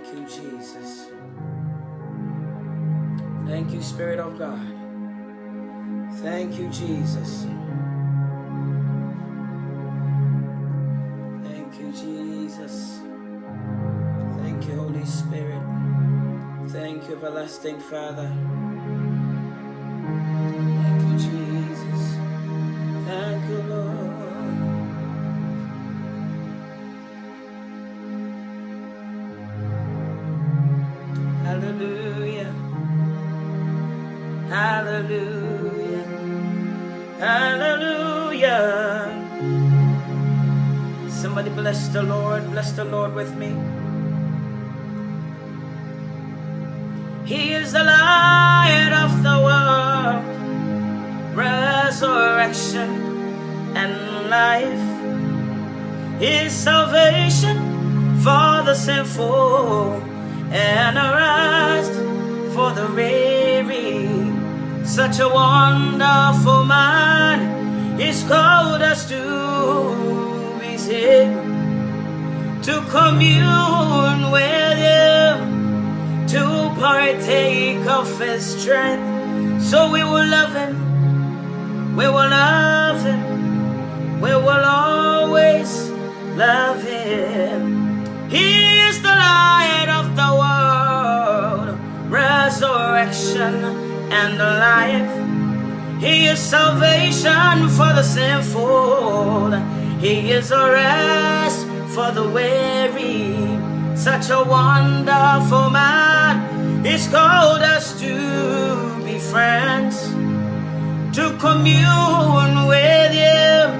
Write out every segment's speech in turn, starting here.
Thank you, Jesus. Thank you, Spirit of God. Thank you, Jesus. Thank you, Jesus. Thank you, Holy Spirit. Thank you, everlasting Father. Thank you, Jesus. Thank you, Lord. Hallelujah. Hallelujah. Hallelujah. Somebody bless the Lord. Bless the Lord with me. He is the light of the world, resurrection and life. His salvation for the sinful and a rest for the weary. Such a wonderful man. He's called us to be saved, to commune with Him, to partake of His strength. So we will love Him, we will love Him, we will always love Him. He is the light of the world, resurrection and life. He is salvation for the sinful. He is a rest for the weary. Such a wonderful man. He's called us to be friends, to commune with Him,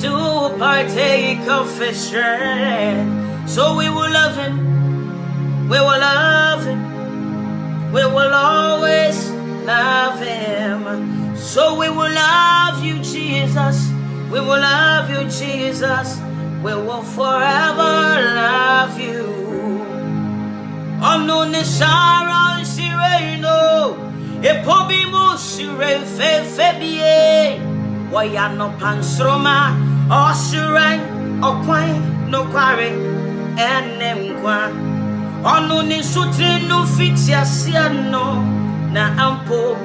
to partake of His strength. So we will love Him, we will love Him, we will always love Him. So we will love you, Jesus. We will love you, Jesus. We will forever love you. Ono ne shara sireno, epobi mu sire febie. Waya no pansroma, oshirai, okwan no kware, enem kwa. Ono ne sutre no fitia siano na ampo.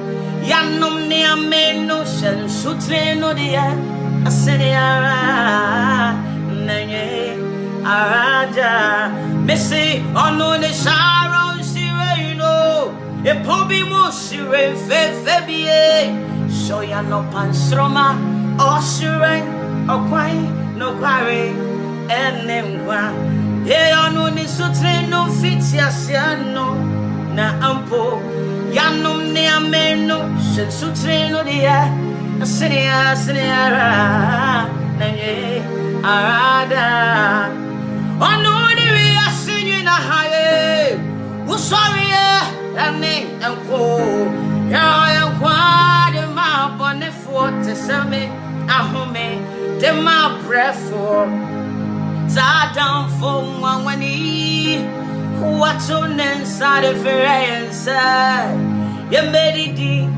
Yanom ne ameno shen sutre no dia asene ara nanye arada. Missy ono ne sharon sireno, epobi mu sire febie. So ya no pansroma, oshirai, okwan no kware, enem kwa. Ye ono ni sutre no fitia siano na ampo. Yanom ne ameno shen sutre no dia asene ara nanye arada. Ono ni we asinyi na haye usori ane enko ya enkwa de ma bone for te same ahome de ma brefo za down for one when he what's on inside of your inside you made it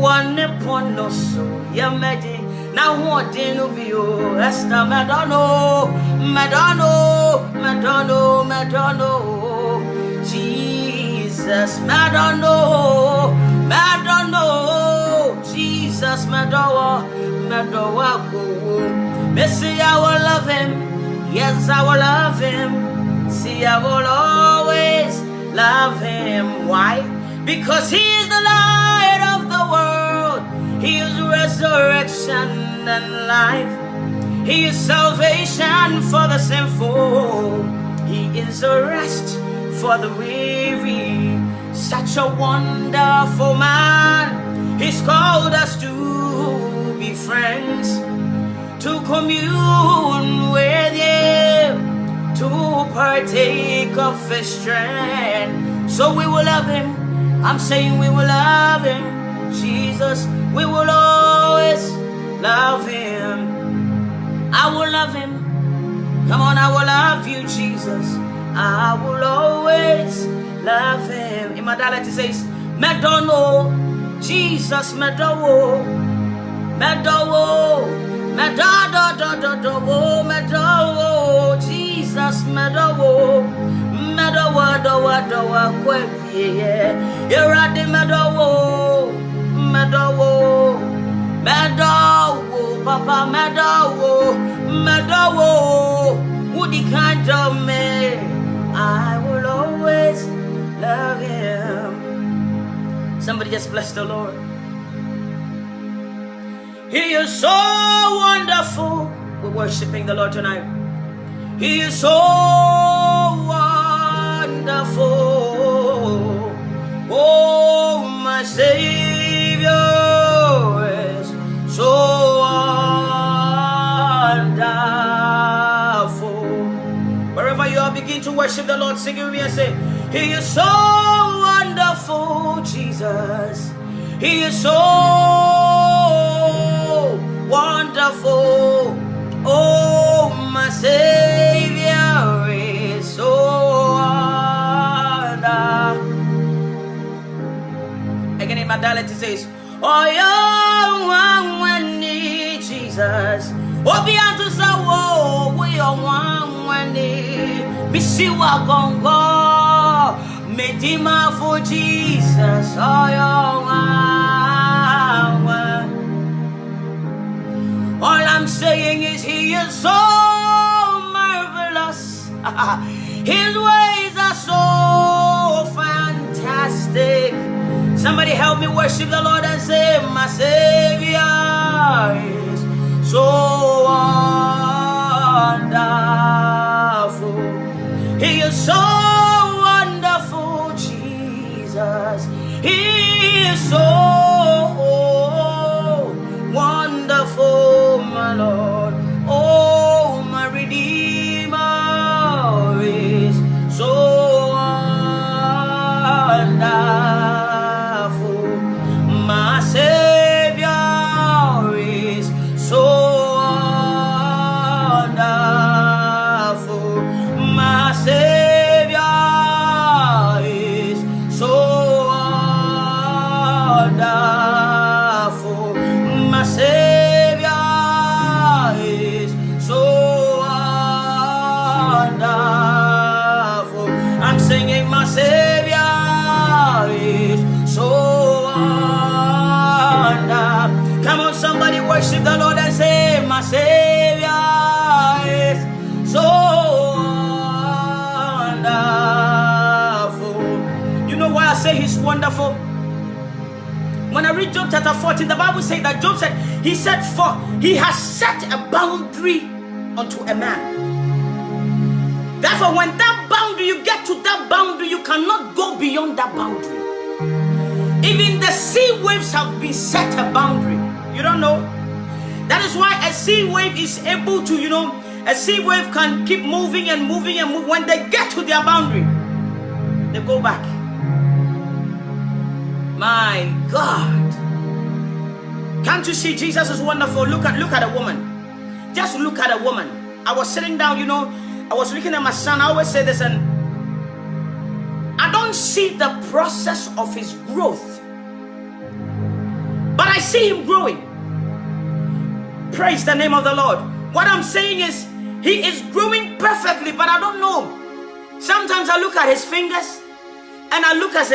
one upon no so you made it. Now what didn't be you? Esther, Madonna, Jesus, Madonna, Jesus, Madonna. Missy, I will love Him. Yes, I will love Him. See, I will always love Him. Why? Because He is the light of the world. He is resurrection and life. He is salvation for the sinful. He is a rest for the weary. Such a wonderful man. He's called us to be friends, to commune with Him, to partake of His strength. So we will love Him. I'm saying we will love Him. Jesus, we will always love Him. I will love Him. Come on, I will love you, Jesus. I will always love Him. In my dialect it says, Medono, Jesus, Medowo, Medowo, Medowo, Medowo, Jesus, Medowo, Medowo. doa kwevie. Yerade medowo, medowo, medowo, Papa medowo, medowo. Woody can't of me. I will always love him. Somebody just bless the Lord. He is so wonderful. We're worshiping the Lord tonight. He is so wonderful. Oh, my Savior is so wonderful. Wherever you are, begin to worship the Lord. Sing with me and say, He is so wonderful, Jesus. He is so wonderful. Oh, my Savior is so wonderful. Again in my dialect it says, oh, yeah, when Jesus. Oh, be unto so we are one when Bisiwa Gongo Medima for Jesus. Oh, yeah, all I'm saying is He is so marvelous. His ways are so fantastic. Somebody help me worship the Lord and say, my Savior is so wonderful. He is so wonderful, Jesus. He is so wonderful, my Lord. Oh, my Redeemer is so wonderful. My Savior is so wonderful. My Savior is so wonderful. My Savior is so wonderful. I'm singing, my Savior is so wonderful. Come on, somebody worship the Lord and say, my Savior is so wonderful. You know why I say He's wonderful? When I read Job chapter 14, the Bible says that Job said, he said, for he has set a boundary unto a man. Therefore, when that boundary, you get to that boundary, you cannot go beyond that boundary. Even the sea waves have been set a boundary. You don't know? That is why a sea wave is able to, a sea wave can keep moving and moving and move. When they get to their boundary, they go back. My God. Can't you see Jesus is wonderful? Look at a woman. Just look at a woman. I was sitting down, I was looking at my son. I always say this, and I don't see the process of his growth, but I see him growing. Praise the name of the Lord. What I'm saying is, he is growing perfectly, but I don't know. Sometimes I look at his fingers, and I look at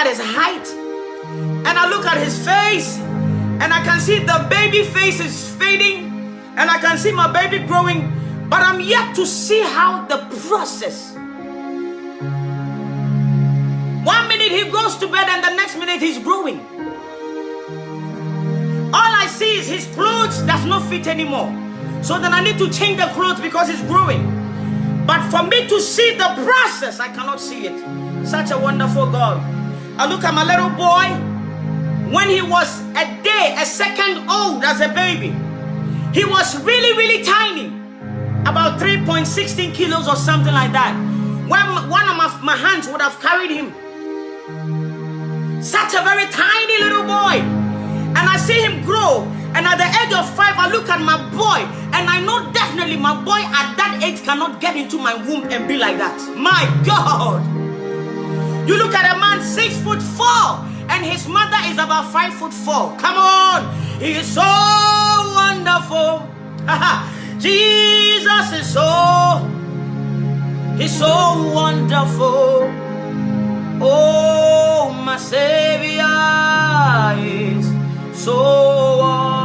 his height, and I look at his face, and I can see the baby face is fading, and I can see my baby growing, but I'm yet to see how the process. 1 minute he goes to bed, and the next minute he's growing. All I see is his clothes does not fit anymore. So then I need to change the clothes because he's growing. But for me to see the process, I cannot see it. Such a wonderful God. I look at my little boy. When he was a second old as a baby, he was really, really tiny. About 3.16 kilos or something like that. When one of my hands would have carried him. Such a very tiny little boy. And I see him grow. And at the age of 5, I look at my boy. And I know definitely my boy at that age cannot get into my womb and be like that. My God. You look at a man 6'4", and his mother is about 5'4". Come on. He is so wonderful. Jesus is he's so wonderful. Oh, my Savior is so wonderful.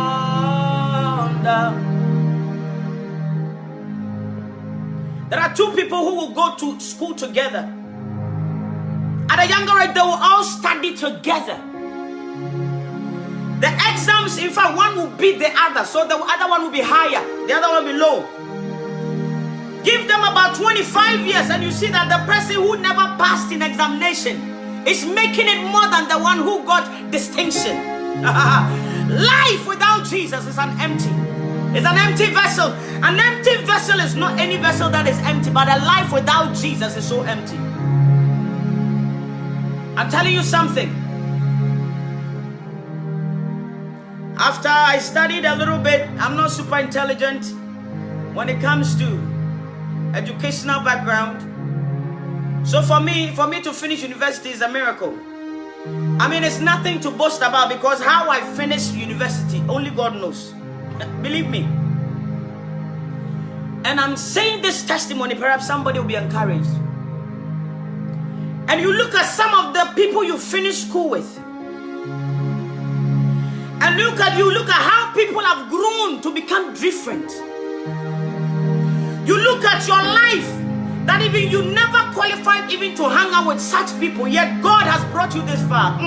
There are two people who will go to school together. At a younger age, they will all study together. The exams, in fact, one will beat the other, so the other one will be higher, the other one will be low. Give them about 25 years and you see that the person who never passed in examination is making it more than the one who got distinction. Life without Jesus is an empty. It's an empty vessel. An empty vessel is not any vessel that is empty, but a life without Jesus is so empty. I'm telling you something. After I studied a little bit, I'm not super intelligent when it comes to educational background. So for me to finish university is a miracle. I mean, it's nothing to boast about, because how I finished university, only God knows. Believe me. And I'm saying this testimony, perhaps somebody will be encouraged. And you look at some of the people you finish school with, and look at how people have grown to become different. You look at your life, that even you never qualified even to hang out with such people, yet God has brought you this far.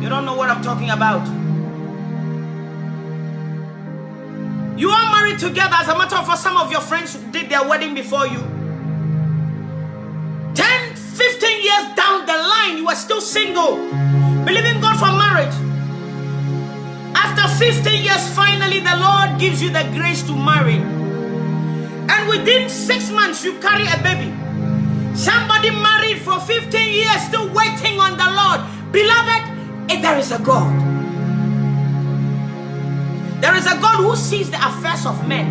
You don't know what I'm talking about. You are married together. As a matter of fact, some of your friends did their wedding before you. 10, 15 years down the line, you are still single, believing God for marriage. After 15 years, finally the Lord gives you the grace to marry. And within 6 months, you carry a baby. Somebody married for 15 years, still waiting on the Lord. Beloved, there is a God. There is a God who sees the affairs of men.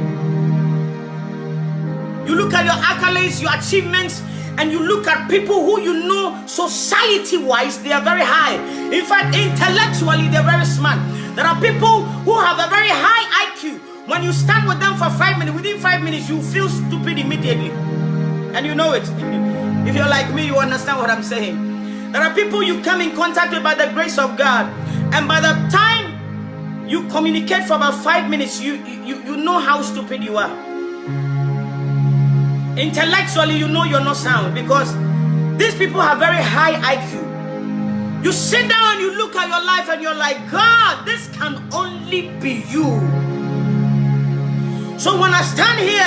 You look at your accolades, your achievements, and you look at people who you know society-wise, they are very high. In fact, intellectually, they're very smart. There are people who have a very high IQ. When you stand with them for 5 minutes, within 5 minutes, you feel stupid immediately. And you know it. If you're like me, you understand what I'm saying. There are people you come in contact with by the grace of God. And by the time you communicate for about 5 minutes, you know how stupid you are. Intellectually, you know you're not sound, because these people have very high IQ. You sit down and you look at your life and you're like, God, this can only be you. So when I stand here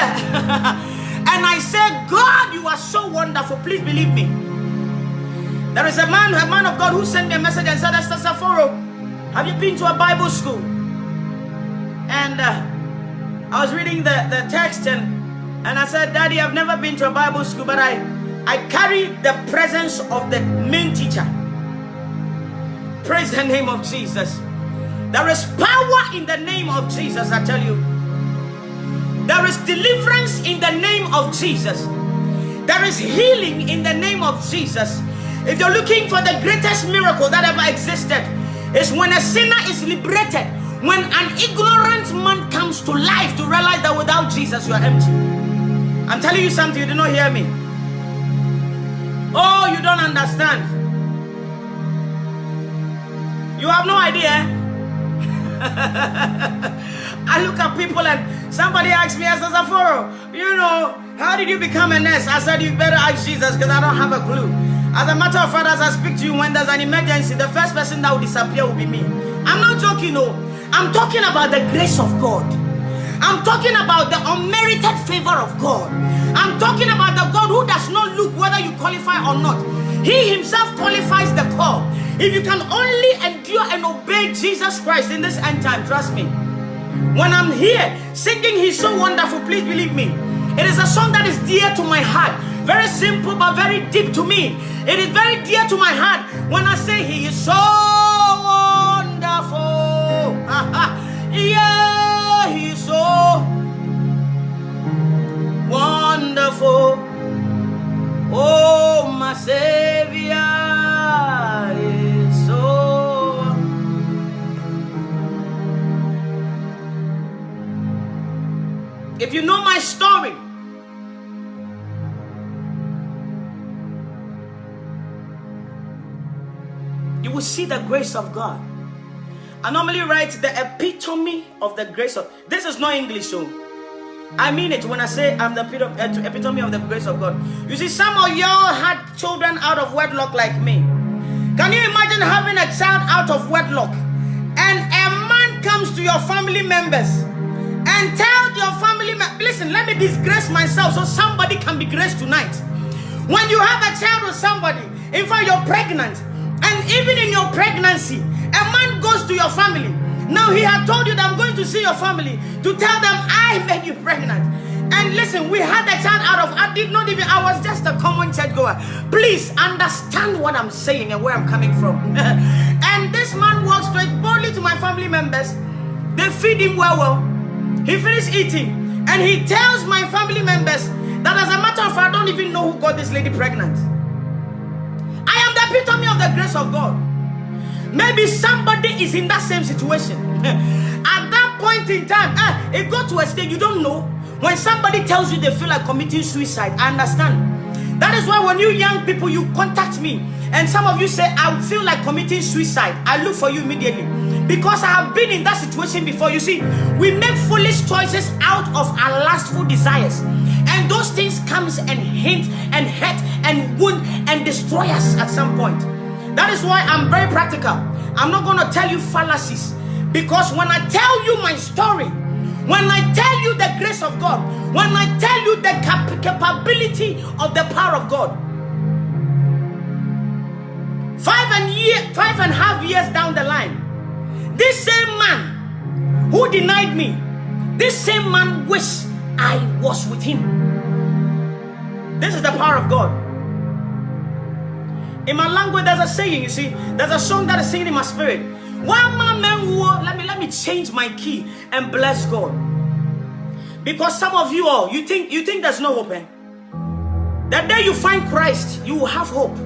and I say, God, you are so wonderful, please believe me. There is a man of God who sent me a message and said, Esther Saforo, have you been to a Bible school? And I was reading the text and I said, Daddy, I've never been to a Bible school, but I carry the presence of the main teacher. Praise the name of Jesus. There is power in the name of Jesus, I tell you. There is deliverance in the name of Jesus. There is healing in the name of Jesus. If you're looking for the greatest miracle that ever existed, it's when a sinner is liberated. When an ignorant man comes to life to realize that without Jesus you are empty. I'm telling you something, you do not hear me. Oh, you don't understand. You have no idea. I look at people and somebody asks me, Esther Saforo, how did you become a nurse? I said, you better ask Jesus, because I don't have a clue. As a matter of fact, as I speak to you, when there's an emergency, the first person that will disappear will be me. I'm not joking, no. I'm talking about the grace of God. I'm talking about the unmerited favor of God. I'm talking about the God who does not look whether you qualify or not. He himself qualifies the call. If you can only endure and obey Jesus Christ in this end time, trust me. When I'm here singing He's So Wonderful, please believe me, it is a song that is dear to my heart. Very simple but very deep to me. It is very dear to my heart when I say He is so wonderful. Yeah, He is so wonderful. Oh, my Savior is so. If you know my story, you will see the grace of God. I normally write the epitome of the grace of. This is not English, so I mean it when I say I'm the epitome of the grace of God. You see, some of y'all had children out of wedlock like me. Can you imagine having a child out of wedlock, and a man comes to your family members and tell your family members, listen, let me disgrace myself so somebody can be graced tonight. When you have a child with somebody, in fact you're pregnant, and even in your pregnancy, a man goes to your family. Now he had told you that I'm going to see your family to tell them I made you pregnant. And listen, we had a child out of, I was just a common church goer. Please understand what I'm saying and where I'm coming from. And this man walks straight boldly to my family members. They feed him well. He finished eating, and he tells my family members that as a matter of fact, I don't even know who got this lady pregnant. I am the epitome of the grace of God. Maybe somebody is in that same situation. At that point in time, it got to a stage you don't know. When somebody tells you they feel like committing suicide, I understand. That is why when you young people, you contact me, and some of you say, I feel like committing suicide, I look for you immediately. Because I have been in that situation before. You see, we make foolish choices out of our lustful desires. And those things comes and hint and hurt and wound and destroy us at some point. That is why I'm very practical. I'm not going to tell you fallacies. Because when I tell you my story, when I tell you the grace of God, when I tell you the capability of the power of God, 5.5 years down the line, this same man who denied me, this same man wished I was with him. This is the power of God. In my language, there's a saying, you see, there's a song that is singing in my spirit. Let me change my key and bless God. Because some of you all, you think there's no hope. That day you find Christ, you will have hope.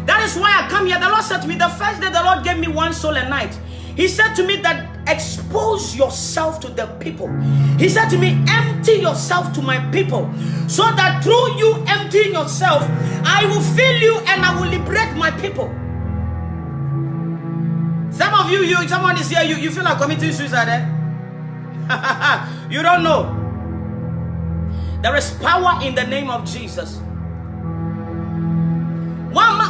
That is why I come here. The Lord said to me, the first day the Lord gave me one soul a night. He said to me that expose yourself to the people. He said to me, empty yourself to my people, so that through you emptying yourself, I will fill you and I will liberate my people. Some of you, someone is here, you feel like committing suicide, eh? You don't know. There is power in the name of Jesus. When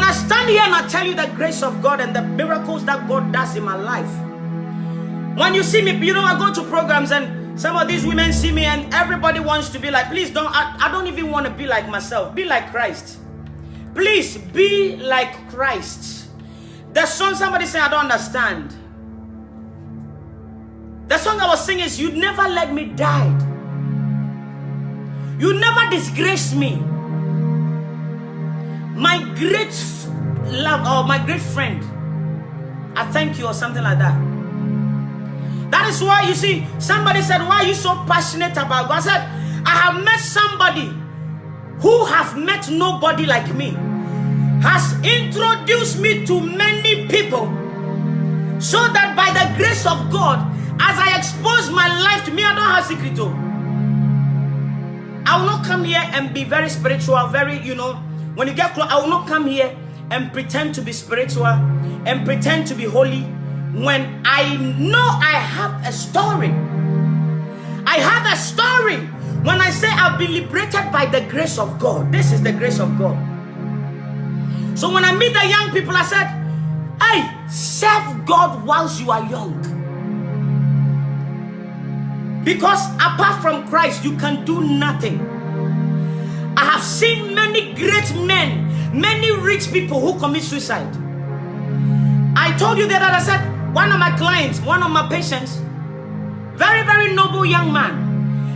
I stand here and I tell you the grace of God and the miracles that God does in my life, when you see me, I go to programs and some of these women see me and everybody wants to be like, please don't, I don't even want to be like myself. Be like Christ. Please be like Christ. The song somebody said, I don't understand. The song I was singing is, you never let me die. You never disgrace me. My great love, or my great friend, I thank you, or something like that. That is why, you see, somebody said, why are you so passionate about God? I said, I have met somebody who have met nobody like me, has introduced me to many people, so that by the grace of God, as I expose my life to me, I don't have secret. I will not come here and be very spiritual, very, when you get close, I will not come here and pretend to be spiritual and pretend to be holy when I know I have a story. I have a story. When I say I've been liberated by the grace of God, this is the grace of God. So when I meet the young people, I said, hey, serve God whilst you are young. Because apart from Christ, you can do nothing. I have seen many great men, many rich people who commit suicide. I told you that I said, one of my clients, one of my patients, very, very noble young man.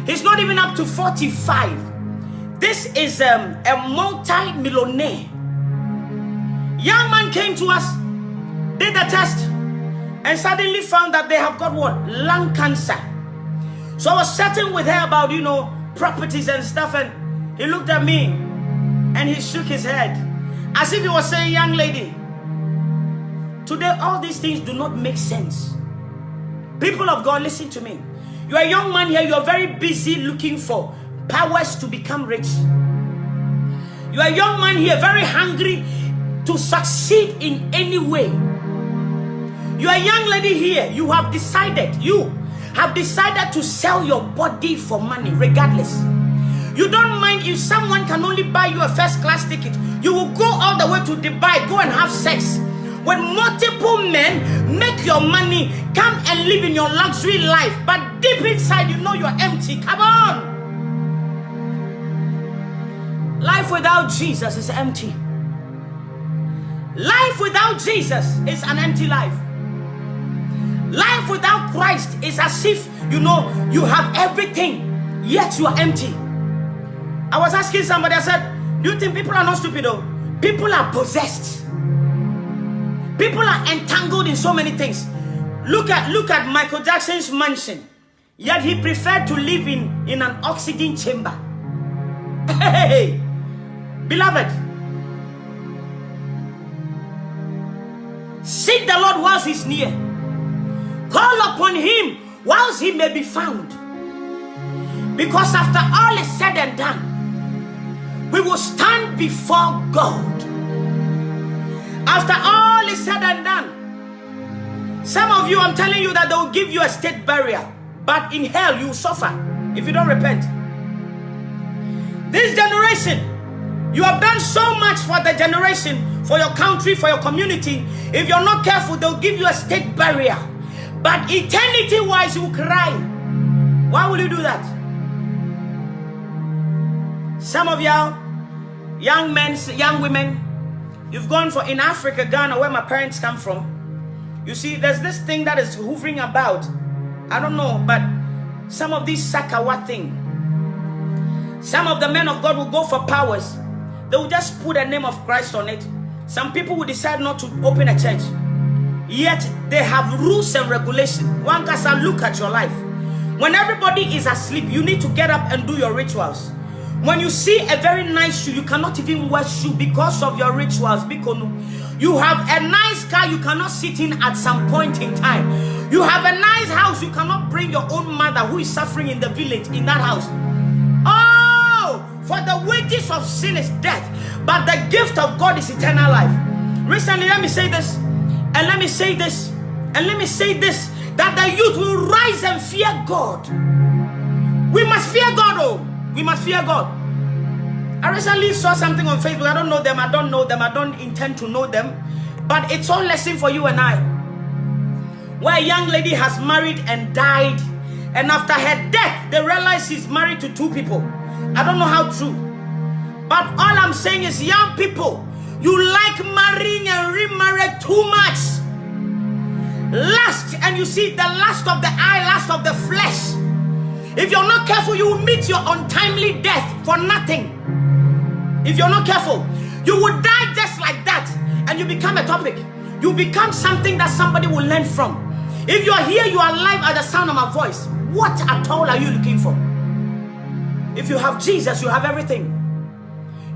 He's not even up to 45. This is a multi-millionaire. Young man came to us, did the test, and suddenly found that they have got what? Lung cancer. So I was chatting with her about, properties and stuff, and he looked at me and he shook his head as if he was saying, young lady, Today, all these things do not make sense. People of God, listen to me. You are a young man here. You are very busy looking for powers to become rich. You are a young man here, very hungry to succeed in any way. You are a young lady here. You have decided to sell your body for money regardless. You don't mind if someone can only buy you a first-class ticket. You will go all the way to Dubai, go and have sex with multiple men, make your money, come and live in your luxury life. But deep inside, you know you're empty. Come on. Life without Jesus is empty. Life without Jesus is an empty life. Life without Christ is as if, you have everything, yet you are empty. I was asking somebody, I said, do you think people are not stupid though? People are possessed. People are entangled in so many things. Look at Michael Jackson's mansion. Yet he preferred to live in an oxygen chamber. Hey, beloved, seek the Lord whilst he's near. Call upon him whilst he may be found. Because after all is said and done, we will stand before God. After all is said and done, some of you, I'm telling you that they will give you a state burial, but in hell you will suffer if you don't repent. This generation, you have done so much for the generation, for your country, for your community. If you're not careful, they'll give you a state burial, but eternity-wise, you will cry. Why will you do that? Some of y'all, young men, young women, you've gone for, in Africa, Ghana, where my parents come from. You see, there's this thing that is hovering about. I don't know, but some of these Sakawa thing. Some of the men of God will go for powers. They will just put the name of Christ on it. Some people will decide not to open a church. Yet they have rules and regulations. One can look at your life. When everybody is asleep, you need to get up and do your rituals. When you see a very nice shoe, you cannot even wear shoe because of your rituals. You have a nice car, you cannot sit in at some point in time. You have a nice house, you cannot bring your own mother who is suffering in the village in that house. Oh, for the wages of sin is death, but the gift of God is eternal life. Recently, let me say this, and let me say this, and let me say this, that the youth will rise and fear God. We must fear God, oh. We must fear God. I recently saw something on Facebook. I don't know them. I don't intend to know them. But it's all lesson for you and I. Where a young lady has married and died. And after her death, they realize she's married to 2 people. I don't know how true. But all I'm saying is, young people, you like marrying and remarrying too much. Lust, and you see the lust of the eye, lust of the flesh. If you're not careful, you will meet your untimely death for nothing. If you're not careful, you will die just like that, and you become a topic. You become something that somebody will learn from. If you are here, you are alive at the sound of my voice. What at all are you looking for? If you have Jesus, you have everything.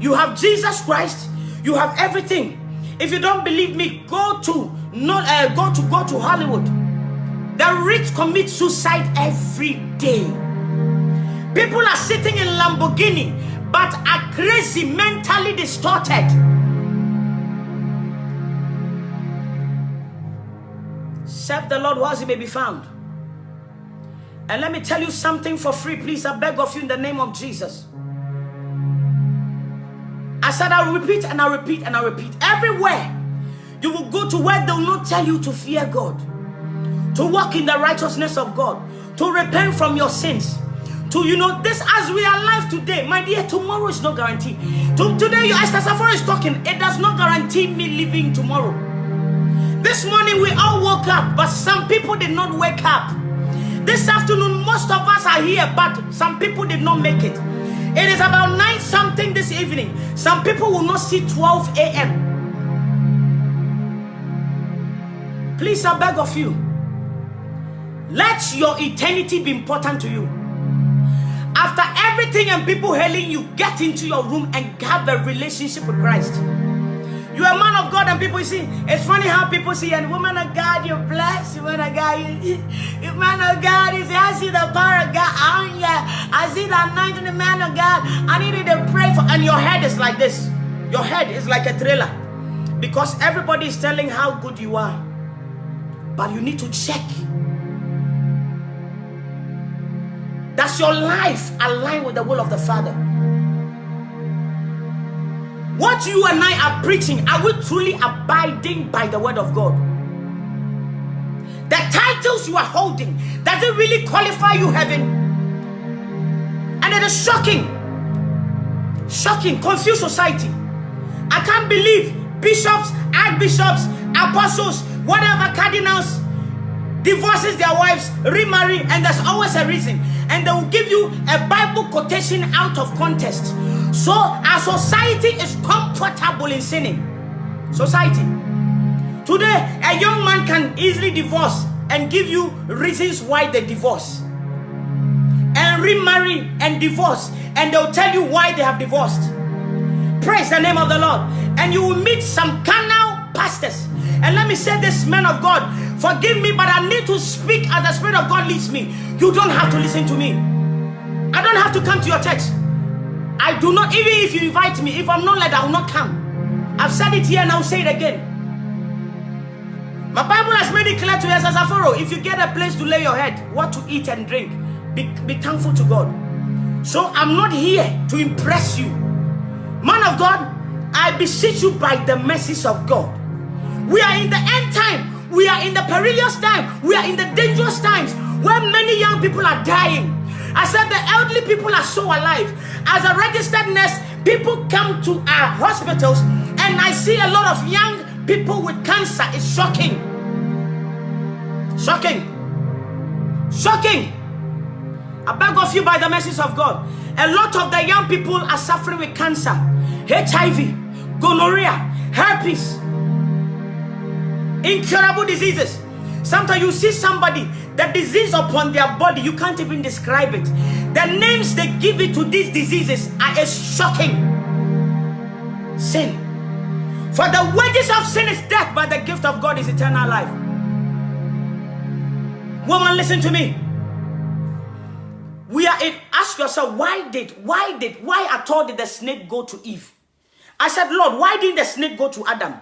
You have Jesus Christ, you have everything. If you don't believe me, go to Hollywood. The rich commit suicide every day. People are sitting in Lamborghini, but are crazy, mentally distorted. Serve the Lord whilst he may be found. And let me tell you something for free, please. I beg of you in the name of Jesus. I said I'll repeat and I'll repeat and I'll repeat. Everywhere you will go to where they will not tell you to fear God, to walk in the righteousness of God, to repent from your sins. To, this as we are alive today, my dear, tomorrow is not guaranteed. Today, Esther Saforo is talking, it does not guarantee me living tomorrow. This morning, we all woke up, but some people did not wake up. This afternoon, most of us are here, but some people did not make it. It is about 9 something this evening. Some people will not see 12 a.m. Please, I beg of you, let your eternity be important to you. After everything and people hailing you, get into your room and have a relationship with Christ. You're a man of God and people see. It's funny how people see, and woman of God, you're blessed. Woman of God, you man of God, you see, I see the power of God on you. I see the anointing of the man of God. I need you to pray for, and your head is like this. Your head is like a trailer. Because everybody is telling how good you are. But you need to check. Does your life align with the will of the Father? What you and I are preaching, are we truly abiding by the word of God? The titles you are holding, does it really qualify you heaven? And it is shocking, confused society. I can't believe bishops, archbishops, apostles, whatever, cardinals, divorces their wives, remarry, and there's always a reason. And they will give you a Bible quotation out of context. So our society is comfortable in sinning. Society. Today, a young man can easily divorce and give you reasons why they divorce. And remarry and divorce. And they'll tell you why they have divorced. Praise the name of the Lord. And you will meet some carnal pastors. And let me say this, man of God, forgive me, but I need to speak as the Spirit of God leads me. You don't have to listen to me. I don't have to come to your church. I do not, even if you invite me, if I'm not led, I will not come. I've said it here and I'll say it again. My Bible has made it clear to us as Saforo, if you get a place to lay your head, what to eat and drink, be thankful to God. So I'm not here to impress you. Man of God, I beseech you by the mercies of God. We are in the end time. We are in the perilous time. We are in the dangerous times where many young people are dying. I said the elderly people are so alive. As a registered nurse, people come to our hospitals and I see a lot of young people with cancer. It's shocking. Shocking. Shocking. I beg of you by the mercies of God. A lot of the young people are suffering with cancer, HIV, gonorrhea, herpes, incurable diseases. Sometimes you see somebody, the disease upon their body, you can't even describe it. The names they give it to these diseases are shocking. Sin. For the wages of sin is death, but the gift of God is eternal life. Woman, listen to me. We are in, ask yourself, why at all did the snake go to Eve? I said, Lord, why didn't the snake go to Adam?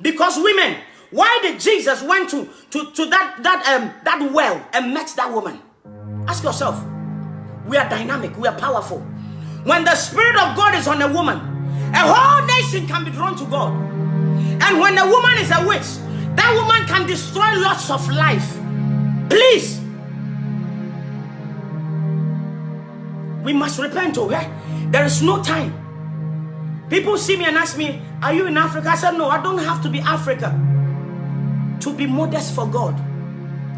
Because women, why did Jesus went to that well and met that woman? Ask yourself. We are dynamic, we are powerful. When the Spirit of God is on a woman, a whole nation can be drawn to God. And when a woman is a witch, that woman can destroy lots of life. Please, we must repent, okay? There is no time. People see me and ask me, are you in Africa? I said, no, I don't have to be Africa to be modest for God.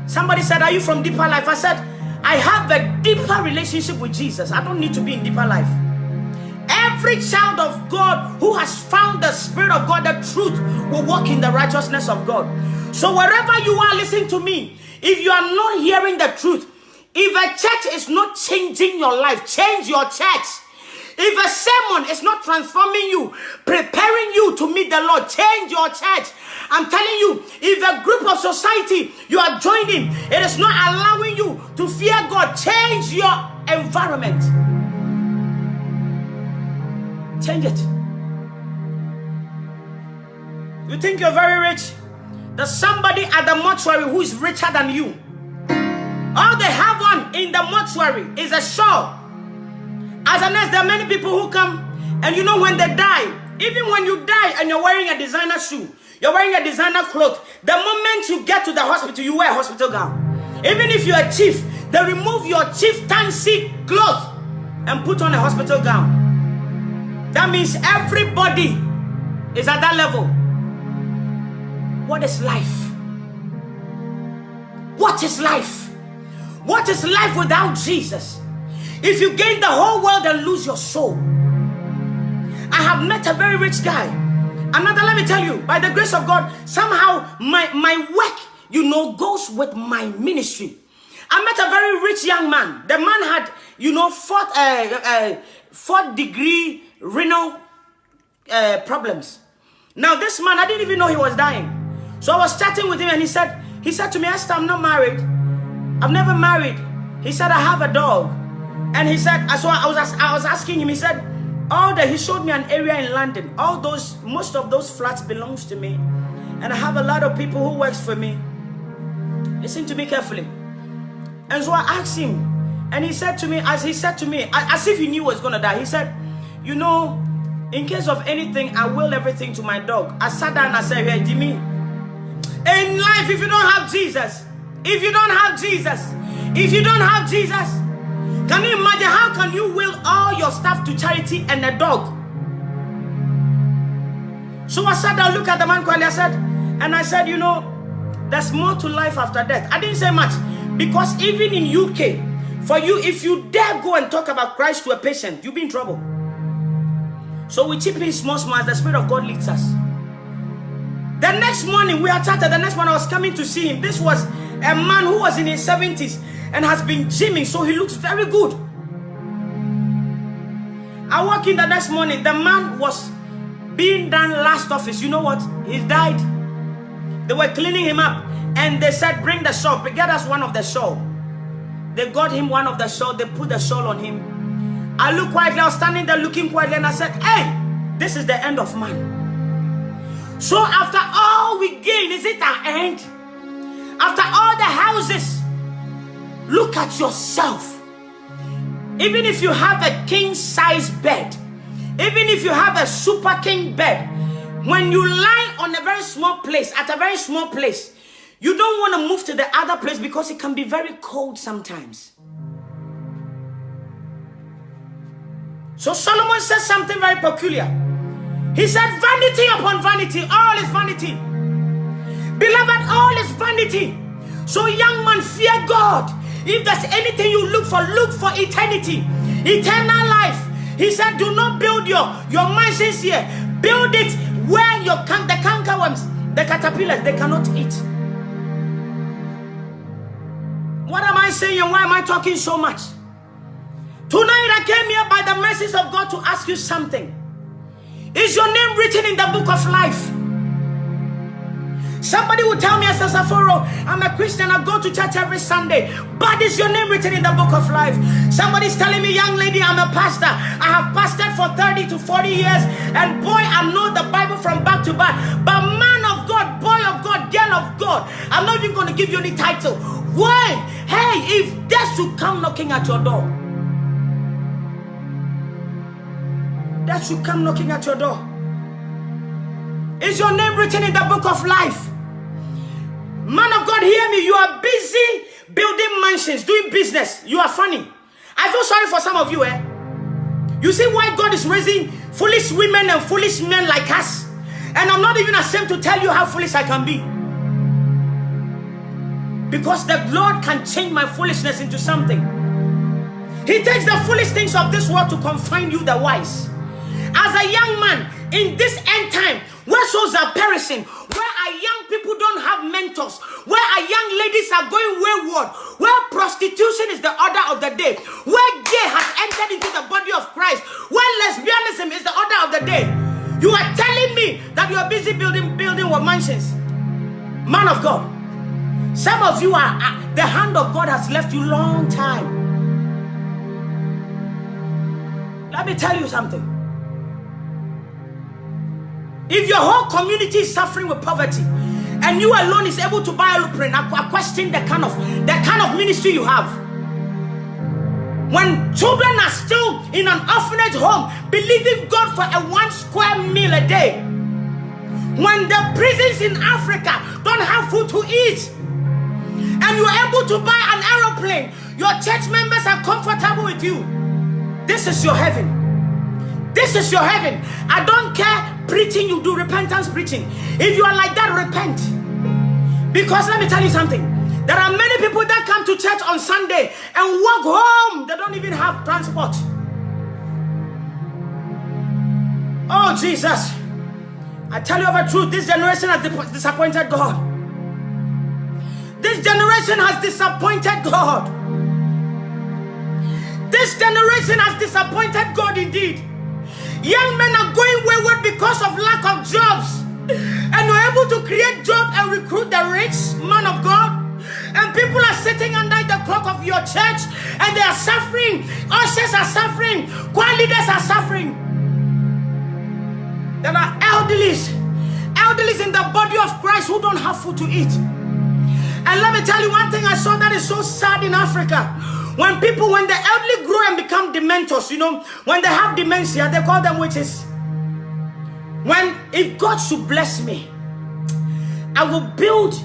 Somebody said, are you from deeper life? I said, I have a deeper relationship with Jesus. I don't need to be in deeper life. Every child of God who has found the Spirit of God, the truth, will walk in the righteousness of God. So wherever you are listening to me, if you are not hearing the truth, if a church is not changing your life, change your church. If a sermon is not transforming you, preparing you to meet the Lord, change your church. I'm telling you, if a group of society you are joining, it is not allowing you to fear God, change your environment. Change it. You think you're very rich? There's somebody at the mortuary who is richer than you. All they have on in the mortuary is a shawl. As a nurse, there are many people who come, and you know when they die, even when you die and you're wearing a designer shoe, you're wearing a designer cloth, the moment you get to the hospital, you wear a hospital gown. Even if you're a chief, they remove your chieftaincy cloth and put on a hospital gown. That means everybody is at that level. What is life? What is life? What is life without Jesus? If you gain the whole world and lose your soul. I have met a very rich guy. Another, let me tell you, by the grace of God, somehow my work, goes with my ministry. I met a very rich young man. The man had, fourth degree renal problems. Now this man, I didn't even know he was dying. So I was chatting with him and he said to me, Esther, I'm not married. I've never married. He said, I have a dog. And he said, so I was asking him, he said, he showed me an area in London. Most of those flats belongs to me. And I have a lot of people who works for me. Listen to me carefully. And so I asked him, and he said to me, as if he knew he was going to die, he said, you know, in case of anything, I will everything to my dog. I sat down and I said, hey, Jimmy, in life, if you don't have Jesus, can you imagine how can you will all your stuff to charity and a dog? So I sat down, looked at the man quietly, I said, you know, there's more to life after death. I didn't say much, because even in UK, for you, if you dare go and talk about Christ to a patient, you'll be in trouble. So we chip in small as the Spirit of God leads us. The next morning, we had chatted. The next morning, I was coming to see him. This was a man who was in his 70s and has been gymming, so he looks very good. I walk in the next morning. The man was being done last office. You know what? He died. They were cleaning him up, and they said, bring the shawl. Get us one of the shawl. They got him one of the shawl. They put the shawl on him. I looked quietly. I was standing there looking quietly, and I said, hey, this is the end of man. So after all we gain, is it our end? After all the houses, look at yourself. Even if you have a king-size bed, even if you have a super king bed, when you lie on a very small place, at a very small place, you don't want to move to the other place because it can be very cold sometimes. So Solomon says something very peculiar. He said, vanity upon vanity, all is vanity. Beloved, all is vanity. So young man, fear God. If there's anything you look for eternity, eternal life. He said, do not build your mansions here. Build it where the cankerworms, the caterpillars, they cannot eat. What am I saying and why am I talking so much? Tonight I came here by the mercies of God to ask you something. Is your name written in the book of life? Somebody will tell me, Esther Saforo, I'm a Christian, I go to church every Sunday. But is your name written in the book of life? Somebody's telling me, young lady, I'm a pastor. I have pastored for 30 to 40 years. And boy, I know the Bible from back to back. But man of God, boy of God, girl of God, I'm not even going to give you any title. Why? Hey, if death should come knocking at your door, death should come knocking at your door, is your name written in the book of life? Man of God, hear me. You are busy building mansions, doing business. You are funny. I feel sorry for some of you, You see why God is raising foolish women and foolish men like us. And I'm not even ashamed to tell you how foolish I can be. Because the Lord can change my foolishness into something. He takes the foolish things of this world to confine you, the wise. As a young man in this end time, where souls are perishing, where our young people don't have mentors, where our young ladies are going wayward, where prostitution is the order of the day, where gay has entered into the body of Christ, where lesbianism is the order of the day, you are telling me that you are busy building what mansions? Man of God, some of you are, the hand of God has left you long time. Let me tell you something. If your whole community is suffering with poverty and you alone is able to buy a blueprint, I question the kind of ministry you have. When children are still in an orphanage home believing God for a 1 square meal a day, when the prisons in Africa don't have food to eat, and you're able to buy an aeroplane, your church members are comfortable with you. This is your heaven. This is your heaven. I don't care preaching you do, repentance preaching. If you are like that, repent. Because let me tell you something. There are many people that come to church on Sunday and walk home. They don't even have transport. Oh, Jesus. I tell you the truth. This generation has disappointed God. This generation has disappointed God. This generation has disappointed God indeed. Young men are going wayward because of lack of jobs. And you're able to create jobs and recruit the rich man of God. And people are sitting under the clock of your church and they are suffering. Ushers are suffering. Choir leaders are suffering. There are elderlies in the body of Christ who don't have food to eat. And let me tell you one thing I saw that is so sad in Africa. When the elderly grow and become dementors, when they have dementia, they call them witches. If God should bless me, I will build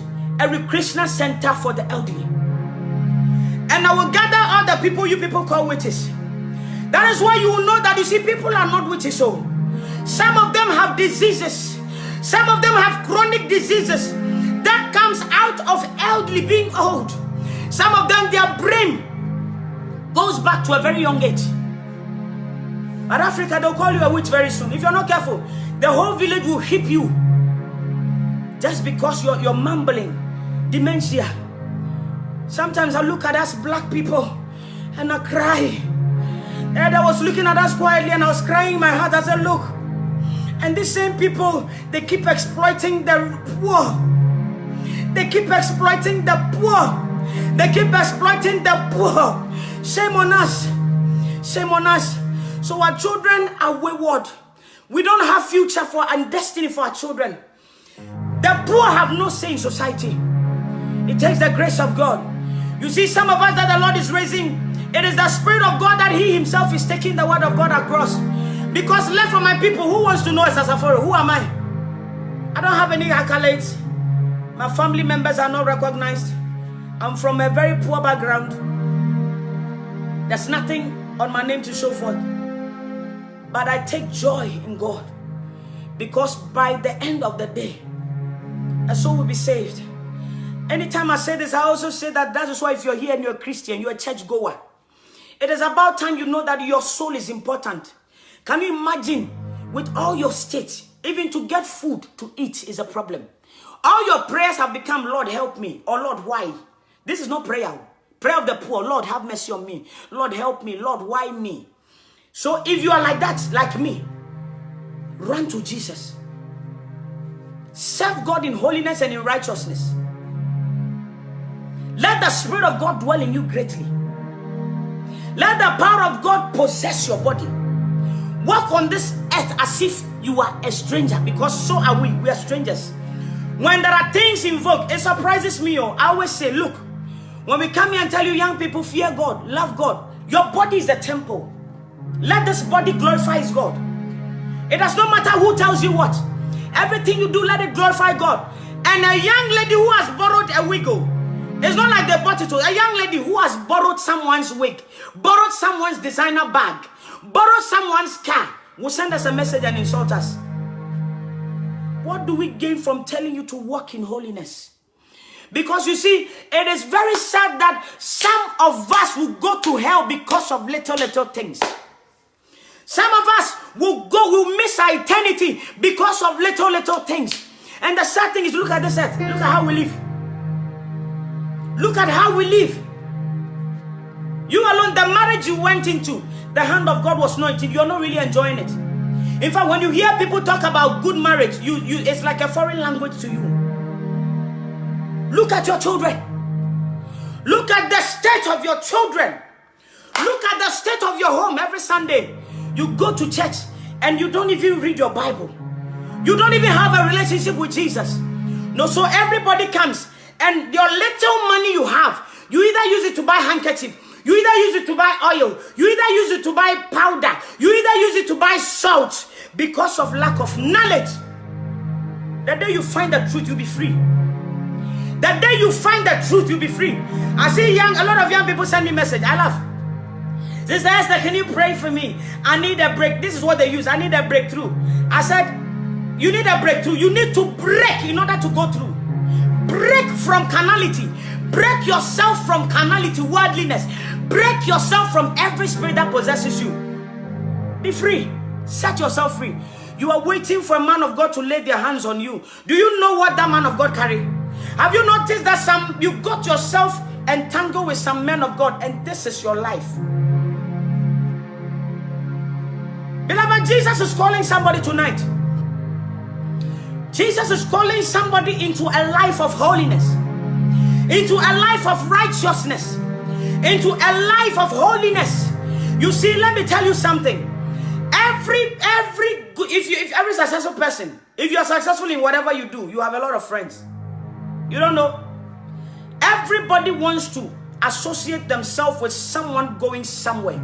a recreational center for the elderly. And I will gather all the people you people call witches. That is why you will know that you see people are not witches. So some of them have diseases. Some of them have chronic diseases that comes out of elderly being old. Some of them, their brain goes back to a very young age. But Africa, they'll call you a witch very soon. If you're not careful, the whole village will hip you. Just because you're mumbling. Dementia. Sometimes I look at us black people and I cry. And I was looking at us quietly and I was crying in my heart. I said, look. And these same people, they keep exploiting the poor. They keep exploiting the poor. They keep exploiting the poor. Shame on us. Shame on us. So our children are wayward. We don't have future and destiny for our children. The poor have no say in society. It takes the grace of God. You see, some of us that the Lord is raising, it is the Spirit of God that He Himself is taking the word of God across. Because left from my people, who wants to know as Saforo? Who am I? I don't have any accolades. My family members are not recognized. I'm from a very poor background. There's nothing on my name to show for it. But I take joy in God. Because by the end of the day, a soul will be saved. Anytime I say this, I also say that is why if you're here and you're a Christian, you're a church goer. It is about time you know that your soul is important. Can you imagine with all your state, even to get food to eat is a problem. All your prayers have become, Lord, help me. Or Lord, why? This is not prayer. Prayer of the poor. Lord, have mercy on me. Lord, help me. Lord, why me? So if you are like that, like me, run to Jesus. Serve God in holiness and in righteousness. Let the Spirit of God dwell in you greatly. Let the power of God possess your body. Walk on this earth as if you are a stranger, because so are we. We are strangers. When there are things invoked, it surprises me. I always say, look, when we come here and tell you young people, fear God, love God, your body is the temple. Let this body glorify God. It does not matter who tells you what. Everything you do, let it glorify God. And a young lady who has borrowed a wig, it's not like they bought it. A young lady who has borrowed someone's wig, borrowed someone's designer bag, borrowed someone's car, will send us a message and insult us. What do we gain from telling you to walk in holiness? Because you see, it is very sad that some of us will go to hell because of little things. Some of us will miss our eternity because of little things. And the sad thing is, look at this earth. Look at how we live. Look at how we live. You alone, the marriage you went into, the hand of God was not in. You're not really enjoying it. In fact, when you hear people talk about good marriage, it's like a foreign language to you. Look at your children. Look at the state of your children. Look at the state of your home. Every Sunday, you go to church and you don't even read your Bible. You don't even have a relationship with Jesus. No, so everybody comes and your little money you have, you either use it to buy handkerchief, you either use it to buy oil, you either use it to buy powder, you either use it to buy salt because of lack of knowledge. The day you find the truth, you'll be free. The day you find the truth, you'll be free. I see a lot of young people send me message. I laugh. Sister Esther, can you pray for me? I need a break. This is what they use. I need a breakthrough. I said, you need a breakthrough. You need to break in order to go through. Break from carnality. Break yourself from carnality, worldliness. Break yourself from every spirit that possesses you. Be free. Set yourself free. You are waiting for a man of God to lay their hands on you. Do you know what that man of God carry? Have you noticed that you got yourself entangled with some men of God and this is your life? Beloved, Jesus is calling somebody tonight. Jesus is calling somebody into a life of holiness, into a life of righteousness, into a life of holiness. You see, let me tell you something. If every successful person, if you are successful in whatever you do, you have a lot of friends. You don't know. Everybody wants to associate themselves with someone going somewhere.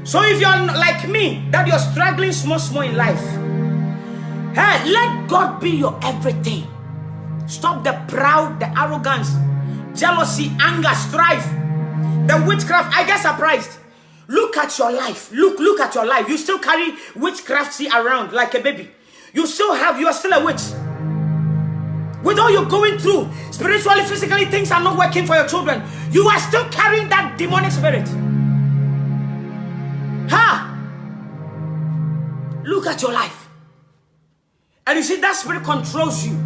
So if you're like me, that you're struggling small in life, hey, let God be your everything. Stop the proud, the arrogance, jealousy, anger, strife, the witchcraft. I get surprised. Look at your life. Look at your life. You still carry witchcraft around like a baby. You are still a witch. With all you're going through, spiritually, physically, things are not working for your children. You are still carrying that demonic spirit. Look at your life. And you see, that spirit controls you.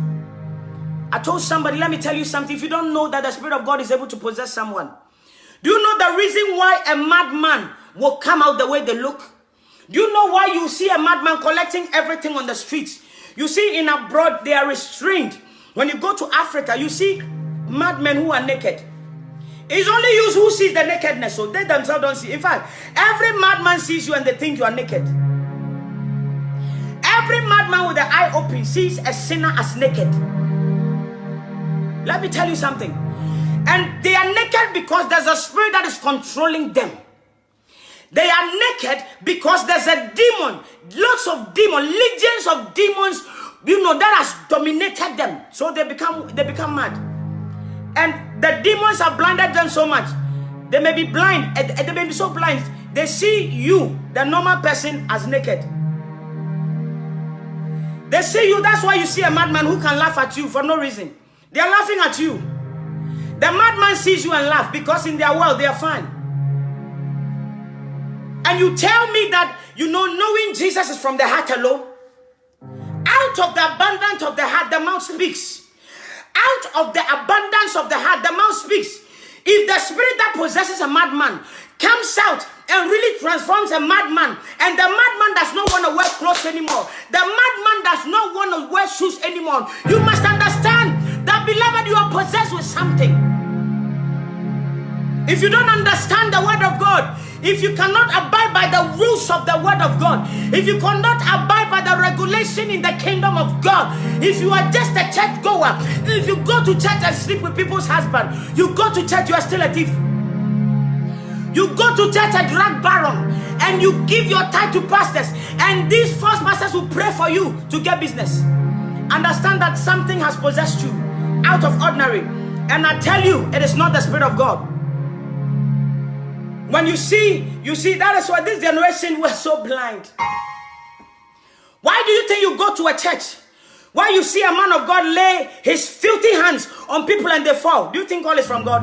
I told somebody, let me tell you something. If you don't know that the Spirit of God is able to possess someone, do you know the reason why a madman will come out the way they look? Do you know why you see a madman collecting everything on the streets? You see, in abroad, they are restrained. When you go to Africa, you see madmen who are naked. It's only you who sees the nakedness, so they themselves don't see. In fact, every madman sees you and they think you are naked. Every madman with the eye open sees a sinner as naked. Let me tell you something. And they are naked because there's a spirit that is controlling them. They are naked because there's a demon, lots of demons, legions of demons, that has dominated them. So they become mad. And the demons have blinded them so much. They may be blind, they may be so blind, they see you, the normal person, as naked. They see you, that's why you see a madman who can laugh at you for no reason. They are laughing at you. The madman sees you and laughs because in their world they are fine. And you tell me that, knowing Jesus is from the heart alone. Out of the abundance of the heart, the mouth speaks. Out of the abundance of the heart, the mouth speaks. If the spirit that possesses a madman comes out and really transforms a madman, and the madman does not want to wear clothes anymore, the madman does not want to wear shoes anymore, you must understand that, beloved, you are possessed with something. If you don't understand the word of God, if you cannot abide by the rules of the word of God, if you cannot abide by the regulation in the kingdom of God, if you are just a church goer, if you go to church and sleep with people's husband, you go to church, you are still a thief. You go to church a drug baron, and you give your tithe to pastors, and these false pastors will pray for you to get business. Understand that something has possessed you out of ordinary, and I tell you, it is not the Spirit of God. When you see, that is why this generation was so blind. Why do you think you go to a church why you see a man of God lay his filthy hands on people and they fall? Do you think all is from God?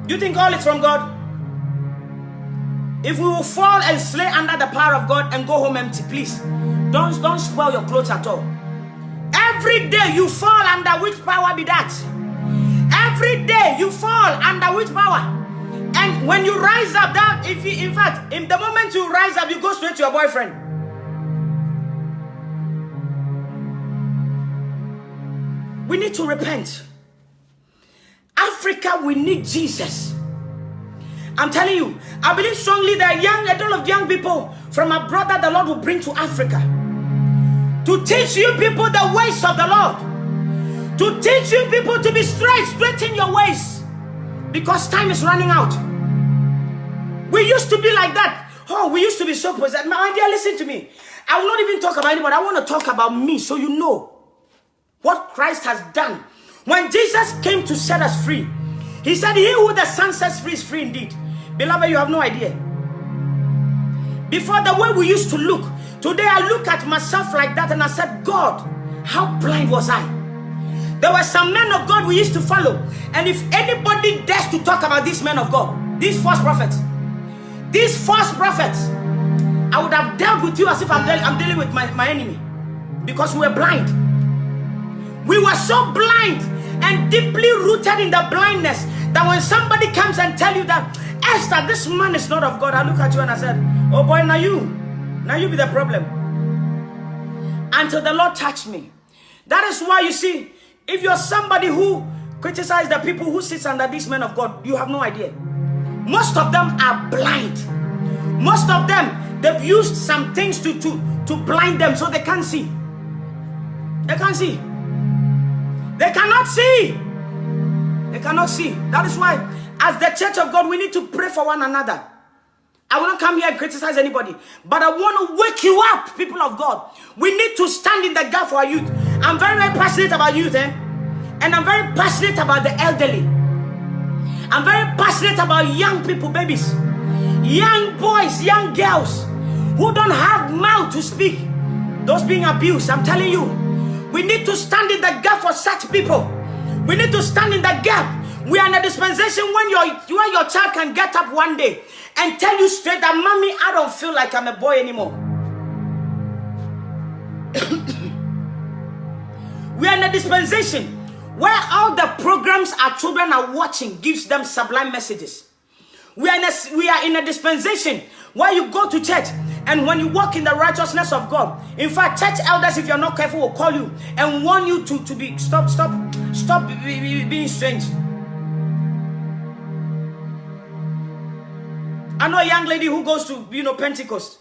Do you think all is from God? If we will fall and slay under the power of God and go home empty, please don't spoil your clothes at all. Every day you fall under which power be that? Every day you fall under which power? And when you rise up, in the moment you rise up, you go straight to your boyfriend. We need to repent. Africa, we need Jesus. I'm telling you, I believe strongly that a lot of young people from abroad that the Lord will bring to Africa to teach you people the ways of the Lord. To teach you people to be straighten your ways, because time is running out. We used to be like that. Oh, we used to be so possessed. My dear, listen to me. I will not even talk about anybody. I want to talk about me, so you know what Christ has done. When Jesus came to set us free, he said, "He who the Son sets free is free indeed." Beloved, you have no idea. Before, the way we used to look, today I look at myself like that and I said, God, how blind was I? There were some men of God we used to follow. And if anybody dares to talk about these men of God, these false prophets, I would have dealt with you as if I'm dealing with my enemy. Because we were blind. We were so blind and deeply rooted in the blindness that when somebody comes and tell you that, Esther, this man is not of God, I look at you and I said, oh boy, now you be the problem. until the Lord touched me. That is why you see, if you're somebody who criticizes the people who sits under these men of God, you have no idea. Most of them are blind. Most of them, they've used some things to blind them so they can't see. They can't see. They cannot see. They cannot see. That is why, as the church of God, we need to pray for one another. I will not come here and criticize anybody, but I want to wake you up, people of God. We need to stand in the gap for our youth. I'm very, very passionate about youth, and I'm very passionate about the elderly. I'm very passionate about young people, babies, young boys, young girls who don't have mouth to speak. Those being abused, I'm telling you, we need to stand in the gap for such people. We need to stand in the gap. We are in a dispensation when your child can get up one day and tell you straight that, mommy, I don't feel like I'm a boy anymore. We are in a dispensation where all the programs our children are watching gives them sublime messages. We are in a dispensation where you go to church, and when you walk in the righteousness of God, in fact, church elders, if you're not careful, will call you and warn you to be stop being strange. I know a young lady who goes to Pentecost,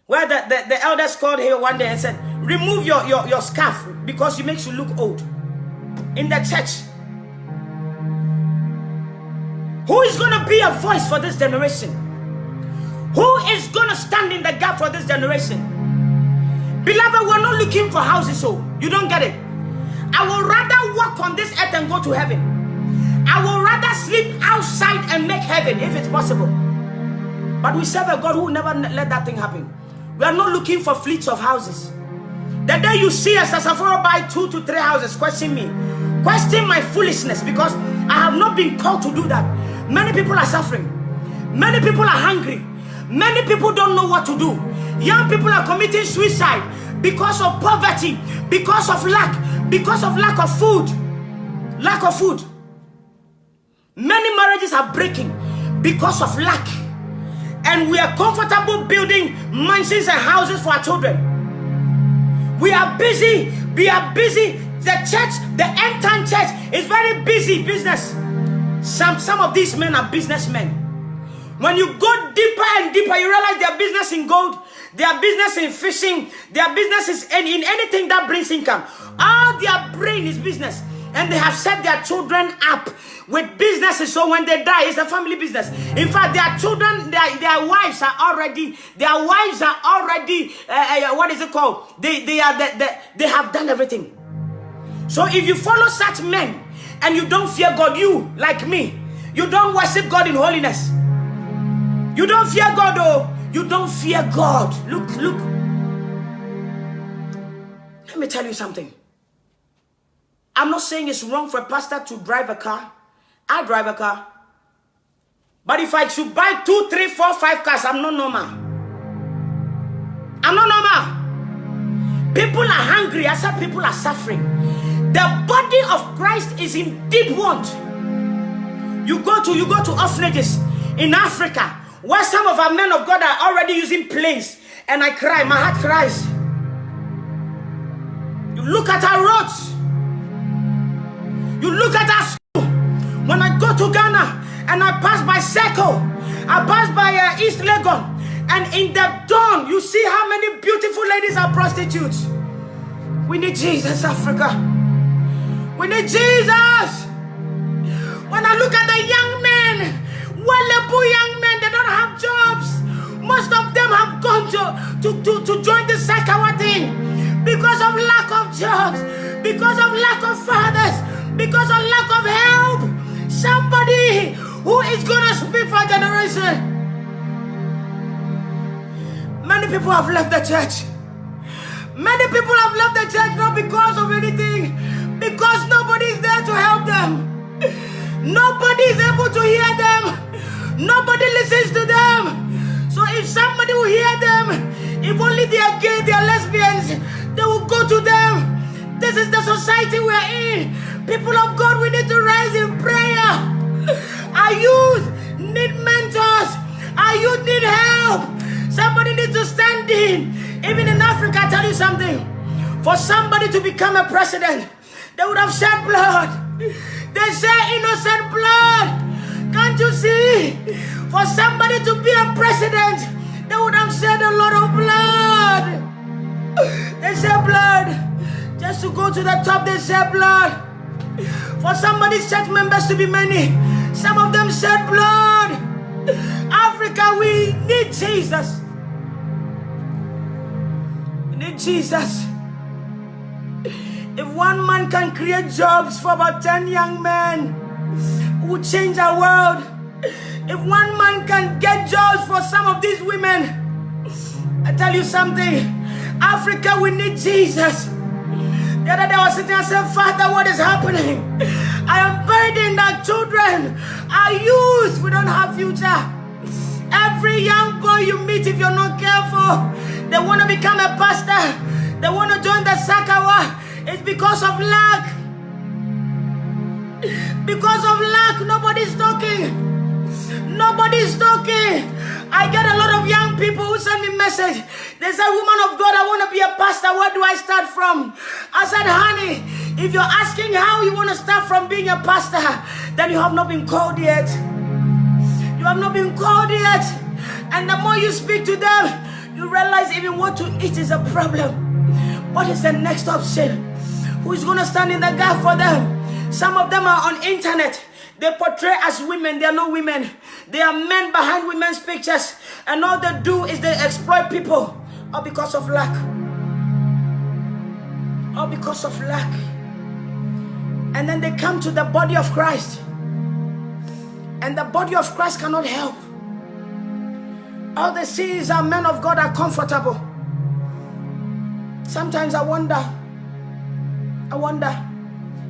where the elders called her one day and said, remove your scarf because it makes you look old. In the church, who is going to be a voice for this generation? Who is going to stand in the gap for this generation? Beloved, we're not looking for houses, so you don't get it. I will rather walk on this earth and go to heaven. I will rather sleep outside and make heaven if it's possible. But we serve a God who will never let that thing happen. We are not looking for fleets of houses. The day you see us as Saforo buy 2 to 3 houses, question me. Question my foolishness, because I have not been called to do that. Many people are suffering. Many people are hungry. Many people don't know what to do. Young people are committing suicide because of poverty, because of lack of food. Lack of food. Many marriages are breaking because of lack. And we are comfortable building mansions and houses for our children. We are busy. The church, the end time church, is very busy business. Some of these men are businessmen. When you go deeper and deeper, you realize their business in gold, their business in fishing, their business is in anything that brings income. All their brain is business. And they have set their children up with businesses, so when they die, it's a family business. In fact, their children, their wives are already, what is it called? They have done everything. So if you follow such men and you don't fear God, you, like me, you don't worship God in holiness. You don't fear God, oh. You don't fear God. Look. Let me tell you something. I'm not saying it's wrong for a pastor to drive a car. I drive a car. But if I should buy 2, 3, 4, 5 cars, I'm not normal. I'm not normal. People are hungry. I said people are suffering. The body of Christ is in deep want. You go to orphanages in Africa, where some of our men of God are already using planes, and I cry. My heart cries. You look at our roads. You look at our school. When I go to Ghana and I pass by Seko, I pass by East Legon, and in the dawn, you see how many beautiful ladies are prostitutes. We need Jesus, Africa. We need Jesus. When I look at the young men, young men, they don't have jobs. Most of them have gone to join the Sakawa thing because of lack of jobs, because of lack of fathers, because of lack of help. Somebody who is going to speak for a generation. Many people have left the church. Many people have left the church not because of anything, because nobody is there to help them. Nobody is able to hear them. Nobody listens to them. So if somebody will hear them, if only they are gay, they are lesbians, they will go to them. This is the society we are in. People of God, we need to rise in prayer. Our youth need mentors. Our youth need help. Somebody needs to stand in. Even in Africa, I tell you something. For somebody to become a president, they would have shed blood. They say innocent blood. Can't you see? For somebody to be a president, they would have shed a lot of blood. They shed blood. Just to go to the top, they shed blood. For somebody's church members to be many, some of them shed blood. Africa, we need Jesus. We need Jesus. If one man can create jobs for about 10 young men, who will change our world. If one man can get jobs for some of these women, I tell you something, Africa, we need Jesus. The other day I was sitting and said, Father, what is happening? I am burdened that children, our youth, we don't have future. Every young boy you meet, if you're not careful, they want to become a pastor. They want to join the Sakawa. It's because of lack. Because of lack, nobody's talking. Nobody's talking. I get a lot of young people who send me message. They say, woman of God, I want to be a pastor. Where do I start from? I said, honey, if you're asking how you want to start from being a pastor, then you have not been called yet. You have not been called yet. And the more you speak to them, you realize even what to eat is a problem. What is the next option? Who is going to stand in the gap for them? Some of them are on internet. They portray as women. They are not women. They are men behind women's pictures. And all they do is they exploit people. All because of lack. All because of lack. And then they come to the body of Christ. And the body of Christ cannot help. All they see is our men of God are comfortable. Sometimes I wonder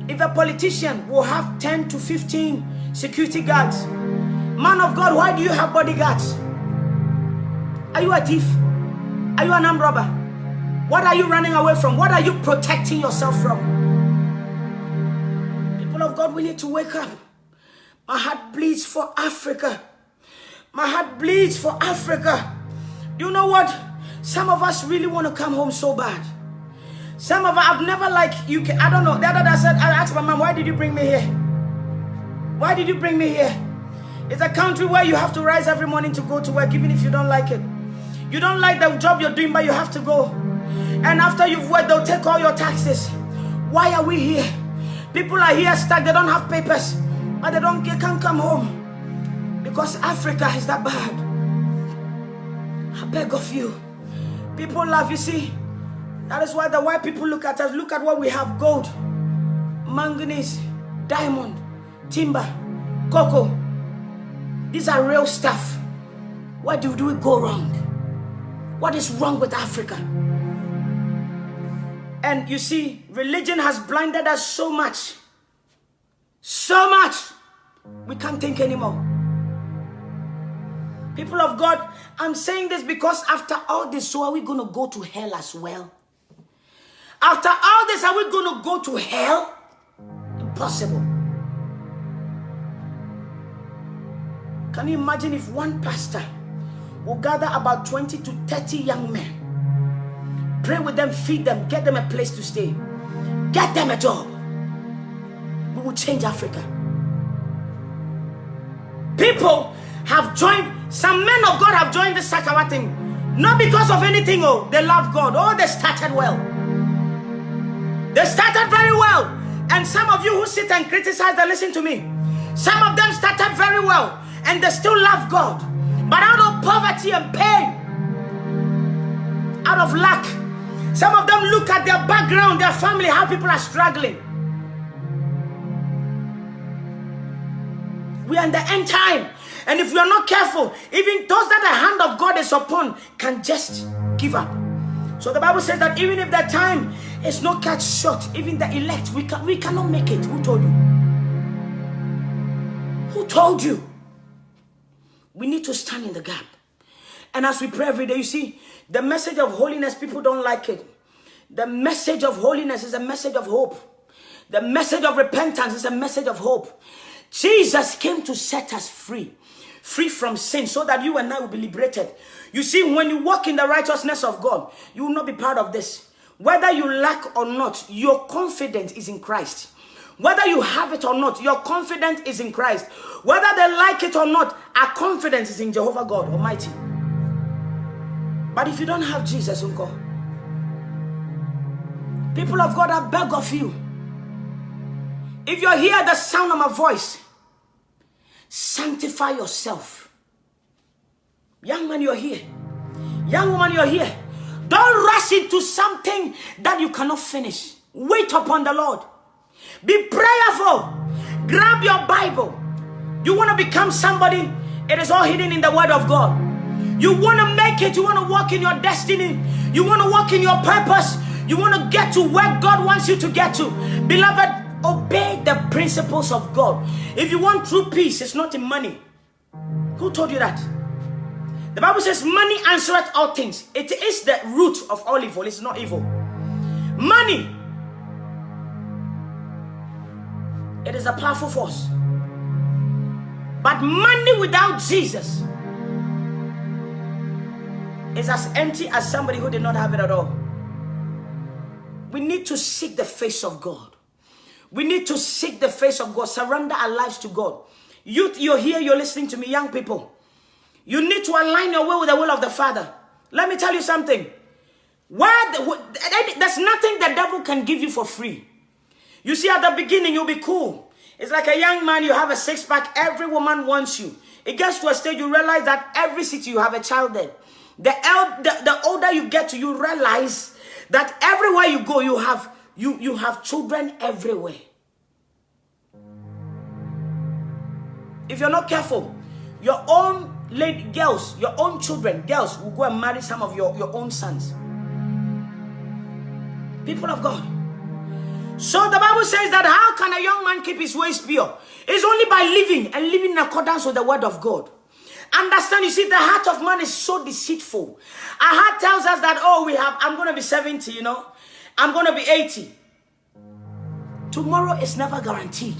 if a politician will have 10 to 15 security guards. Man of God, why do you have bodyguards? Are you a thief? Are you an armed robber? What are you running away from? What are you protecting yourself from? People of God, we need to wake up. My heart bleeds for Africa. My heart bleeds for Africa. You know what? Some of us really want to come home so bad. Some of us, I've never you. I don't know. The other day I asked my mom, why did you bring me here? Why did you bring me here? It's a country where you have to rise every morning to go to work, even if you don't like it. You don't like the job you're doing, but you have to go. And after you've worked, they'll take all your taxes. Why are we here? People are here stuck. They don't have papers, but they can't come home. Because Africa is that bad. I beg of you. People love, you see. That is why the white people look at us. Look at what we have: gold, manganese, diamond, timber, cocoa. These are real stuff. Why do we go wrong? What is wrong with Africa? And you see, religion has blinded us so much. So much. We can't think anymore. People of God, I'm saying this because after all this, so are we going to go to hell as well? After all this, are we going to go to hell? Impossible. Can you imagine if one pastor will gather about 20 to 30 young men, pray with them, feed them, get them a place to stay, get them a job? We will change Africa. People have joined, some men of God have joined the Sakawa thing, not because of anything. Oh, they love God. Oh, they started well. They started very well. And some of you who sit and criticize, they listen to me. Some of them started very well and they still love God. But out of poverty and pain, out of lack, some of them look at their background, their family, how people are struggling. We are in the end time. And if we are not careful, even those that the hand of God is upon can just give up. So the Bible says that even if the time is not cut short, even the elect, we cannot make it. Who told you? Who told you? We need to stand in the gap. And as we pray every day, you see, the message of holiness, people don't like it. The message of holiness is a message of hope. The message of repentance is a message of hope. Jesus came to set us free from sin, so that you and I will be liberated. You see, when you walk in the righteousness of God, you will not be part of this. Whether you lack or not, your confidence is in Christ. Whether you have it or not, your confidence is in Christ. Whether they like it or not, our confidence is in Jehovah God Almighty. But if you don't have Jesus, Uncle, people of God, I beg of you, if you're here at the sound of my voice, sanctify yourself. Young man, you're here. Young woman, you're here. Don't rush into something that you cannot finish. Wait upon the Lord. Be prayerful. Grab your Bible. You want to become somebody, it is all hidden in the Word of God. You want to make it. You want to walk in your destiny. You want to walk in your purpose. You want to get to where God wants you to get to. Beloved, obey the principles of God. If you want true peace, it's not in money. Who told you that? The Bible says money answereth all things. It is the root of all evil. It's not evil. Money, it is a powerful force. But money without Jesus is as empty as somebody who did not have it at all. We need to seek the face of God. We need to seek the face of God. Surrender our lives to God. Youth, you're here, you're listening to me, young people. You need to align your will with the will of the Father. Let me tell you something. There's nothing the devil can give you for free. You see, at the beginning, you'll be cool. It's like a young man, you have a six-pack. Every woman wants you. It gets to a stage, you realize that every city, you have a child there. The older you get to, you realize that everywhere you go, you have children everywhere. If you're not careful, your own girls, your own children, girls, will go and marry some of your own sons. People of God. So the Bible says that how can a young man keep his ways pure? It's only by living in accordance with the word of God. Understand, you see, the heart of man is so deceitful. Our heart tells us that, I'm going to be 70, I'm going to be 80. Tomorrow is never guaranteed.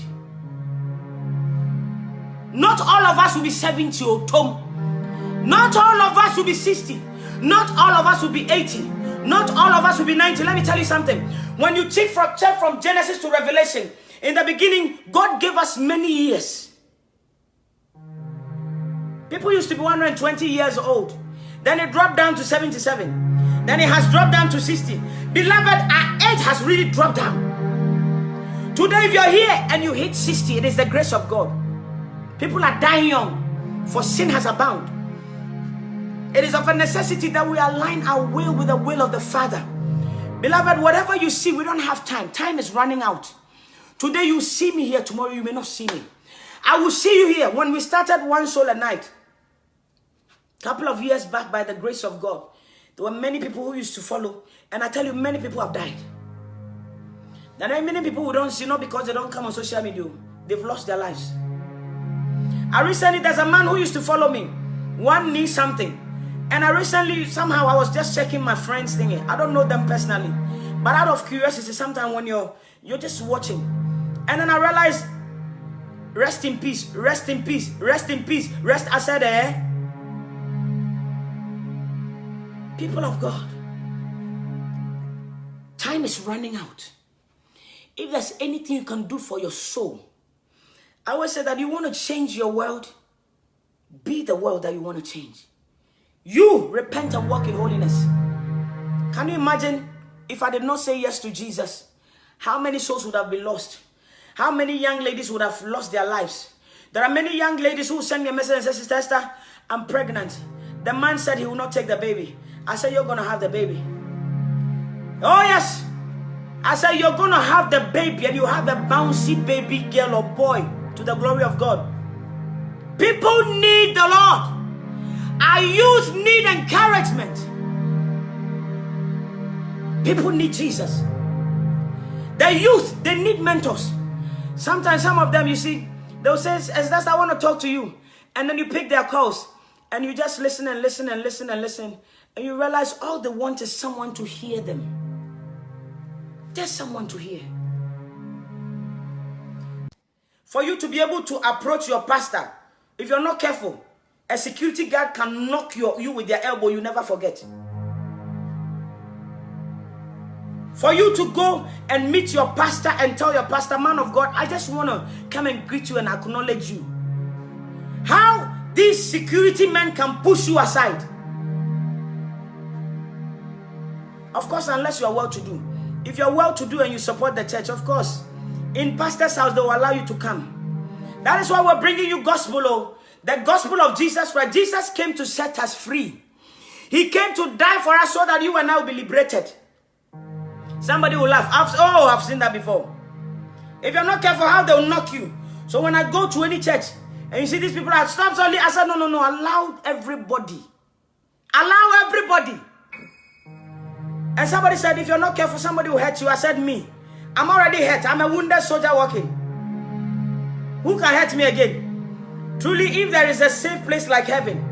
Not all of us will be 70 or Tom. Not all of us will be 60. Not all of us will be 80. Not all of us will be 90. Let me tell you something. When you check from Genesis to Revelation, in the beginning, God gave us many years. People used to be 120 years old. Then it dropped down to 77. Then it has dropped down to 60. Beloved, our age has really dropped down. Today, if you're here and you hit 60, it is the grace of God. People are dying young, for sin has abounded. It is of a necessity that we align our will with the will of the Father. Beloved, whatever you see, we don't have time. Time is running out. Today you see me here, tomorrow you may not see me. I will see you here. When we started One Soul a Night, a couple of years back, by the grace of God, there were many people who used to follow. And I tell you, many people have died. There are many people who don't see, not because they don't come on social media. They've lost their lives. There's a man who used to follow me. One needs something. And somehow I was just checking my friends' thingy. I don't know them personally. But out of curiosity, sometimes when you're just watching. And then I realized, rest in peace, rest in peace, rest in peace, rest. I said, people of God, time is running out. If there's anything you can do for your soul, I always say that you want to change your world, be the world that you want to change. You repent and walk in holiness. Can you imagine if I did not say yes to Jesus? How many souls would have been lost? How many young ladies would have lost their lives? There are many young ladies who send me a message and say, Sister Esther, I'm pregnant. The man said he will not take the baby. I said, you're going to have the baby. Oh, yes. I said, you're going to have the baby, and you have a bouncy baby girl or boy, to the glory of God. People need the Lord. Our youth need encouragement. People need Jesus. The youth, they need mentors. Sometimes some of them, you see, they'll say, Esther, I want to talk to you. And then you pick their calls. And you just listen and listen and listen and listen. And you realize all they want is someone to hear them. Just someone to hear. For you to be able to approach your pastor, if you're not careful, a security guard can knock you with their elbow, you never forget. For you to go and meet your pastor and tell your pastor, man of God, I just want to come and greet you and acknowledge you. How these security men can push you aside? Of course, unless you are well-to-do. If you are well-to-do and you support the church, of course, in pastor's house, they will allow you to come. That is why we're bringing you gospel, oh, the gospel of Jesus Christ. Jesus came to set us free. He came to die for us so that you and I will be liberated. Somebody will laugh. I've seen that before. If you're not careful, how they'll knock you. So when I go to any church and you see these people are stop only, I said, no, allow everybody. Allow everybody. And somebody said, if you're not careful, somebody will hurt you. I said, me. I'm already hurt. I'm a wounded soldier walking. Who can hurt me again? Truly, if there is a safe place like heaven,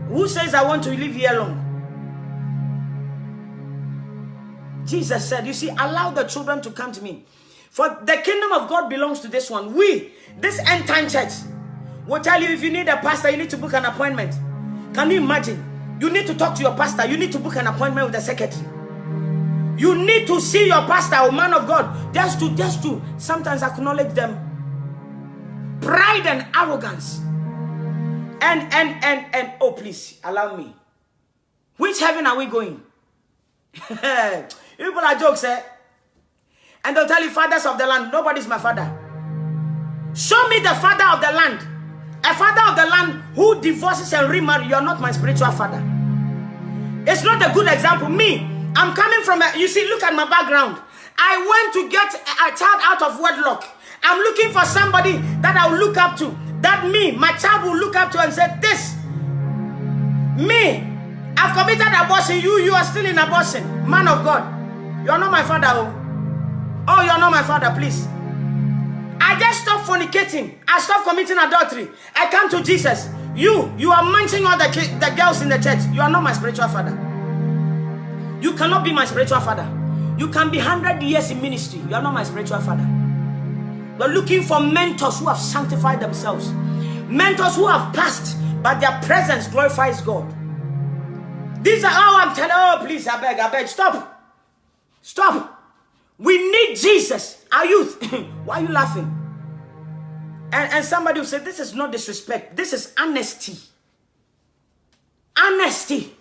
who says I want to live here alone? Jesus said, you see, allow the children to come to me. For the kingdom of God belongs to this one. This end time church, will tell you if you need a pastor, you need to book an appointment. Can you imagine? You need to talk to your pastor. You need to book an appointment with the secretary. You need to see your pastor or man of God. Just to sometimes acknowledge them. Pride and arrogance. And oh, please, allow me. Which heaven are we going? People are jokes, eh? And they'll tell you, fathers of the land. Nobody's my father. Show me the father of the land. A father of the land who divorces and remarries. You're not my spiritual father. It's not a good example. Me, I'm coming from you see, look at my background. I went to get a child out of wedlock. I'm looking for somebody that I'll look up to. That my child will look up to and say, this. Me, I've committed abortion. You are still in abortion. Man of God. You are not my father. Oh, you are not my father, please. I just stopped fornicating. I stopped committing adultery. I come to Jesus. You are munching all the girls in the church. You are not my spiritual father. You cannot be my spiritual father. You can be 100 years in ministry. You are not my spiritual father. We're looking for mentors who have sanctified themselves. Mentors who have passed, but their presence glorifies God. These are I'm telling. Oh, please, I beg, stop. We need Jesus. Our youth. Why are you laughing? And somebody will say, this is not disrespect. This is honesty. Honesty.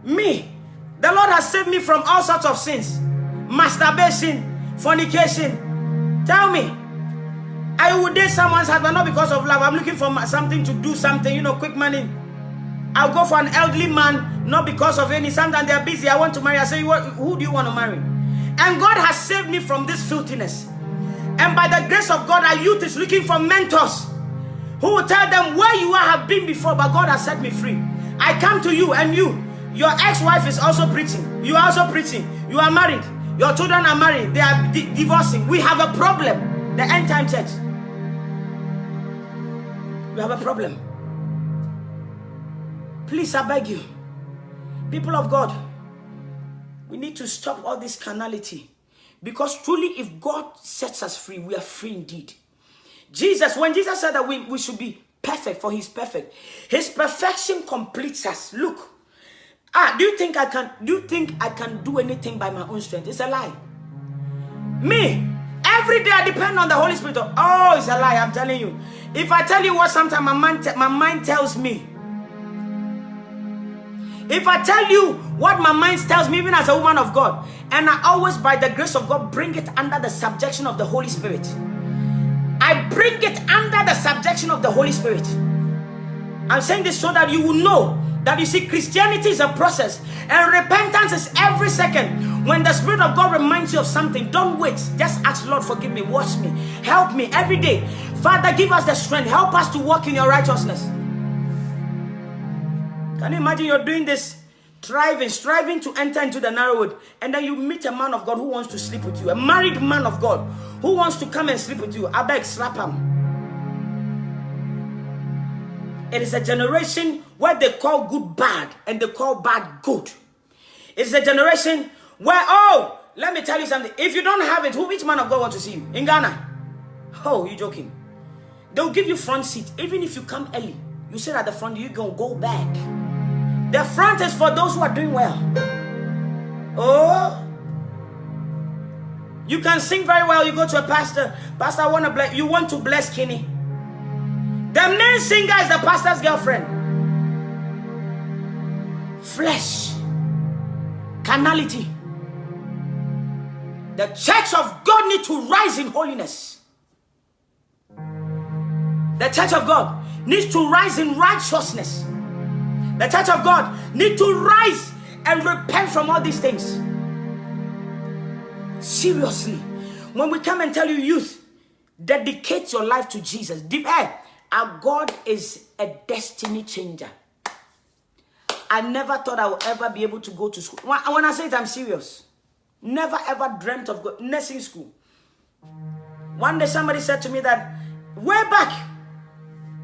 Me. The Lord has saved me from all sorts of sins. Masturbation, fornication. Tell me. I would date someone's husband not because of love. I'm looking for something to do something, quick money. I'll go for an elderly man, not because of any. Sometimes they're busy. I want to marry. I say, who do you want to marry? And God has saved me from this filthiness. And by the grace of God, our youth is looking for mentors who will tell them where you have been before, but God has set me free. I come to you and your ex-wife is also preaching. You are also preaching. You are married. Your children are married. They are divorcing. We have a problem. The end time church. We have a problem. Please, I beg you, people of God, we need to stop all this carnality. Because truly, if God sets us free, we are free indeed. When Jesus said that we should be perfect, for He's perfect, His perfection completes us. Look, do you think I can do anything by my own strength? It's a lie. Me, every day I depend on the Holy Spirit. Oh, it's a lie, I'm telling you. If I tell you what sometimes my mind tells me, if I tell you what my mind tells me, even as a woman of God, and I always, by the grace of God, bring it under the subjection of the Holy Spirit. I bring it under the subjection of the Holy Spirit. I'm saying this so that you will know that, you see, Christianity is a process, and repentance is every second. When the Spirit of God reminds you of something, don't wait. Just ask, Lord, forgive me, wash me, help me every day. Father, give us the strength. Help us to walk in your righteousness. Can you imagine you're doing this, striving to enter into the narrow road, and then you meet a man of God who wants to sleep with you, a married man of God who wants to come and sleep with you? I beg, slap him. It is a generation where they call good bad and they call bad good. It's a generation where, let me tell you something. If you don't have it, which man of God wants to see you? In Ghana? Oh, you joking? They'll give you front seat. Even if you come early, you sit at the front, you're going to go back. The front is for those who are doing well. Oh, you can sing very well. You go to a pastor. Pastor, I want to bless. You want to bless Kenny. The main singer is the pastor's girlfriend. Flesh. Carnality. The church of God needs to rise in holiness. The church of God needs to rise in righteousness. The church of God needs to rise and repent from all these things. Seriously. When we come and tell you, youth, dedicate your life to Jesus. Our God is a destiny changer. I never thought I would ever be able to go to school. When I say it, I'm serious. Never ever dreamt of nursing school. One day somebody said to me that way back,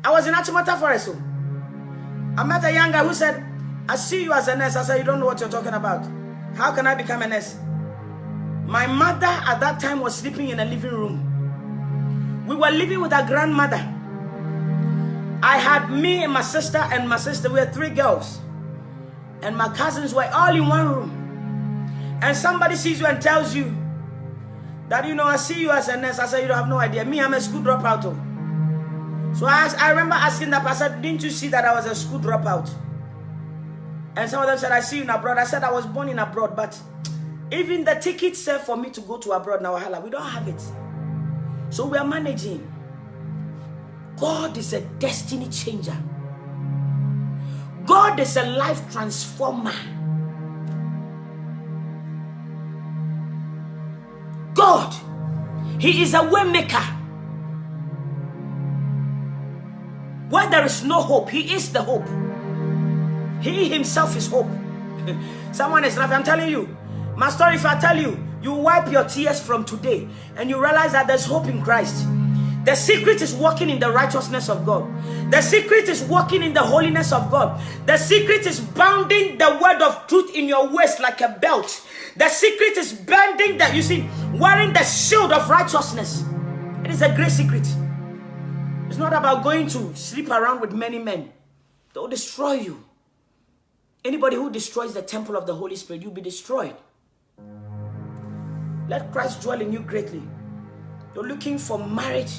I was in Achimota Forest. I met a young guy who said, I see you as a nurse. I said, you don't know what you're talking about. How can I become a nurse? My mother at that time was sleeping in a living room. We were living with our grandmother. I had me and my sister, we were 3 girls. And my cousins were all in one room. And somebody sees you and tells you that, I see you as a nurse. I said, you don't have no idea. Me, I'm a school dropout. So I remember asking that person, didn't you see that I was a school dropout? And some of them said, I see you in abroad. I said, I was born in abroad, but even the ticket said for me to go to abroad now, we don't have it. So we are managing. God is a destiny changer. God is a life transformer. God, He is a way maker. Where there is no hope, He is the hope. He Himself is hope. Someone is laughing. I'm telling you, my story, if I tell you, you wipe your tears from today and you realize that there's hope in Christ. The secret is walking in the righteousness of God. The secret is walking in the holiness of God. The secret is bounding the word of truth in your waist like a belt. The secret is bending that, wearing the shield of righteousness. It is a great secret. It's not about going to sleep around with many men. They'll destroy you. Anybody who destroys the temple of the Holy Spirit, you'll be destroyed. Let Christ dwell in you greatly. You're looking for marriage.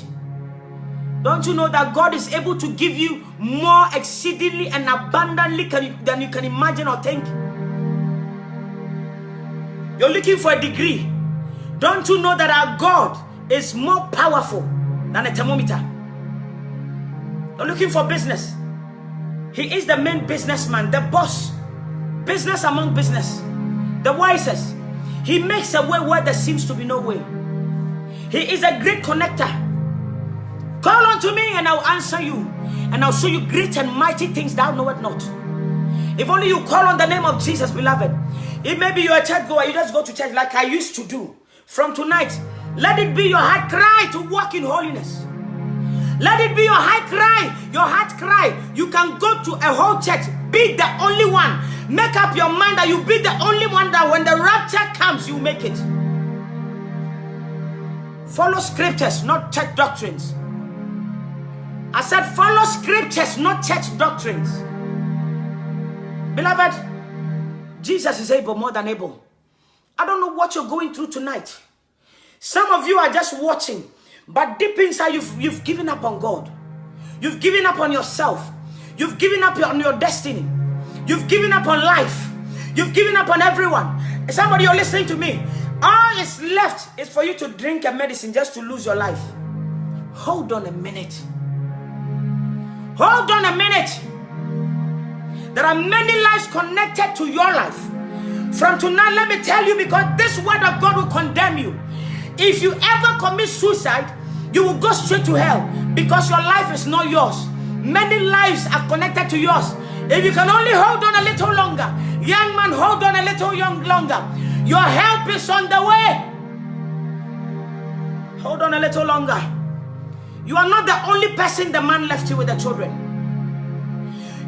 Don't you know that God is able to give you more exceedingly and abundantly than you can imagine or think? You're looking for a degree. Don't you know that our God is more powerful than a thermometer? You're looking for business. He is the main businessman, the boss. Business among business. The wisest. He makes a way where there seems to be no way. He is a great connector. Call unto me and I'll answer you. And I'll show you great and mighty things thou knowest not. If only you call on the name of Jesus, beloved. It may be you're a church goer, you just go to church like I used to do. From tonight, let it be your heart cry to walk in holiness. Let it be your heart cry. Your heart cry. You can go to a whole church. Be the only one. Make up your mind that you be the only one that when the rapture comes, you make it. Follow scriptures, not church doctrines. I said follow scriptures, not church doctrines. Beloved, Jesus is able, more than able. I don't know what you're going through tonight. Some of you are just watching, but deep inside you've given up on God. You've given up on yourself. You've given up on your destiny. You've given up on life. You've given up on everyone. Somebody, you're listening to me. All is left is for you to drink a medicine just to lose your life. Hold on a minute. Hold on a minute. There are many lives connected to your life. From tonight, let me tell you, because this word of God will condemn you. If you ever commit suicide, you will go straight to hell, because your life is not yours. Many lives are connected to yours. If you can only hold on a little longer, young man, hold on a little longer. Your help is on the way. Hold on a little longer. You are not the only person the man left you with the children.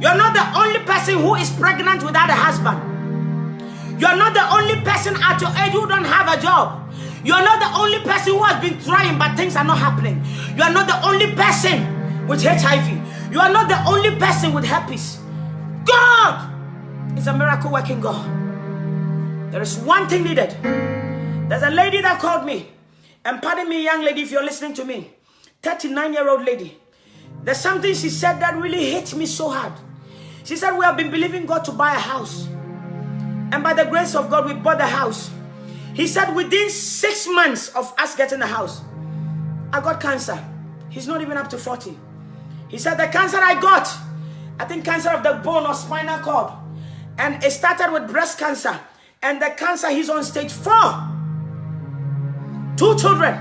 You are not the only person who is pregnant without a husband. You are not the only person at your age who don't have a job. You are not the only person who has been trying but things are not happening. You are not the only person with HIV. You are not the only person with herpes. God is a miracle working God. There is one thing needed. There's a lady that called me. And pardon me, young lady, if you're listening to me. 39-year-old lady. There's something she said that really hit me so hard. She said, we have been believing God to buy a house. And by the grace of God, we bought the house. He said, within 6 months of us getting the house, I got cancer. He's not even up to 40. He said, the cancer I got, I think cancer of the bone or spinal cord. And it started with breast cancer. And the cancer, he's on stage 4. 2 children.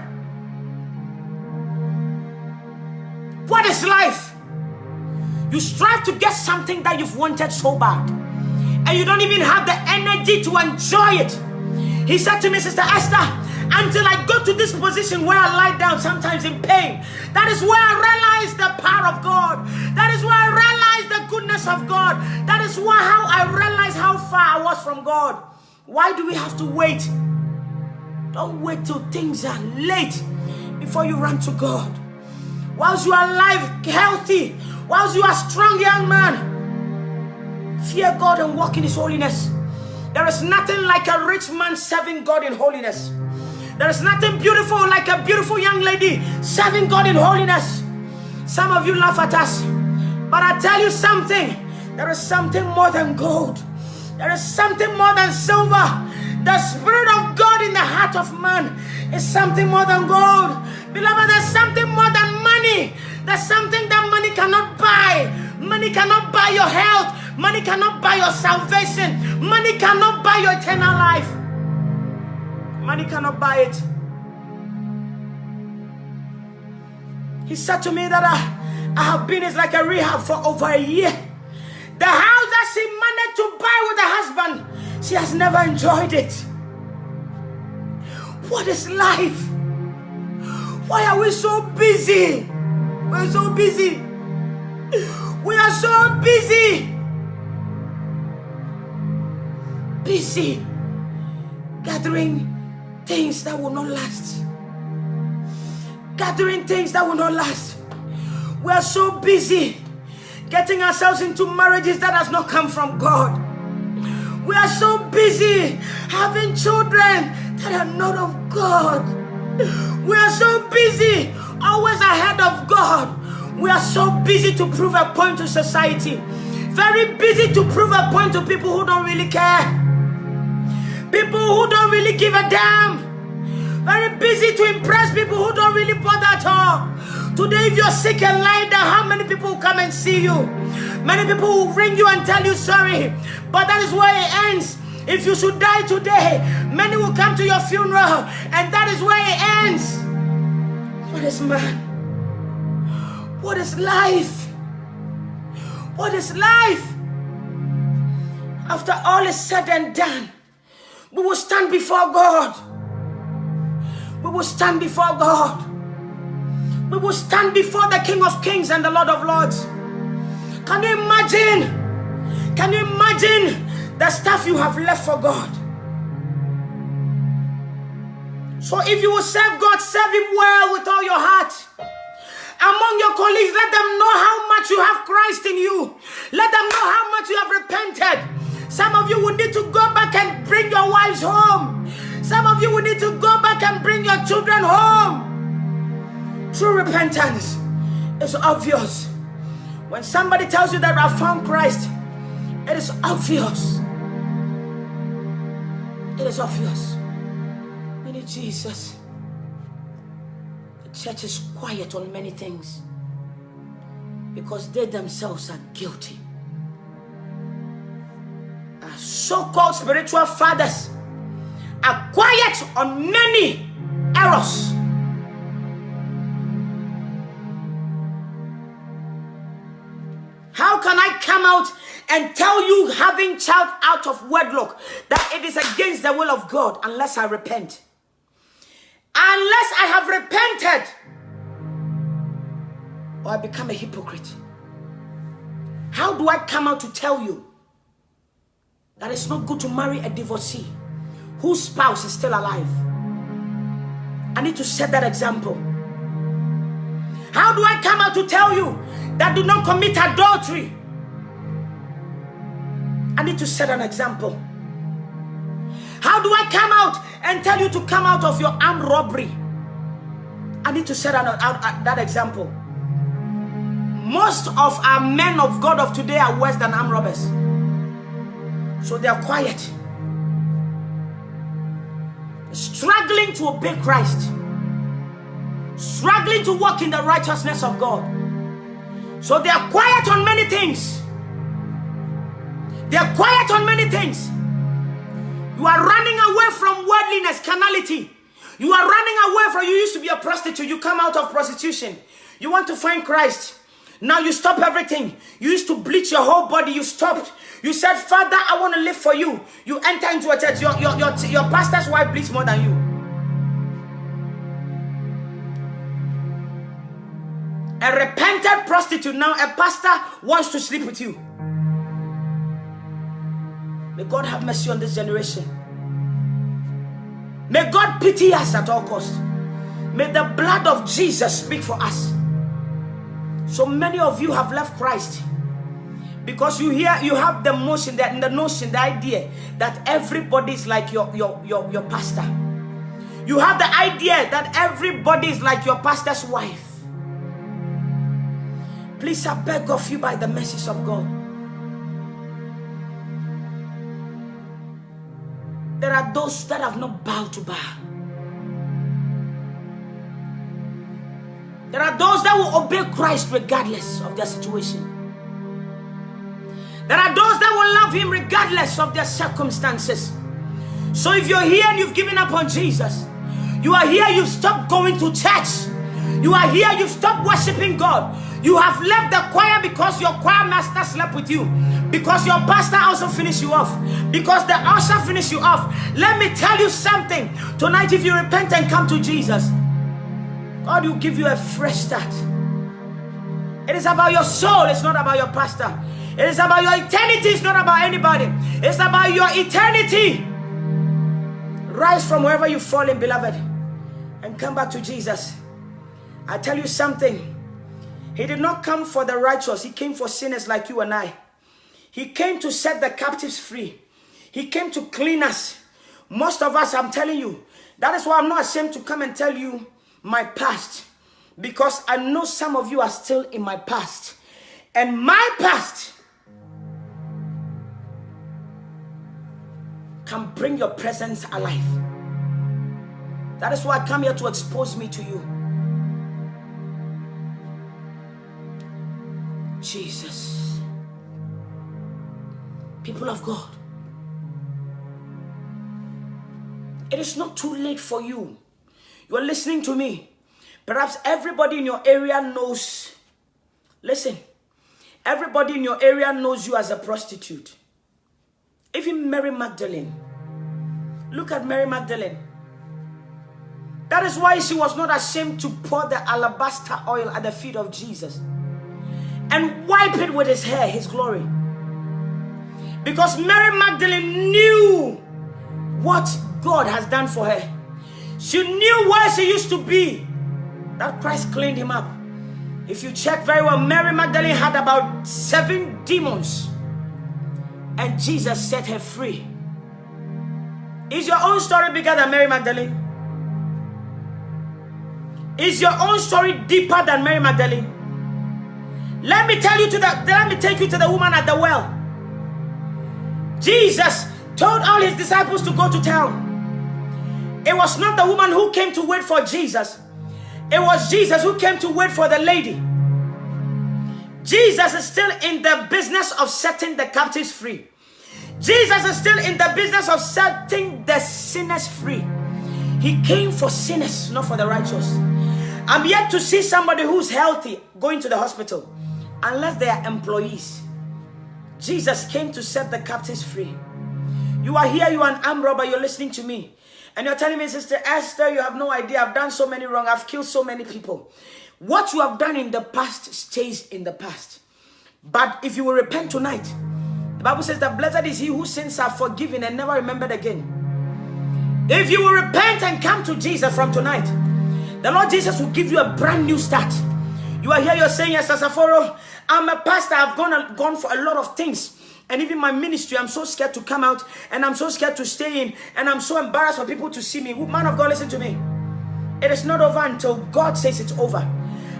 What is life? You strive to get something that you've wanted so bad, and you don't even have the energy to enjoy it. He said to me, Sister Esther, until I go to this position where I lie down sometimes in pain, that is where I realize the power of God. That is where I realize the goodness of God. That is how I realize how far I was from God. Why do we have to wait? Don't wait till things are late before you run to God. Whilst you are alive, healthy, whilst you are strong, young man, fear God and walk in His holiness. There is nothing like a rich man serving God in holiness. There is nothing beautiful like a beautiful young lady serving God in holiness. Some of you laugh at us, but I tell you something. There is something more than gold. There is something more than silver. The Spirit of God in the heart of man is something more than gold. Beloved, there's something more than money. There's something that money cannot buy. Money cannot buy your health. Money cannot buy your salvation. Money cannot buy your eternal life. Money cannot buy it. He said to me that I have been as like a rehab for over a year. The house that she managed to buy with her husband, she has never enjoyed it. What is life? Why are we so busy? We're so busy. We are so busy. Busy gathering things that will not last. Gathering things that will not last. We are so busy getting ourselves into marriages that has not come from God. We are so busy having children that are not of God. We are so busy always ahead of God. We are so busy to prove a point to society. Very busy to prove a point to people who don't really care. People who don't really give a damn. Very busy to impress people who don't really bother at all. Today, if you're sick and lying down, how many people will come and see you? Many people will ring you and tell you sorry. But that is where it ends. If you should die today, many will come to your funeral, and that is where it ends. What is man? What is life? What is life? After all is said and done, we will stand before God. We will stand before God. We will stand before the King of Kings and the Lord of Lords. Can you imagine? Can you imagine the stuff you have left for God? So if you will serve God, serve Him well with all your heart. Among your colleagues, let them know how much you have Christ in you. Let them know how much you have repented. Some of you will need to go back and bring your wives home. Some of you will need to go back and bring your children home. True repentance is obvious. When somebody tells you that I found Christ, it is obvious. It is obvious. We need Jesus. The church is quiet on many things because they themselves are guilty. Our so-called spiritual fathers are quiet on many errors. How can I come out and tell you, having child out of wedlock, that it is against the will of God unless I repent? Unless I have repented, or I become a hypocrite. How do I come out to tell you that it's not good to marry a divorcee whose spouse is still alive? I need to set that example. How do I come out to tell you that do not commit adultery? I need to set an example. How do I come out and tell you to come out of your armed robbery? I need to set out that example. Most of our men of God of today are worse than armed robbers. So they are quiet, struggling to obey Christ, struggling to walk in the righteousness of God. So they are quiet on many things. They are quiet on many things. You are running away from worldliness, carnality. You are running away from, you used to be a prostitute. You come out of prostitution. You want to find Christ. Now you stop everything. You used to bleach your whole body. You stopped. You said, Father, I want to live for you. You enter into a church. Your pastor's wife bleached more than you. A repentant prostitute, now a pastor wants to sleep with you. May God have mercy on this generation. May God pity us at all costs. May the blood of Jesus speak for us. So many of you have left Christ because you have the notion, the idea that everybody is like your pastor. You have the idea that everybody is like your pastor's wife. Please, I beg of you by the mercies of God. There are those that have not bowed to Baal. There are those that will obey Christ regardless of their situation. There are those that will love Him regardless of their circumstances. So if you're here and you've given up on Jesus, you are here, you've stopped going to church, you are here, you've stopped worshiping God, you have left the choir because your choir master slept with you, because your pastor also finished you off, because the usher finished you off. Let me tell you something. Tonight, if you repent and come to Jesus, God will give you a fresh start. It is about your soul. It's not about your pastor. It is about your eternity. It's not about anybody. It's about your eternity. Rise from wherever you've fallen, beloved, and come back to Jesus. I tell you something. He did not come for the righteous. He came for sinners like you and I. He came to set the captives free. He came to clean us. Most of us, I'm telling you, that is why I'm not ashamed to come and tell you my past, because I know some of you are still in my past, and my past can bring your presence alive. That is why I come here to expose me to you. Jesus. People of God, it is not too late for you. You are listening to me. Perhaps everybody in your area knows. Listen. Everybody in your area knows you as a prostitute. Even Mary Magdalene. Look at Mary Magdalene. That is why she was not ashamed to pour the alabaster oil at the feet of Jesus and wipe it with his hair, his glory. Because Mary Magdalene knew what God has done for her. She knew where she used to be, that Christ cleaned him up. If you check very well, Mary Magdalene had about 7 demons, and Jesus set her free. Is your own story bigger than Mary Magdalene? Is your own story deeper than Mary Magdalene? Let me take you to the woman at the well. Jesus told all his disciples to go to town. It was not the woman who came to wait for Jesus. It was Jesus who came to wait for the lady. Jesus is still in the business of setting the captives free. Jesus is still in the business of setting the sinners free. He came for sinners, not for the righteous. I'm yet to see somebody who's healthy going to the hospital, unless they are employees. Jesus came to set the captives free. You are here, you are an armed robber, you're listening to me. And you're telling me, Sister Esther, you have no idea. I've done so many wrong. I've killed so many people. What you have done in the past stays in the past. But if you will repent tonight, the Bible says that blessed is he whose sins are forgiven and never remembered again. If you will repent and come to Jesus from tonight, the Lord Jesus will give you a brand new start. You are here, you're saying, yes, Saforo, I'm a pastor. I've gone for a lot of things. And even my ministry, I'm so scared to come out, and I'm so scared to stay in, and I'm so embarrassed for people to see me. Man of God, listen to me. It is not over until God says it's over.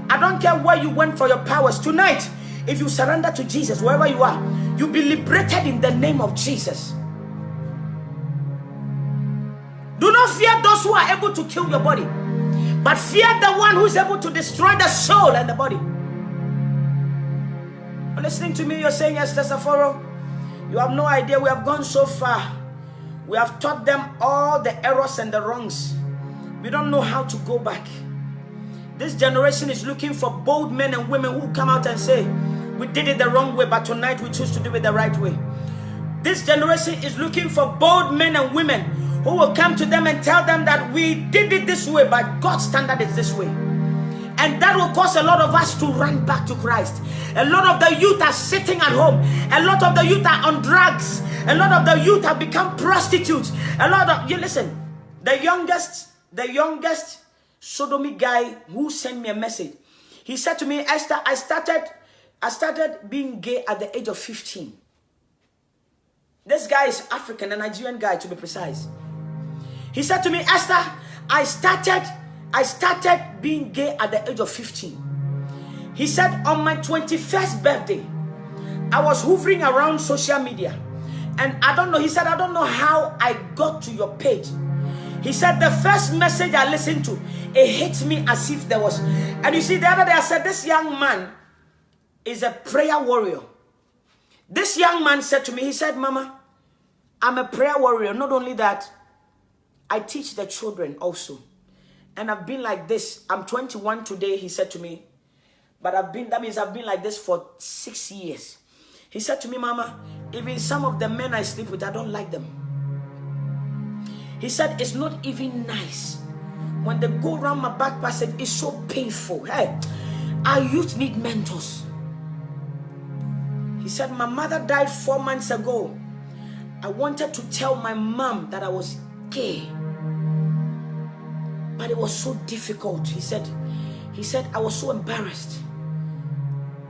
I don't care where you went for your powers. Tonight, if you surrender to Jesus, wherever you are, you'll be liberated in the name of Jesus. Do not fear those who are able to kill your body, but fear the one who is able to destroy the soul and the body. You're listening to me, you're saying, Esther, Saforo, you have no idea. We have gone so far. We have taught them all the errors and the wrongs. We don't know how to go back. This generation is looking for bold men and women who come out and say, we did it the wrong way, but tonight we choose to do it the right way. This generation is looking for bold men and women who will come to them and tell them that we did it this way, but God's standard is this way. And that will cause a lot of us to run back to Christ. A lot of the youth are sitting at home. A lot of the youth are on drugs. A lot of the youth have become prostitutes. A lot of you listen. The youngest sodomy guy who sent me a message. He said to me, Esther, I started being gay at the age of 15. This guy is African, a Nigerian guy to be precise. He said to me, Esther, I started being gay at the age of 15. He said, on my 21st birthday, I was hovering around social media. And I don't know, he said, I don't know how I got to your page. He said, the first message I listened to, it hit me as if there was. And you see, the other day I said, this young man is a prayer warrior. This young man said to me, he said, Mama, I'm a prayer warrior. Not only that, I teach the children also. And I've been like this. I'm 21 today, he said to me. But that means I've been like this for 6 years. He said to me, Mama, even some of the men I sleep with, I don't like them. He said, it's not even nice. When they go around my back passage, it's so painful. Hey, our youth need mentors. He said, my mother died 4 months ago. I wanted to tell my mom that I was gay. But it was so difficult. He said, I was so embarrassed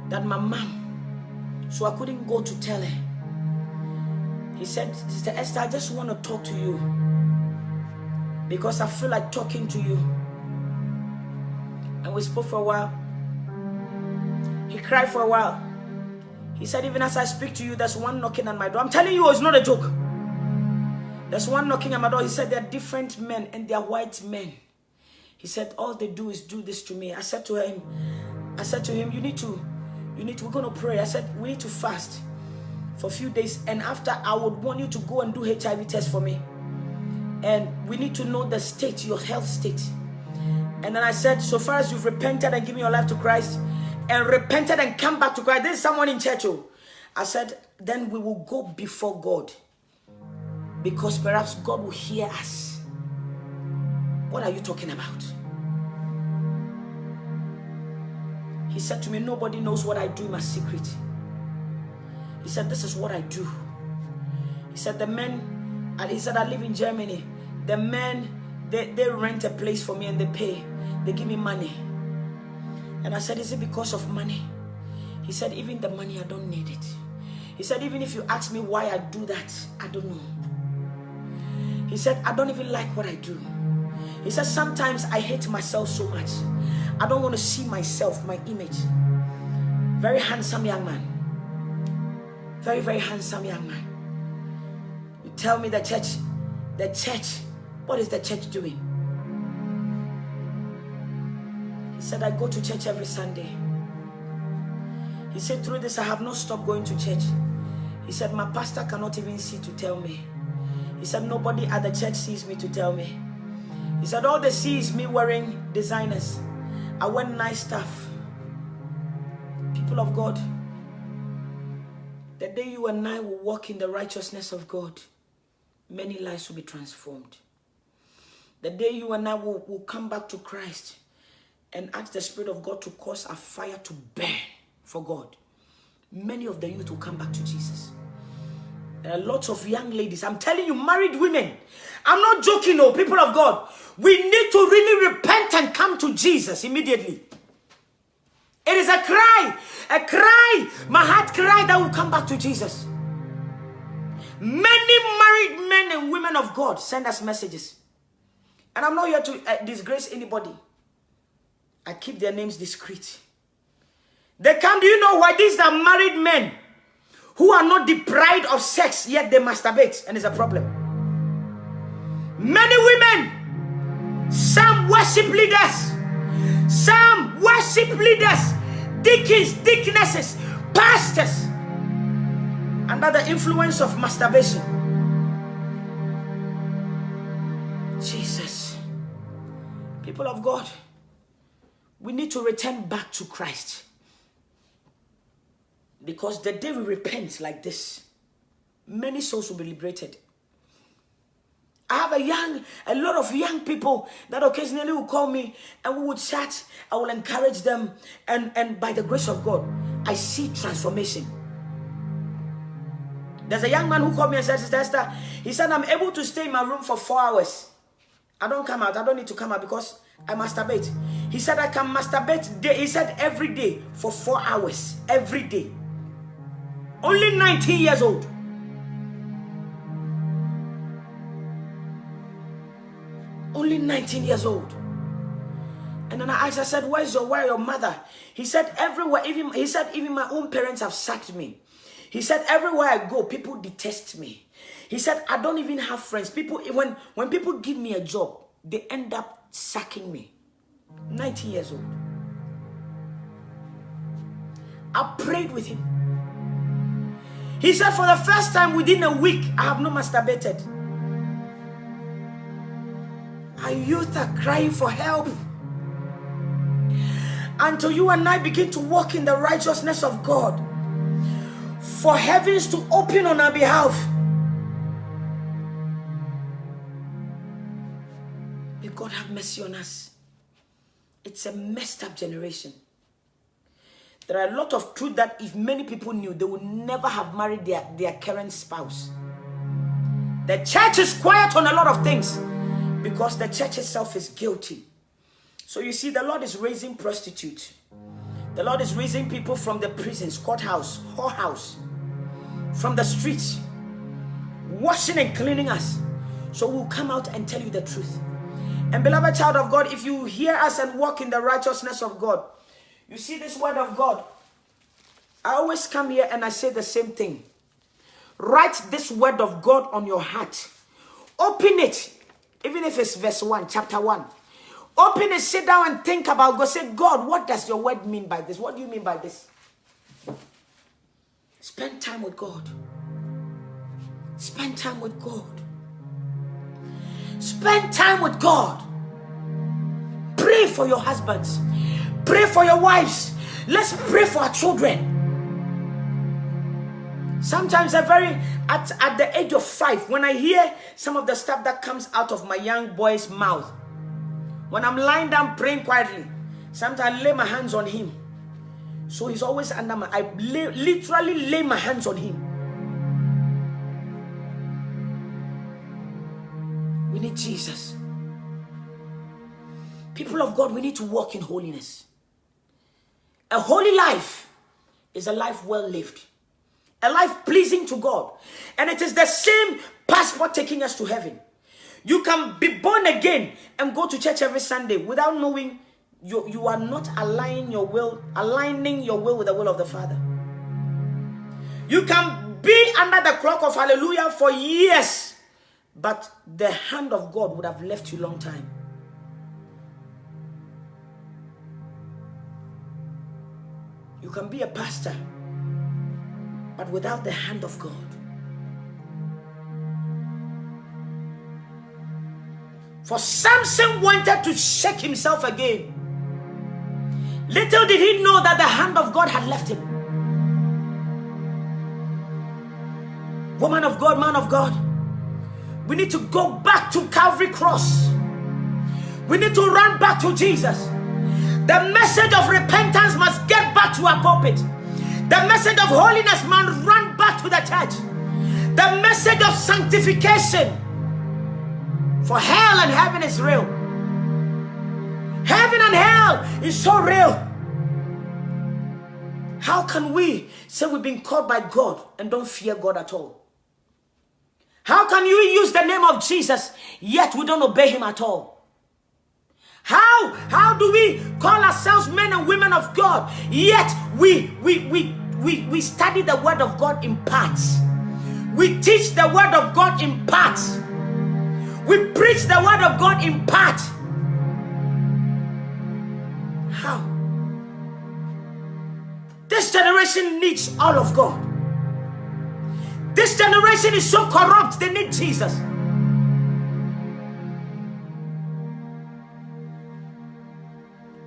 that my mom, so I couldn't go to tell her. He said, Sister Esther, I just want to talk to you because I feel like talking to you. And we spoke for a while. He cried for a while. He said, even as I speak to you, there's one knocking on my door. I'm telling you, it's not a joke. There's one knocking on my door. He said, there are different men and they are white men. He said, all they do is do this to me. I said to him, you need to, we're going to pray. I said, we need to fast for a few days. And after, I would want you to go and do HIV test for me. And we need to know the state, your health state. And then I said, so far as you've repented and given your life to Christ, and repented and come back to Christ, there's someone in church. I said, then we will go before God. Because perhaps God will hear us. What are you talking about? He said to me, nobody knows what I do in my secret. He said, this is what I do. He said, the men, and he said, I live in Germany. The men, they rent a place for me and they pay. They give me money. And I said, is it because of money? He said, even the money, I don't need it. He said, even if you ask me why I do that, I don't know. He said, I don't even like what I do. He said, sometimes I hate myself so much. I don't want to see myself, my image. Very handsome young man. Very, very handsome young man. You tell me the church, what is the church doing? He said, I go to church every Sunday. He said, through this, I have not stopped going to church. He said, my pastor cannot even see to tell me. He said, nobody at the church sees me to tell me. He said, all they see is me wearing designers. I wear nice stuff. People of God, the day you and I will walk in the righteousness of God, many lives will be transformed. The day you and I will come back to Christ and ask the Spirit of God to cause a fire to burn for God, many of the youth will come back to Jesus. There are lots of young ladies, I'm telling you, married women. I'm not joking, no, people of God. We need to really repent and come to Jesus immediately. It is a cry, my heart cry that will come back to Jesus. Many married men and women of God send us messages. And I'm not here to disgrace anybody. I keep their names discreet. They come, do you know why? These are married men who are not deprived of sex, yet they masturbate, and it's a problem. Many women, some worship leaders, some worship leaders, deacons, deaconesses, pastors, under the influence of masturbation. Jesus. People of God, we need to return back to Christ. Because the day we repent like this, many souls will be liberated. I have a lot of young people that occasionally will call me and we would chat. I will encourage them, and by the grace of God, I see transformation. There's a young man who called me and said, Sister Esther, he said, I'm able to stay in my room for 4 hours. I don't come out. I don't need to come out because I masturbate. He said, I can masturbate. He said, every day for 4 hours. Every day. Only 19 years old. Only 19 years old. And then I asked, I said, where your mother? He said, everywhere. Even my own parents have sacked me. He said, everywhere I go, people detest me. He said, I don't even have friends. People, when people give me a job, they end up sacking me. 19 years old. I prayed with him. He said, for the first time within a week, I have not masturbated. Our youth are crying for help. Until you and I begin to walk in the righteousness of God, for heavens to open on our behalf. May God have mercy on us. It's a messed up generation. There are a lot of truth that if many people knew, they would never have married their current spouse. The church is quiet on a lot of things because the church itself is guilty. So you see, the Lord is raising prostitutes. The Lord is raising people from the prisons, courthouse, whorehouse, from the streets, washing and cleaning us. So we'll come out and tell you the truth. And beloved child of God, if you hear us and walk in the righteousness of God, you see this word of God. I always come here and I say the same thing. Write this word of God on your heart. Open it, even if it's verse 1, chapter 1. Open it, sit down and think about God. Say, God, what does your word mean by this? What do you mean by this? Spend time with God. Spend time with God. Spend time with God. Pray for your husbands. Pray for your wives. Let's pray for our children. Sometimes at the age of 5, when I hear some of the stuff that comes out of my young boy's mouth, when I'm lying down praying quietly, sometimes I lay my hands on him. So he's always under my, literally lay my hands on him. We need Jesus. People of God, we need to walk in holiness. A holy life is a life well lived. A life pleasing to God. And it is the same passport taking us to heaven. You can be born again and go to church every Sunday without knowing you are not aligning your will with the will of the Father. You can be under the clock of hallelujah for years, but the hand of God would have left you a long time. You can be a pastor, but without the hand of God. For Samson wanted to shake himself again. Little did he know that the hand of God had left him. Woman of God, man of God, we need to go back to Calvary Cross. We need to run back to Jesus. The message of repentance must get back to our pulpit. The message of holiness must run back to the church. The message of sanctification. For hell and heaven is real. Heaven and hell is so real. How can we say we've been called by God and don't fear God at all? How can you use the name of Jesus, yet we don't obey him at all? How do we call ourselves men and women of God, yet we study the word of God in parts? We teach the word of God in parts. We preach the word of God in parts. How? This generation needs all of God. This generation is so corrupt, they need Jesus.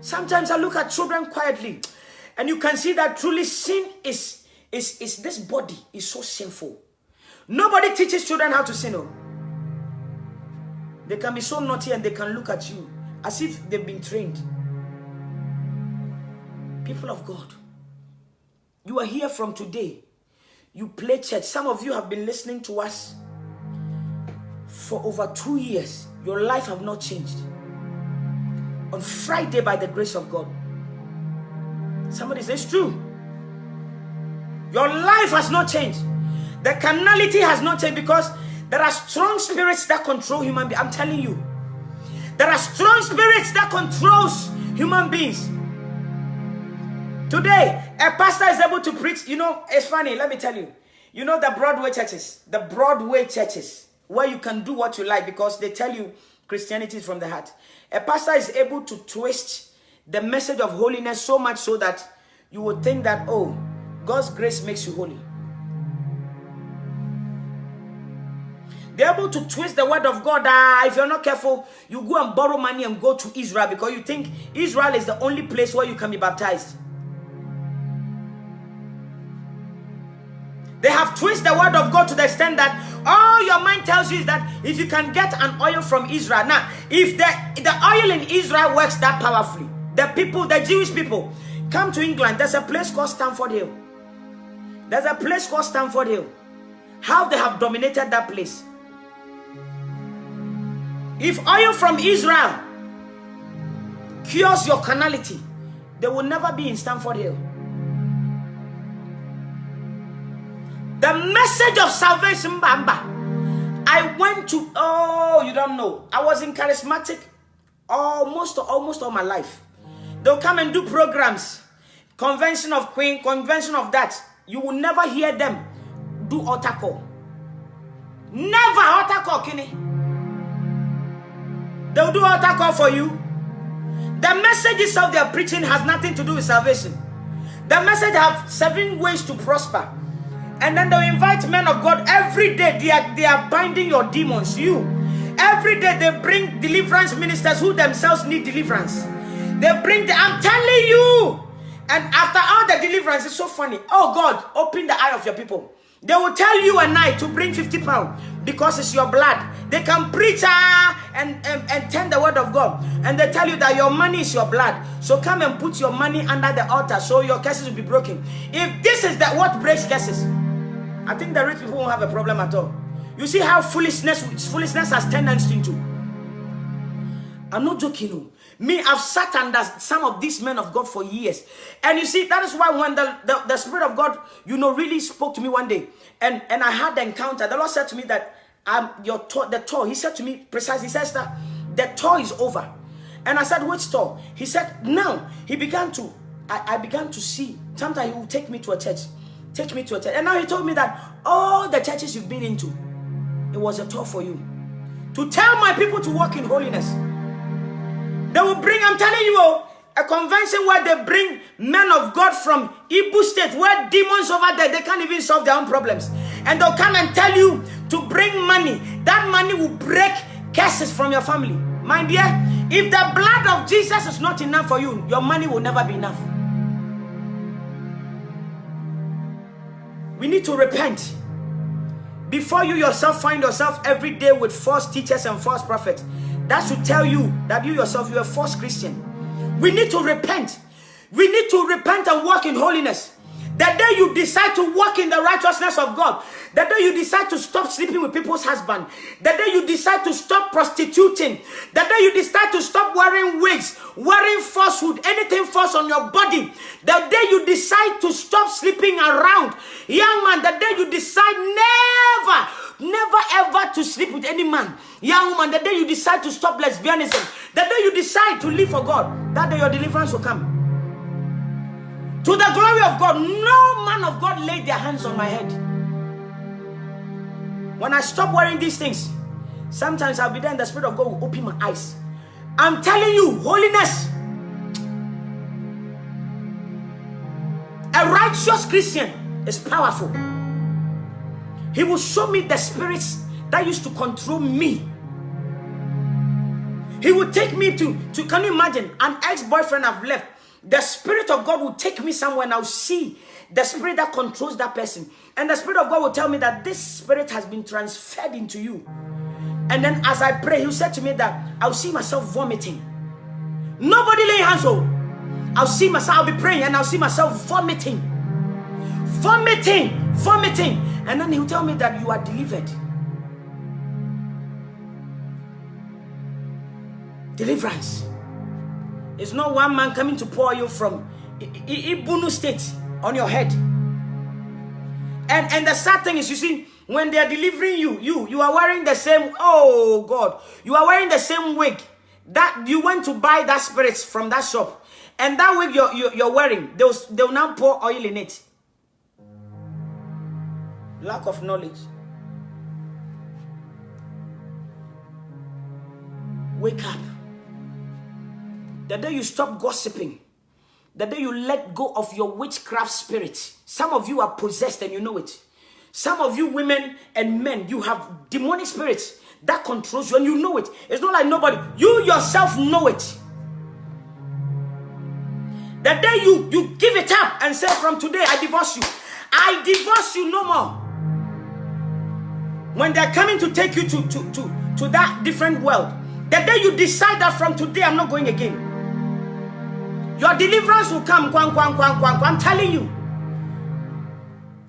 Sometimes I look at children quietly, and you can see that truly sin is this body is so sinful. Nobody teaches children how to sin. No. They can be so naughty and they can look at you as if they've been trained. People of God, you are here from today. You play church. Some of you have been listening to us for over 2 years. Your life have not changed. On Friday, by the grace of God, somebody says, true. Your life has not changed. The carnality has not changed, because there are strong spirits that control human beings. I'm telling you. There are strong spirits that controls human beings. Today, a pastor is able to preach. You know, it's funny. Let me tell you. You know the Broadway churches, where you can do what you like because they tell you Christianity is from the heart. A pastor is able to twist the message of holiness so much so that you would think that, oh, God's grace makes you holy. They're able to twist the word of God. If you're not careful, you go and borrow money and go to Israel because you think Israel is the only place where you can be baptized. They have twisted the word of God to the extent that all your mind tells you is that if you can get an oil from Israel. Now, if the oil in Israel works that powerfully, the Jewish people, come to England. There's a place called Stamford Hill. How they have dominated that place. If oil from Israel cures your carnality, they will never be in Stamford Hill. The message of salvation, Bamba. I went to, you don't know. I was in charismatic almost all my life. They'll come and do programs. Convention of Queen, convention of that. You will never hear them do altar call. Never altar call, Kenny. They'll do altar call for you. The messages of their preaching has nothing to do with salvation. The message have 7 ways to prosper. And then they'll invite men of God every day. They are binding your demons. Every day they bring deliverance ministers who themselves need deliverance. I'm telling you. And after all the deliverance, it's so funny. Oh God, open the eye of your people. They will tell you a night to bring 50 pounds because it's your blood. They can preach and turn the word of God. And they tell you that your money is your blood. So come and put your money under the altar so your curses will be broken. If this is what breaks curses, I think the rich people won't have a problem at all. You see how foolishness has tendency into. I'm not joking. Me, I've sat under some of these men of God for years. And you see, that is why when the Spirit of God, really spoke to me one day. And I had the encounter. The Lord said to me that the tour, he said to me precisely, he says that the tour is over. And I said, which tour? He said, now. I began to see. Sometimes he will take me to a church. And now he told me that all the churches you've been into, it was a tour for you. To tell my people to walk in holiness. They will bring, I'm telling you, a convention where they bring men of God from Ibu State, where demons over there, they can't even solve their own problems. And they'll come and tell you to bring money. That money will break curses from your family. My dear, if the blood of Jesus is not enough for you, your money will never be enough. We need to repent before you yourself find yourself every day with false teachers and false prophets. That should tell you that you yourself, you're a false Christian. We need to repent. We need to repent and walk in holiness. The day you decide to walk in the righteousness of God, the day you decide to stop sleeping with people's husband, the day you decide to stop prostituting, the day you decide to stop wearing wigs, wearing falsehood, anything false on your body, the day you decide to stop sleeping around, young man, the day you decide never never ever to sleep with any man. Young woman, the day you decide to stop lesbianism, the day you decide to live for God, that day your deliverance will come. To the glory of God, no man of God laid their hands on my head. When I stop wearing these things, sometimes I'll be there and the Spirit of God will open my eyes. I'm telling you, holiness. A righteous Christian is powerful. He will show me the spirits that used to control me. He will take me to can you imagine, an ex-boyfriend I've left. The Spirit of God will take me somewhere and I'll see the spirit that controls that person. And the Spirit of God will tell me that this spirit has been transferred into you. And then as I pray, He said to me that I'll see myself vomiting. Nobody lay hands on. I'll see myself, I'll be praying and I'll see myself vomiting. Vomiting. And then He'll tell me that you are delivered. Deliverance. It's not one man coming to pour you from Ibunu State on your head. And the sad thing is, you see, when they are delivering you are wearing the same, oh God, you are wearing the same wig that you went to buy that spirits from that shop. And that wig you're wearing, they'll now pour oil in it. Lack of knowledge. Wake up. The day you stop gossiping, the day you let go of your witchcraft spirit, some of you are possessed and you know it. Some of you women and men, you have demonic spirits that controls you and you know it. It's not like nobody. You yourself know it. The day you give it up and say, from today I divorce you. I divorce you no more. When they're coming to take you to that different world, the day you decide that from today I'm not going again, your deliverance will come. I'm telling you.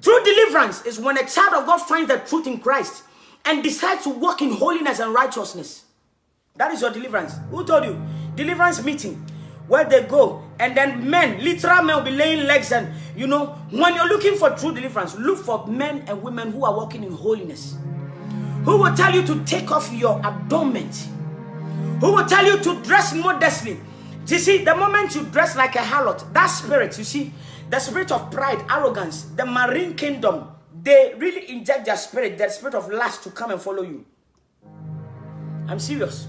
True deliverance is when a child of God finds the truth in Christ and decides to walk in holiness and righteousness. That is your deliverance. Who told you? Deliverance meeting, where they go, and then men, literal men will be laying legs. And you know, when you're looking for true deliverance, look for men and women who are walking in holiness, who will tell you to take off your adornment, who will tell you to dress modestly. You see, the moment you dress like a harlot, that spirit, you see, the spirit of pride, arrogance, the marine kingdom, they really inject their spirit, the spirit of lust, to come and follow you. I'm serious.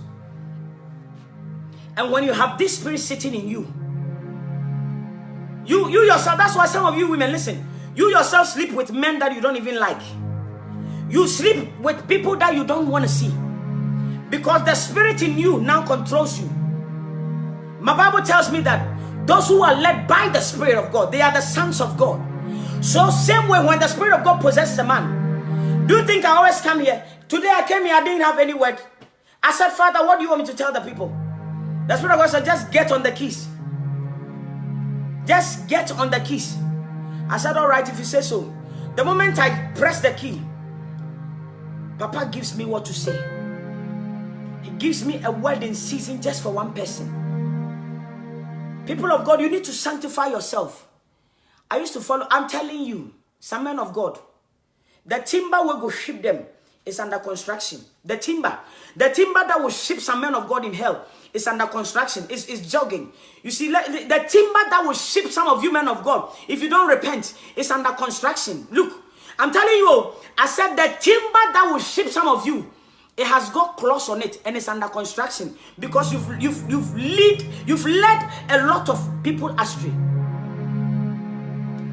And when you have this spirit sitting in you, you yourself, that's why some of you women, listen, you yourself sleep with men that you don't even like. You sleep with people that you don't want to see, because the spirit in you now controls you. My Bible tells me that those who are led by the Spirit of God, they are the sons of God. So same way, when the Spirit of God possesses a man, do you think I always come here? Today I came here, I didn't have any word. I said, Father, what do you want me to tell the people? The Spirit of God said, just get on the keys. Just get on the keys. I said, all right, if you say so. The moment I press the key, Papa gives me what to say. He gives me a word in season just for one person. People of God, you need to sanctify yourself. I used to follow, I'm telling you, some men of God, the timber will go ship them is under construction. The timber that will ship some men of God in hell is under construction. It's jogging. You see, the timber that will ship some of you men of God, if you don't repent, is under construction. Look, I'm telling you, I said the timber that will ship some of you, it has got claws on it and it's under construction, because you've led a lot of people astray.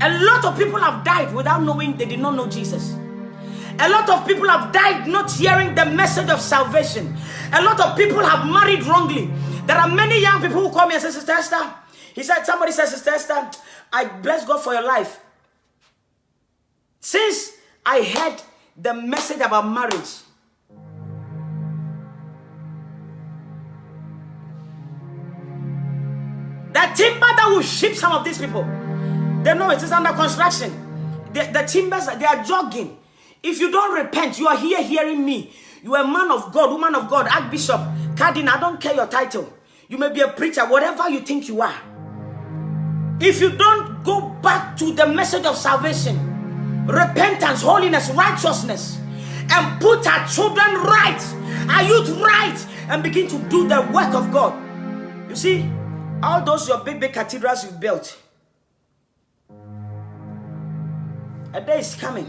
A lot of people have died without knowing they did not know Jesus. A lot of people have died not hearing the message of salvation. A lot of people have married wrongly. There are many young people who call me and say, Sister Esther, somebody says, Sister Esther, I bless God for your life. Since I heard the message about marriage, the timber that will ship some of these people, they know it is under construction. The timbers, they are jogging. If you don't repent, you are here hearing me. You are a man of God, woman of God, archbishop, cardinal, I don't care your title. You may be a preacher, whatever you think you are. If you don't go back to the message of salvation, repentance, holiness, righteousness, and put our children right, our youth right, and begin to do the work of God. You see, all those your big cathedrals you've built, a day is coming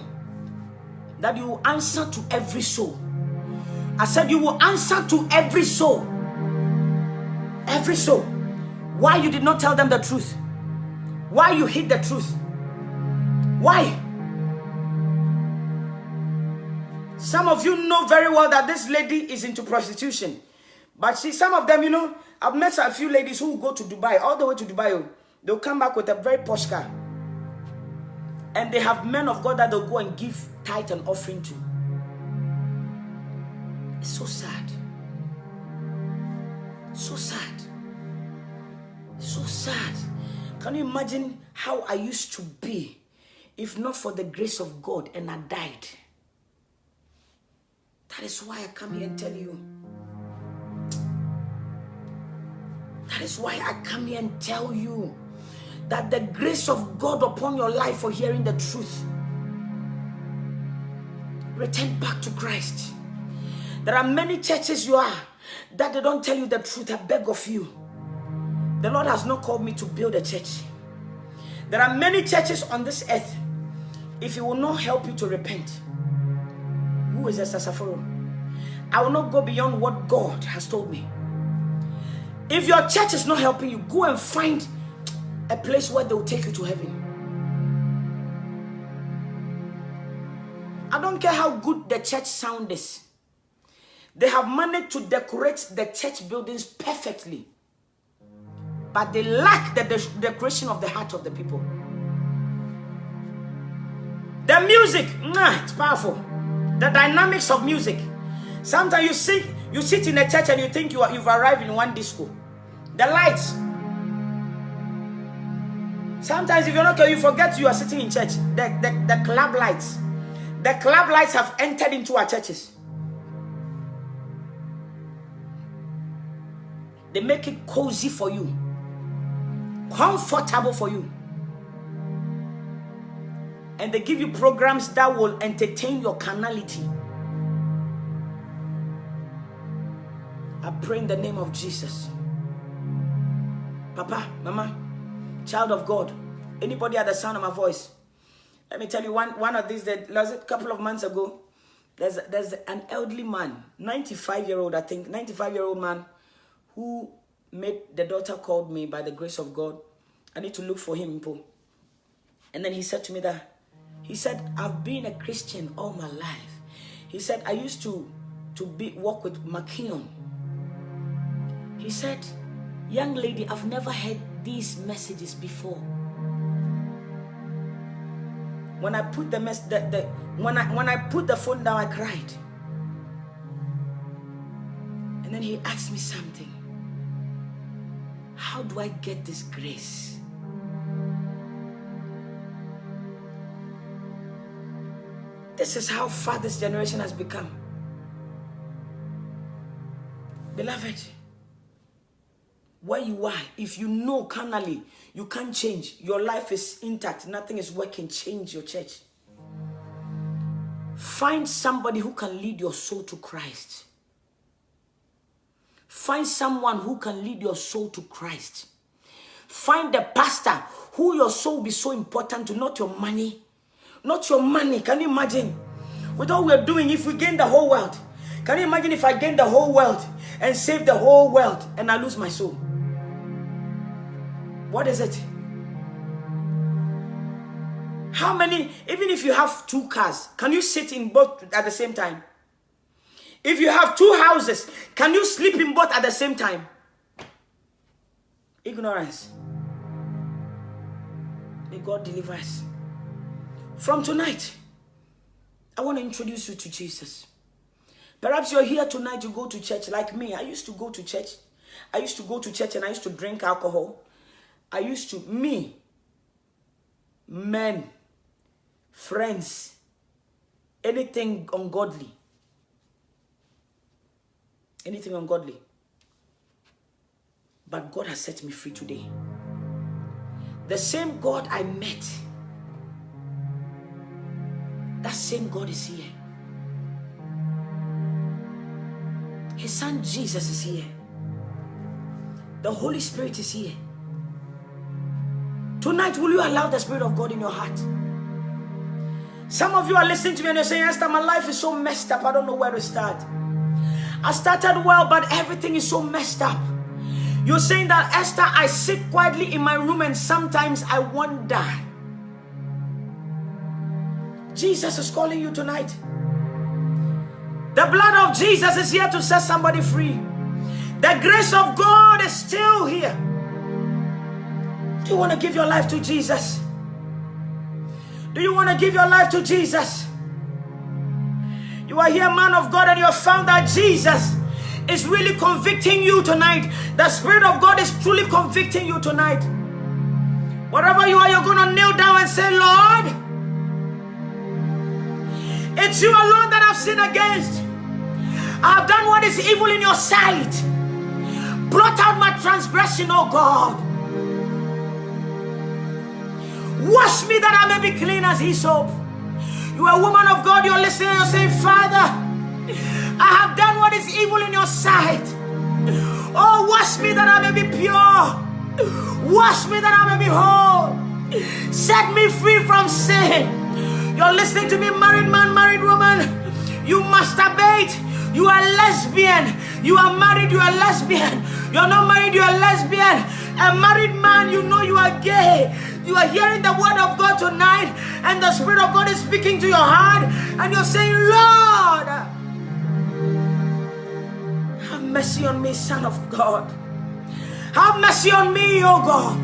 that you will answer to every soul. I said you will answer to every soul. Every soul. Why you did not tell them the truth? Why you hid the truth? Why? Some of you know very well that this lady is into prostitution. But see, some of them, you know, I've met a few ladies who go to Dubai, all the way to Dubai. They'll come back with a very posh car. And they have men of God that they'll go and give tithe and offering to. It's so sad. So sad. So sad. Can you imagine how I used to be if not for the grace of God and I died? That is why I come here and tell you. That is why I come here and tell you that the grace of God upon your life for hearing the truth. Return back to Christ. There are many churches you are that they don't tell you the truth. I beg of you. The Lord has not called me to build a church. There are many churches on this earth. If He will not help you to repent, who is Esther Saforo? I will not go beyond what God has told me. If your church is not helping you, go and find a place where they will take you to heaven. I don't care how good the church sound is. They have managed to decorate the church buildings perfectly. But they lack the decoration of the heart of the people. The music, it's powerful. The dynamics of music. Sometimes you sit in a church and you think you've arrived in one disco. The lights. Sometimes if you're not careful, you forget you are sitting in church. The club lights. The club lights have entered into our churches. They make it cozy for you. Comfortable for you. And they give you programs that will entertain your carnality. I pray in the name of Jesus. Papa, Mama, child of God, anybody at the sound of my voice, let me tell you one of these that a couple of months ago, there's an elderly man, 95-year-old, I think, 95-year-old man, who made the daughter called me by the grace of God. I need to look for him. And then he said to me that, he said, I've been a Christian all my life. He said, I used to work with McKinnon. He said, young lady, I've never heard these messages before. When I put when I put the phone down, I cried. And then he asked me something. How do I get this grace? This is how far this generation has become. Beloved, where you are, if you know carnally, you can't change. Your life is intact. Nothing is working. Change your church. Find somebody who can lead your soul to Christ. Find someone who can lead your soul to Christ. Find the pastor who your soul will be so important to, not your money. Not your money. Can you imagine? With all we're doing, if we gain the whole world, can you imagine if I gain the whole world and save the whole world and I lose my soul? What is it? How many, even if you have 2 cars, can you sit in both at the same time? If you have 2 houses, can you sleep in both at the same time? Ignorance. May God deliver us. From tonight, I want to introduce you to Jesus. Perhaps you're here tonight to go to church like me. I used to go to church. I used to go to church and I used to drink alcohol. Men, friends, anything ungodly. Anything ungodly. But God has set me free today. The same God I met, that same God is here. His son Jesus is here. The Holy Spirit is here. Tonight, will you allow the Spirit of God in your heart? Some of you are listening to me and you're saying, Esther, my life is so messed up. I don't know where to start. I started well, but everything is so messed up. You're saying that, Esther, I sit quietly in my room and sometimes I wonder. Jesus is calling you tonight. The blood of Jesus is here to set somebody free. The grace of God is still here. Do you want to give your life to Jesus? Do you want to give your life to Jesus? You are here, man of God, and you have found that Jesus is really convicting you tonight. The Spirit of God is truly convicting you tonight. Wherever you are, you're going to kneel down and say, Lord, it's you alone that I've sinned against. I have done what is evil in your sight. Blot out my transgression, oh God. Wash me that I may be clean as hyssop. You are a woman of God, you're listening and you're saying, Father, I have done what is evil in your sight. Oh, wash me that I may be pure. Wash me that I may be whole. Set me free from sin. You're listening to me, married man, married woman. You masturbate. You are lesbian. You are married, you are lesbian. You're not married, you are lesbian. A married man, you know you are gay. You are hearing the word of God tonight, and the Spirit of God is speaking to your heart, and you're saying, Lord, have mercy on me, Son of God. Have mercy on me, oh God.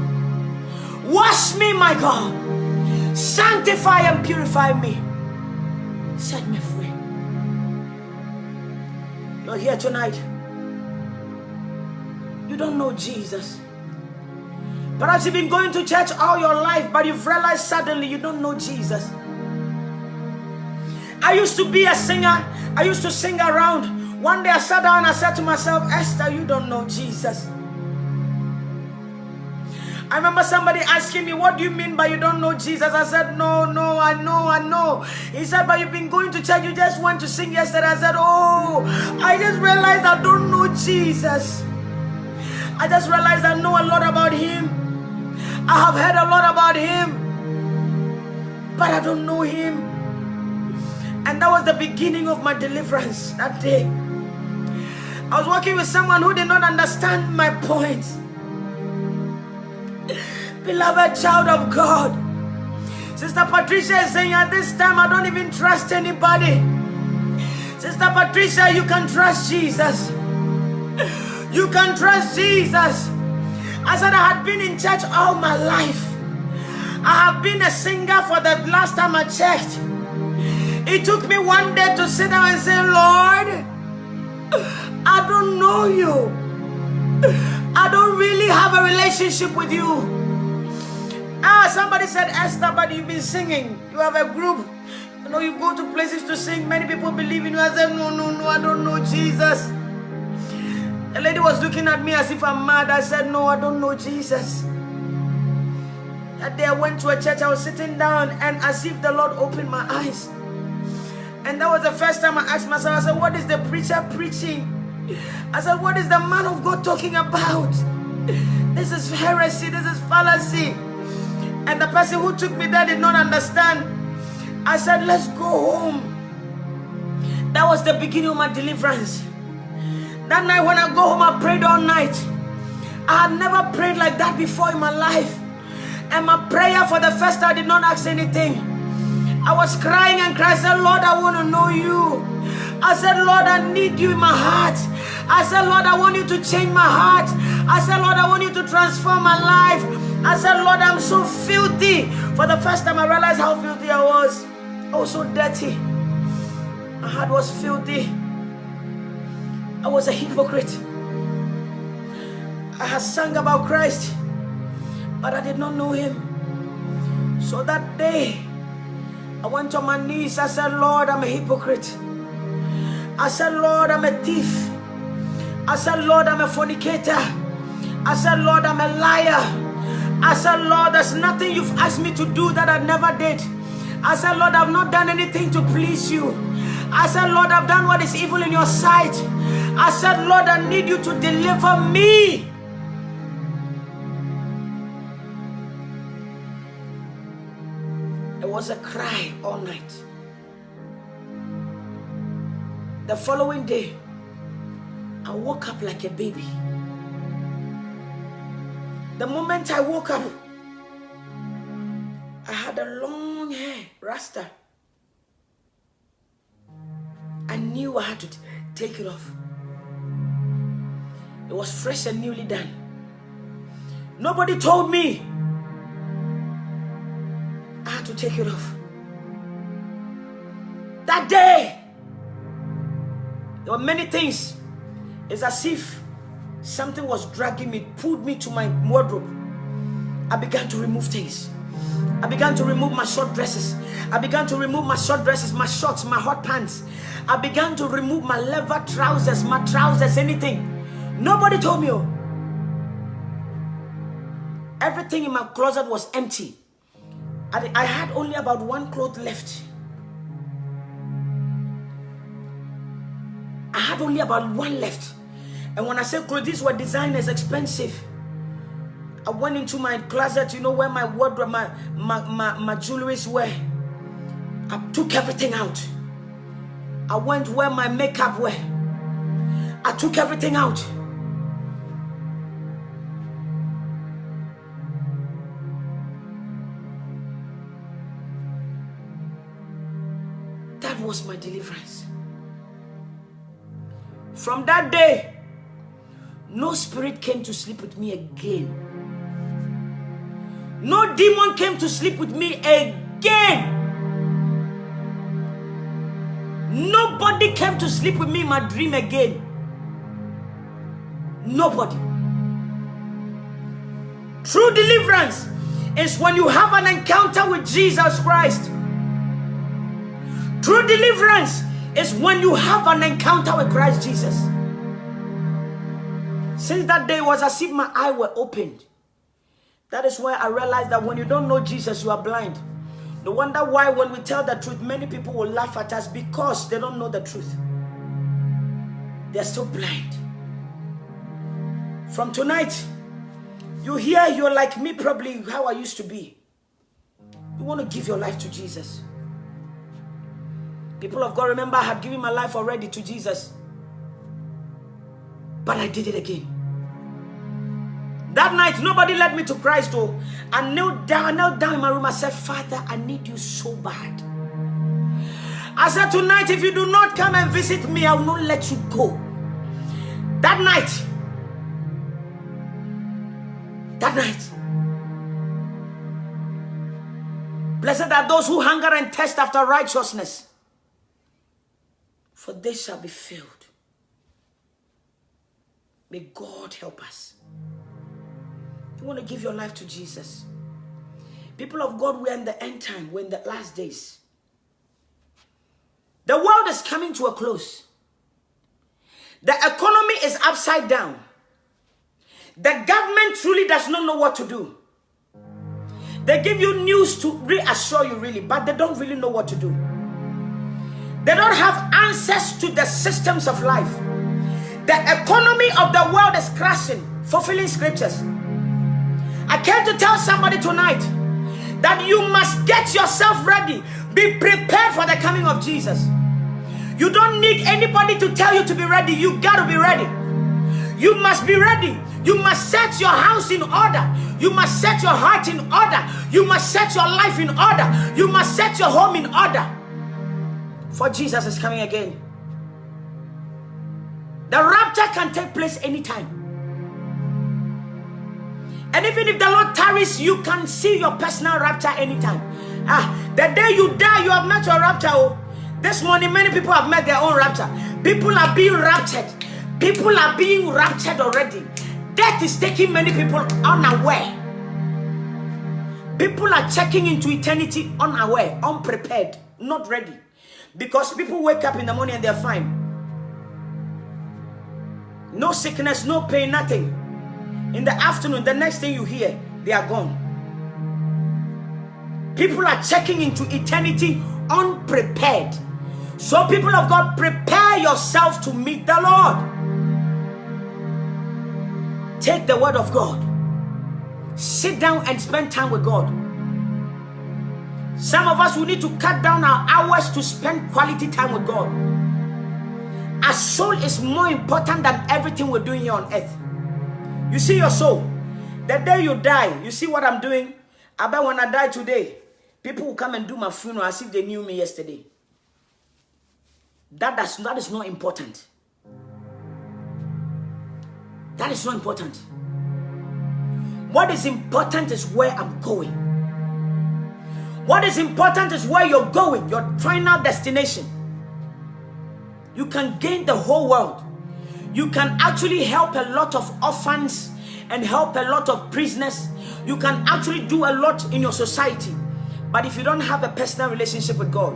Wash me, my God. Sanctify and purify me. Set me free. You're here tonight. You don't know Jesus. Perhaps you've been going to church all your life, but you've realized suddenly you don't know Jesus. I used to be a singer. I used to sing around. One day I sat down and I said to myself, Esther, you don't know Jesus. I remember somebody asking me, what do you mean by you don't know Jesus? I said, no, I know. He said, but you've been going to church, you just went to sing yesterday. I said, oh, I just realized I don't know Jesus. I just realized I know a lot about him. I have heard a lot about him, but I don't know him. And that was the beginning of my deliverance that day. I was working with someone who did not understand my point. Beloved child of God, Sister Patricia is saying at this time, I don't even trust anybody. Sister Patricia, you can trust Jesus. You can trust Jesus. I said I had been in church all my life. I have been a singer for the last time I checked. It took me one day to sit down and say, Lord, I don't know you. I don't really have a relationship with you. Somebody said, Esther, but you've been singing. You have a group. You know, you go to places to sing. Many people believe in you. I said, no, I don't know Jesus. The lady was looking at me as if I'm mad. I said, no, I don't know Jesus. That day I went to a church. I was sitting down and as if the Lord opened my eyes. And that was the first time I asked myself, I said, what is the preacher preaching? I said, what is the man of God talking about? This is heresy. This is fallacy. And the person who took me there did not understand. I said, let's go home. That was the beginning of my deliverance. That night when I go home, I prayed all night. I had never prayed like that before in my life. And my prayer for the first time, I did not ask anything. I was crying and crying. I said, Lord, I want to know you. I said, Lord, I need you in my heart. I said, Lord, I want you to change my heart. I said, Lord, I want you to transform my life. I said, Lord, I'm so filthy. For the first time, I realized how filthy I was. I was so dirty. My heart was filthy. I was a hypocrite. I had sung about Christ, but I did not know him. So that day, I went on my knees. I said, Lord, I'm a hypocrite. I said, Lord, I'm a thief. I said, Lord, I'm a fornicator. I said, Lord, I'm a liar. I said, Lord, there's nothing you've asked me to do that I never did. I said, Lord, I've not done anything to please you. I said, Lord, I've done what is evil in your sight. I said, Lord, I need you to deliver me. It was a cry all night. The following day, I woke up like a baby. The moment I woke up, I had a long hair, rasta. I knew I had to take it off. It was fresh and newly done. Nobody told me I had to take it off. That day, there were many things. It's as if something was dragging me, pulled me to my wardrobe. I began to remove things. I began to remove my short dresses. I began to remove my short dresses, my shorts, my hot pants. I began to remove my leather trousers, my trousers, anything. Nobody told me. Oh. Everything in my closet was empty. I had only about one cloth left. I had only about one left. And when I say clothes, these were designers, expensive. I went into my closet, where my wardrobe, my jewelries were. I took everything out. I went where my makeup were. I took everything out. That was my deliverance. From that day, no spirit came to sleep with me again. No demon came to sleep with me again. Nobody came to sleep with me in my dream again. Nobody. True deliverance is when you have an encounter with Jesus Christ. True deliverance is when you have an encounter with Christ Jesus. Since that day, it was as if my eyes were opened. That is why I realized that when you don't know Jesus, you are blind. No wonder why when we tell the truth, many people will laugh at us because they don't know the truth. They're still blind. From tonight, you're like me, probably how I used to be. You want to give your life to Jesus. People of God, remember I had given my life already to Jesus. But I did it again. That night, nobody led me to Christ. Oh, I knelt down in my room. I said, Father, I need you so bad. I said, tonight, if you do not come and visit me, I will not let you go. That night, blessed are those who hunger and thirst after righteousness, for they shall be filled. May God help us. You want to give your life to Jesus. People of God, we're in the end time. We're in the last days. The world is coming to a close. The economy is upside down. The government truly does not know what to do. They give you news to reassure you really, but they don't really know what to do. They don't have answers to the systems of life. The economy of the world is crashing, fulfilling scriptures. I came to tell somebody tonight that you must get yourself ready. Be prepared for the coming of Jesus. You don't need anybody to tell you to be ready. You got to be ready. You must be ready. You must set your house in order. You must set your heart in order. You must set your life in order. You must set your home in order. For Jesus is coming again. The rapture can take place anytime. And even if the Lord tarries, you can see your personal rapture anytime. The day you die, you have met your rapture. Oh. This morning, many people have met their own rapture. People are being raptured. People are being raptured already. Death is taking many people unaware. People are checking into eternity unaware, unprepared, not ready. Because people wake up in the morning and they're fine. No sickness, no pain, nothing. In the afternoon, the next thing you hear, they are gone. People are checking into eternity unprepared. So people of God, prepare yourself to meet the Lord. Take the word of God. Sit down and spend time with God. Some of us will need to cut down our hours to spend quality time with God. Our soul is more important than everything we're doing here on earth. You see your soul. The day you die, you see what I'm doing? I bet when I die today, people will come and do my funeral as if they knew me yesterday. That is not important. That is not important. What is important is where I'm going. What is important is where you're going, your final destination. You can gain the whole world. You can actually help a lot of orphans and help a lot of prisoners. You can actually do a lot in your society. But if you don't have a personal relationship with God,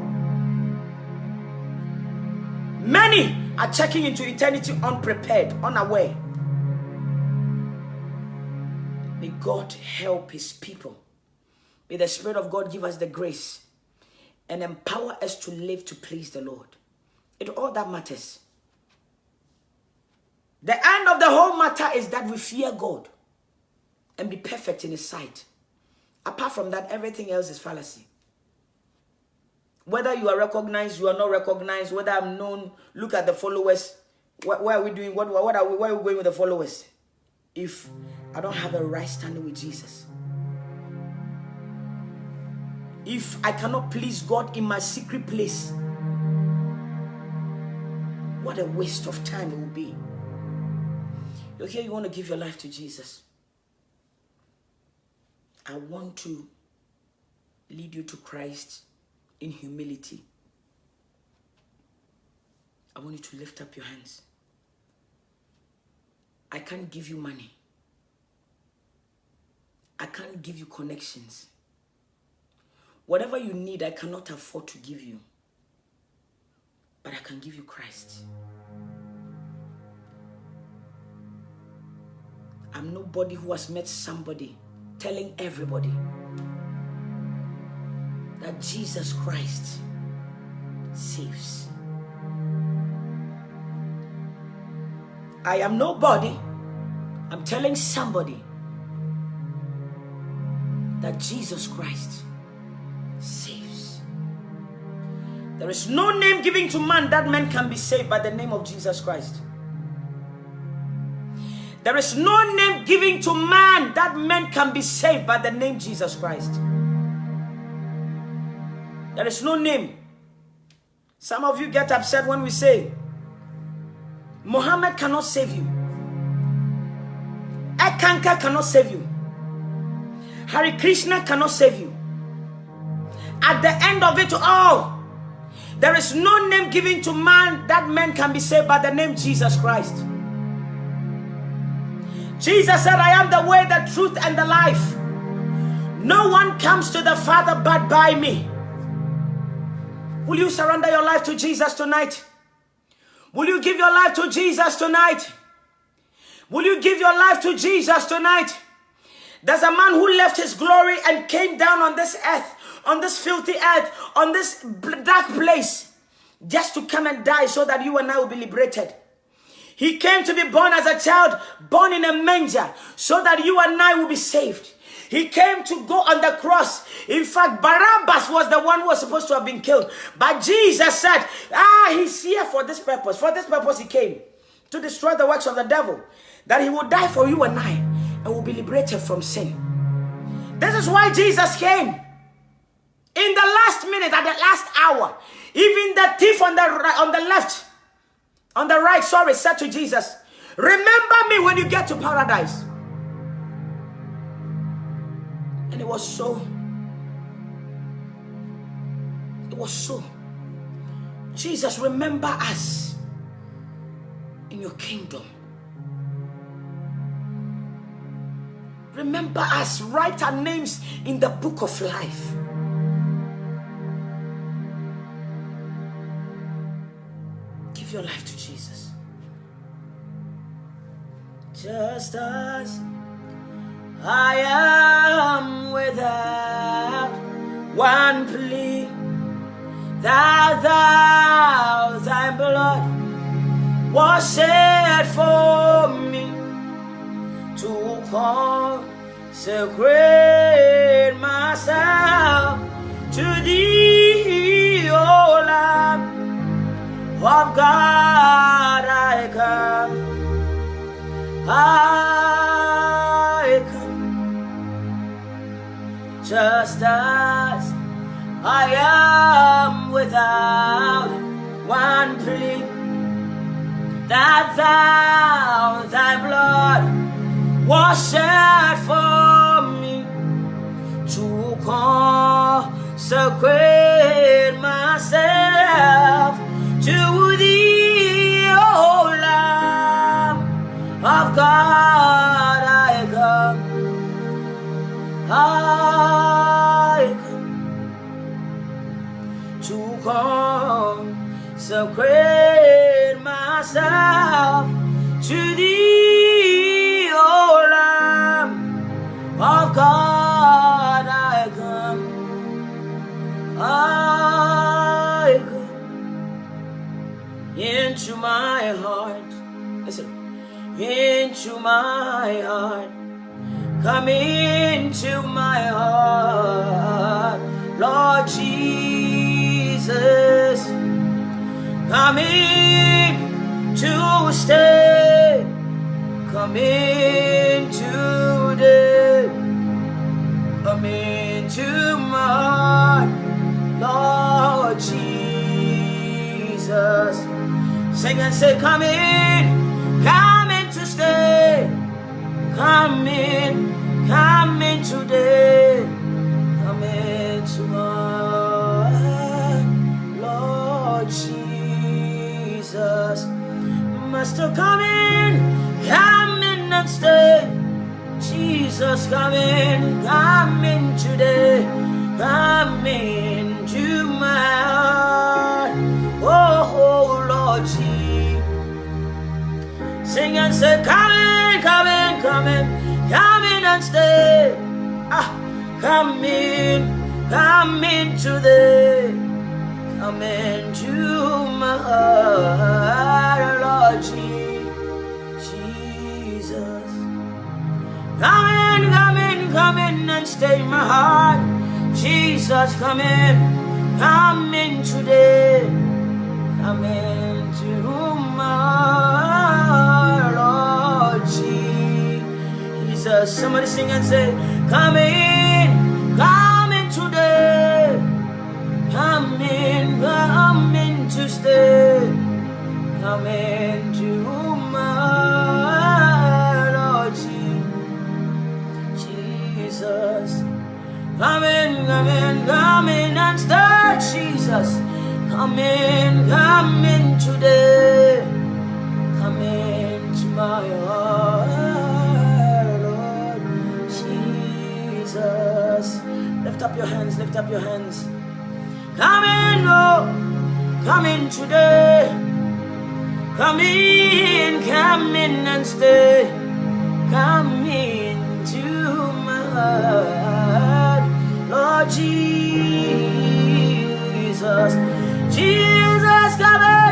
many are checking into eternity unprepared, unaware. May God help his people. May the Spirit of God give us the grace and empower us to live to please the Lord. It's all that matters. The end of the whole matter is that we fear God and be perfect in his sight. Apart from that, everything else is fallacy. Whether you are recognized, you are not recognized, whether I'm known, look at the followers. What are we doing? Where are we going with the followers? If I don't have a right standing with Jesus, if I cannot please God in my secret place, what a waste of time it will be. You're here, you want to give your life to Jesus. I want to lead you to Christ in humility. I want you to lift up your hands. I can't give you money. I can't give you connections. Whatever you need, I cannot afford to give you. But I can give you Christ. I'm nobody who has met somebody telling everybody that Jesus Christ saves. I am nobody. I'm telling somebody that Jesus Christ saves. There is no name given to man that man can be saved by the name of Jesus Christ. There is no name given to man that man can be saved by the name Jesus Christ. There is no name. Some of you get upset when we say Muhammad cannot save you. Ekanka cannot save you. Hare Krishna cannot save you. At the end of it all, there is no name given to man that man can be saved by the name Jesus Christ. Jesus said, I am the way, the truth, and the life. No one comes to the Father but by me. Will you surrender your life to Jesus tonight? Will you give your life to Jesus tonight? Will you give your life to Jesus tonight? There's a man who left his glory and came down on this earth, on this filthy earth, on this dark place, just to come and die so that you and I will be liberated. He came to be born as a child, born in a manger, so that you and I will be saved. He came to go on the cross. In fact, Barabbas was the one who was supposed to have been killed. But Jesus said, he's here for this purpose. For this purpose he came, to destroy the works of the devil. That he will die for you and I, and will be liberated from sin. This is why Jesus came. In the last minute, at the last hour, even the thief on the right, said to Jesus, remember me when you get to paradise. And it was so. It was so. Jesus, remember us in your kingdom. Remember us. Write our names in the book of life. Give your life to Jesus. Just as I am without one plea, that thou thy blood was shed for me, to to consecrate myself to Thee, O Lamb of God. I come, just as I am, without one plea, that Thou, Thy blood was shed for me, to consecrate myself to Thee, O Lamb of God. I come, to consecrate myself to Thee, O Lamb of God. I come, into my heart. Listen, into my heart. Come into my heart, Lord Jesus. Come in to stay. Come in today. Come into my heart, Lord Jesus. Sing and say, come in to stay. Come in today. Come into my Lord Jesus. Master, come in and stay. Jesus, come in today. Come into my heart. Oh, Lord Jesus. Sing and say, come in and stay. Come in today. Come into my heart, Lord Jesus. Come in and stay in my heart. Jesus, come in today. Come into my heart, Lord Jesus. Somebody sing and say, come in today. Come in to stay. Come into my Lord Jesus. Come in and stay, Jesus. Come in today. Come into my heart, Lord Jesus. Lift up your hands. Come in, Lord. Come in today. Come in and stay. Come into my heart, Lord Jesus. Jesus, come in.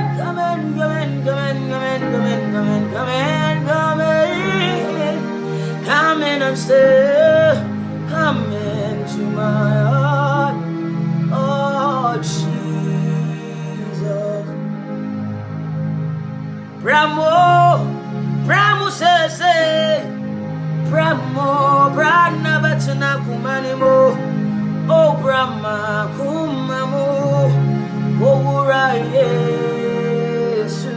Come in and stay. Come into my heart, oh Jesus. Bramo say, Brana Batana Kumanimo, oh Brahma Kumamo, oh Yesu,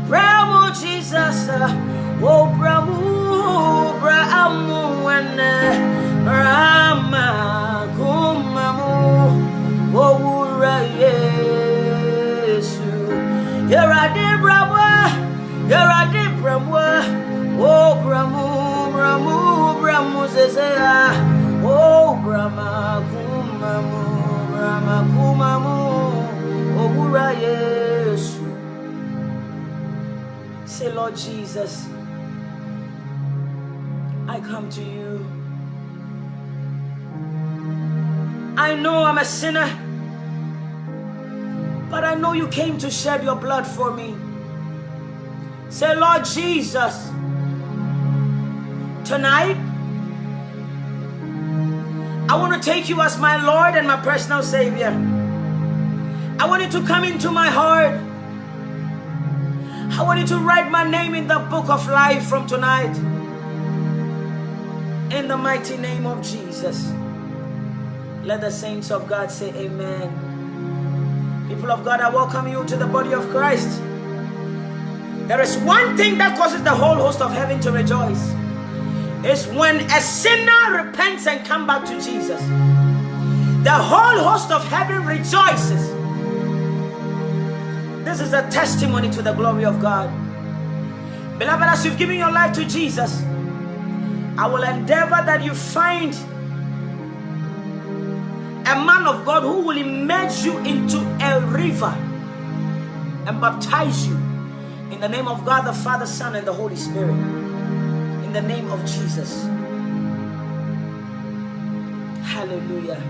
Bramo Jesus, oh Brahmu and Rama Kumamo, oh Yesu. Here I did Brahma, oh Brahmu says, oh Brahma Kumamu, oh Yesu. Say, Lord Jesus, I come to you. I know I'm a sinner, but I know you came to shed your blood for me. Say, Lord Jesus, tonight, I want to take you as my Lord and my personal Savior. I want you to come into my heart. I want you to write my name in the book of life from tonight. In the mighty name of Jesus. Let the saints of God say amen. People of God, I welcome you to the body of Christ. There is one thing that causes the whole host of heaven to rejoice. It's when a sinner repents and comes back to Jesus. The whole host of heaven rejoices. This is a testimony to the glory of God. Beloved, as you've given your life to Jesus, I will endeavor that you find a man of God who will immerse you into a river and baptize you in the name of God, the Father, Son, and the Holy Spirit. In the name of Jesus. Hallelujah.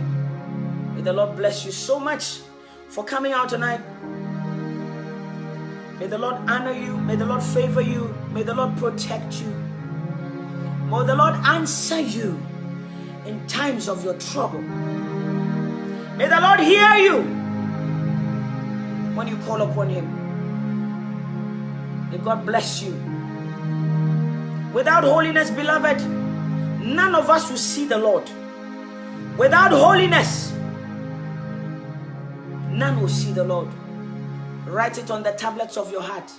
May the Lord bless you so much for coming out tonight. May the Lord honor you. May the Lord favor you. May the Lord protect you. May the Lord answer you in times of your trouble. May the Lord hear you when you call upon Him. May God bless you. Without holiness, beloved, none of us will see the Lord. Without holiness, none will see the Lord. Write it on the tablets of your heart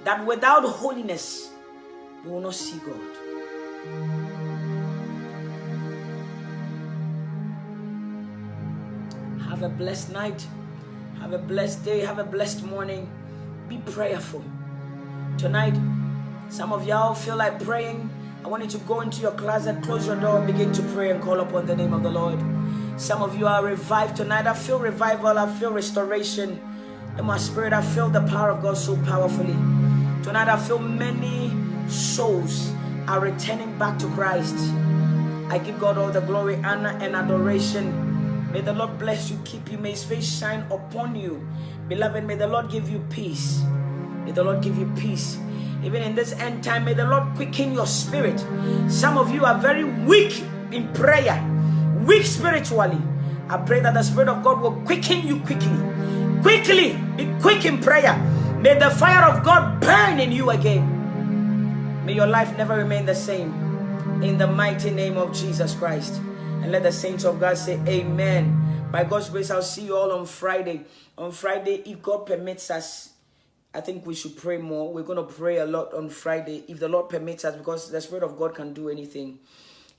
that without holiness, you will not see God. Have a blessed night. Have a blessed day. Have a blessed morning. Be prayerful. Tonight, some of y'all feel like praying. I want you to go into your closet, close your door, and begin to pray and call upon the name of the Lord. Some of you are revived tonight. I feel revival. I feel restoration. In my spirit, I feel the power of God so powerfully. Tonight, I feel many souls are returning back to Christ. I give God all the glory, honor, and adoration. May the Lord bless you, keep you. May His face shine upon you. Beloved, may the Lord give you peace. May the Lord give you peace. Even in this end time, may the Lord quicken your spirit. Some of you are very weak in prayer, weak spiritually. I pray that the Spirit of God will quicken you quickly. Quickly, be quick in prayer. May the fire of God burn in you again. May your life never remain the same. In the mighty name of Jesus Christ. And let the saints of God say amen. By God's grace, I'll see you all on Friday. On Friday, if God permits us, I think we should pray more. We're going to pray a lot on Friday, if the Lord permits us, because the Spirit of God can do anything.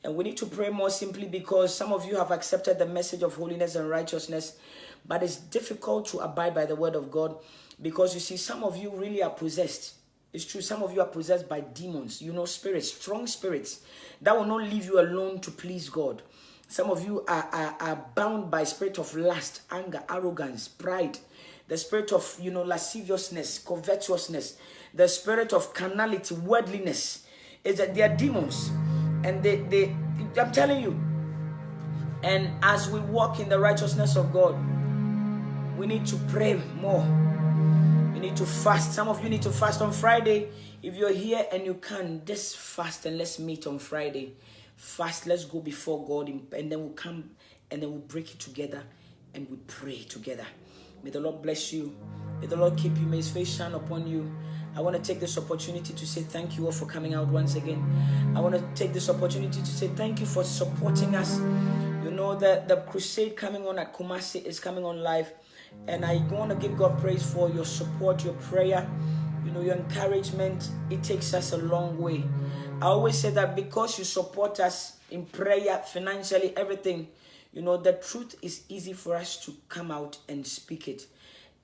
And we need to pray more simply because some of you have accepted the message of holiness and righteousness, but it's difficult to abide by the word of God because you see, some of you really are possessed. It's true, some of you are possessed by demons, spirits, strong spirits that will not leave you alone to please God. Some of you are bound by spirit of lust, anger, arrogance, pride, the spirit of, lasciviousness, covetousness, the spirit of carnality, worldliness. Is that they are demons, and they I'm telling you. And as we walk in the righteousness of God, we need to pray more. We need to fast. Some of you need to fast on Friday. If you're here and you can, just fast and let's meet on Friday. Fast, let's go before God, and then we'll come and then we'll break it together and we pray together. May the Lord bless you. May the Lord keep you. May His face shine upon you. I want to take this opportunity to say thank you all for coming out once again. I want to take this opportunity to say thank you for supporting us. You know that the crusade coming on at Kumasi is coming on live. And I want to give God praise for your support, your prayer, your encouragement. It takes us a long way. I always say that because you support us in prayer, financially, everything, the truth is easy for us to come out and speak it.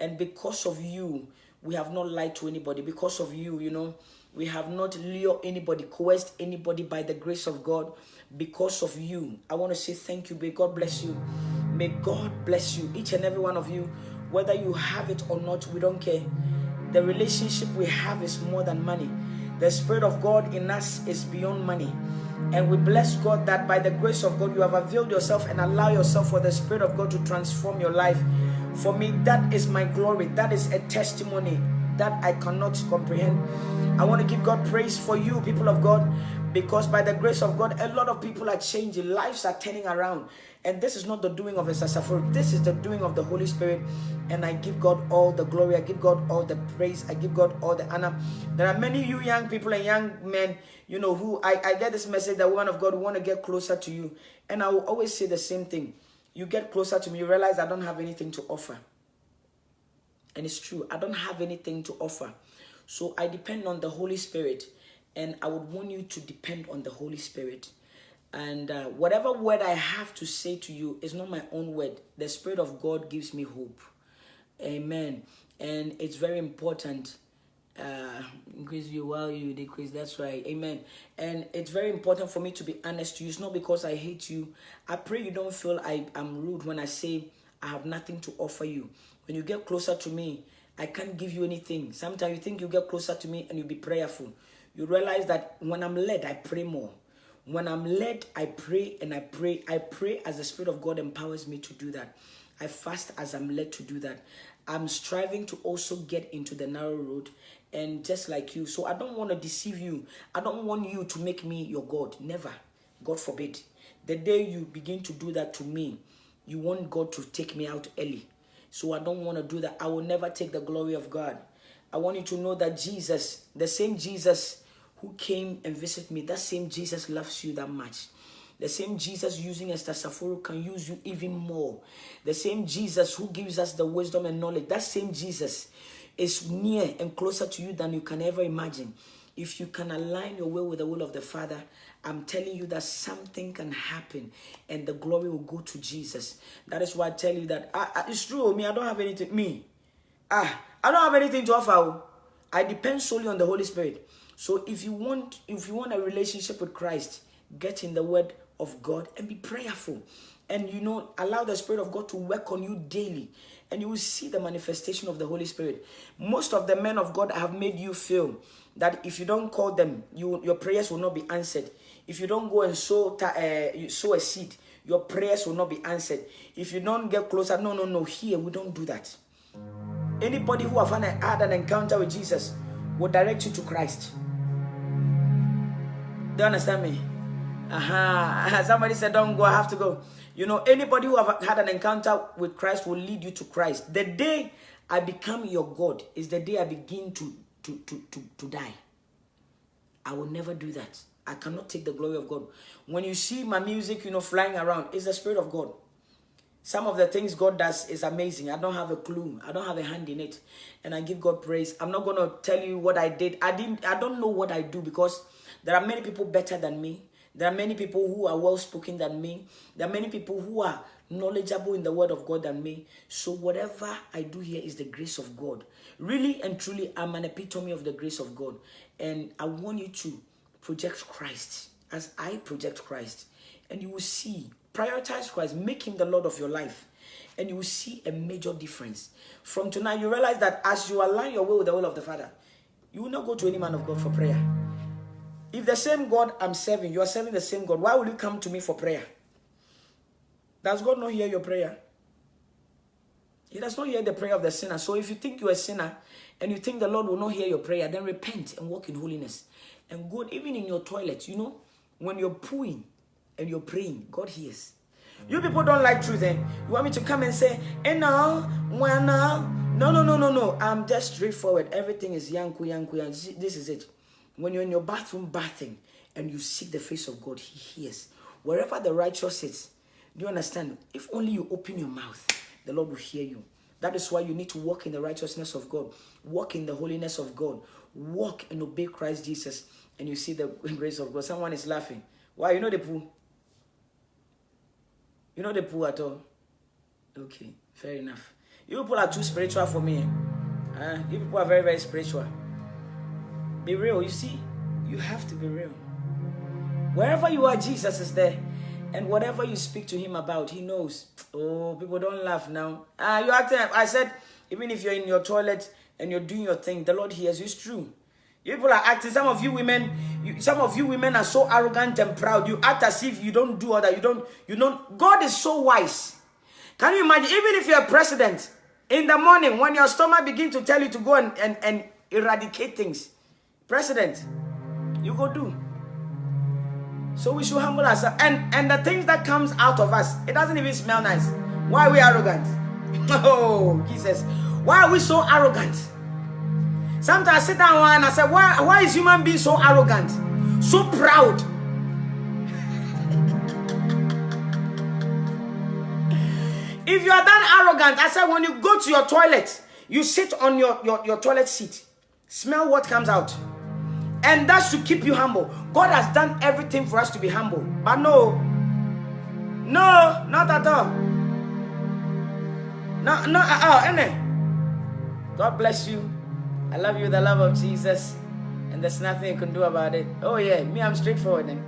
And because of you, we have not lied to anybody. Because of you, we have not lured anybody, coerced anybody by the grace of God. Because of you, I want to say thank you. May God bless you. May God bless you, each and every one of you. Whether you have it or not, we don't care. The relationship we have is more than money. The Spirit of God in us is beyond money. And we bless God that by the grace of God, you have availed yourself and allow yourself for the Spirit of God to transform your life. For me, that is my glory. That is a testimony that I cannot comprehend. I want to give God praise for you, people of God, because by the grace of God, a lot of people are changing. Lives are turning around. And this is not the doing of a Saforo. This is the doing of the Holy Spirit. And I give God all the glory. I give God all the praise. I give God all the honor. There are many you young people and young men, you know, who I get this message that woman of God want to get closer to you. And I will always say the same thing. You get closer to me, you realize I don't have anything to offer. And it's true. I don't have anything to offer. So I depend on the Holy Spirit. And I would want you to depend on the Holy Spirit. And whatever word I have to say to you is not my own word. The Spirit of God gives me hope. Amen. And it's very important. Increase you while you decrease. That's right. Amen. And it's very important for me to be honest to you. It's not because I hate you. I pray you don't feel I'm rude when I say I have nothing to offer you. When you get closer to me, I can't give you anything. Sometimes you think you get closer to me and you be prayerful. You realize that when I'm led, I pray more. When I'm led, I pray and I pray. I pray as the Spirit of God empowers me to do that. I fast as I'm led to do that. I'm striving to also get into the narrow road, and just like you. So I don't want to deceive you. I don't want you to make me your God. Never. God forbid. The day you begin to do that to me, you want God to take me out early. So I don't want to do that. I will never take the glory of God. I want you to know that Jesus, the same Jesus who came and visited me, that same Jesus loves you that much. The same Jesus using Esther Saforo can use you even more. The same Jesus who gives us the wisdom and knowledge, that same Jesus is near and closer to you than you can ever imagine. If you can align your will with the will of the Father, I'm telling you that something can happen and the glory will go to Jesus. That is why I tell you that it's true. I don't have anything. I don't have anything to offer. I depend solely on the Holy Spirit. So if you want a relationship with Christ, get in the Word of God and be prayerful. And allow the Spirit of God to work on you daily. And you will see the manifestation of the Holy Spirit. Most of the men of God have made you feel that if you don't call them, your prayers will not be answered. If you don't go and sow a seed, your prayers will not be answered. If you don't get closer, no, here we don't do that. Anybody who have had an encounter with Jesus will direct you to Christ. Do you understand me? Somebody said, don't go, I have to go. Anybody who have had an encounter with Christ will lead you to Christ. The day I become your God is the day I begin to die. I will never do that. I cannot take the glory of God. When you see my music, flying around, it's the Spirit of God. Some of the things God does is amazing. I don't have a clue. I don't have a hand in it. And I give God praise. I'm not going to tell you what I did. I don't know what I do, because there are many people better than me. There are many people who are well-spoken than me. There are many people who are knowledgeable in the Word of God than me. So whatever I do here is the grace of God. Really and truly, I'm an epitome of the grace of God. And I want you to project Christ as I project Christ. And you will see, prioritize Christ, make Him the Lord of your life. And you will see a major difference. From tonight, you realize that as you align your will with the will of the Father, you will not go to any man of God for prayer. If the same God I'm serving, you are serving the same God, why will you come to me for prayer? Does God not hear your prayer? He does not hear the prayer of the sinner. So if you think you're a sinner and you think the Lord will not hear your prayer, then repent and walk in holiness. And God, even in your toilet, when you're pooing and you're praying, God hears. You people don't like truth, eh? You want me to come and say, no. I'm just straightforward. Everything is yanku. This is it. When you're in your bathroom bathing and you seek the face of God, He hears. Wherever the righteous sits, do you understand? If only you open your mouth, the Lord will hear you. That is why you need to walk in the righteousness of God. Walk in the holiness of God. Walk and obey Christ Jesus. And you see the grace of God. Someone is laughing. Why? You know the poo? You know the poo at all? Okay, fair enough. You people are too spiritual for me. You people are very, very spiritual. Be real. You see, you have to be real. Wherever you are, Jesus is there. And whatever you speak to Him about, He knows. Oh, people don't laugh now. You acting. I said, even if you're in your toilet and you're doing your thing, the Lord hears you. It's true. You people are acting. Some of you women are so arrogant and proud. You act as if you don't do all that. You don't. God is so wise. Can you imagine? Even if you're a president, In the morning, when your stomach begins to tell you to go and eradicate things, President, you go do. So we should humble ourselves. And the things that comes out of us, it doesn't even smell nice. Why are we arrogant? Oh, Jesus. Why are we so arrogant? Sometimes I sit down and I say, why is human being so arrogant? So proud? If you are that arrogant, I said, when you go to your toilet, you sit on your toilet seat. Smell what comes out. And that's to keep you humble. God has done everything for us to be humble. But no, not at all. No, at all. God bless you. I love you with the love of Jesus. And there's nothing you can do about it. Oh yeah, me, I'm straightforward then.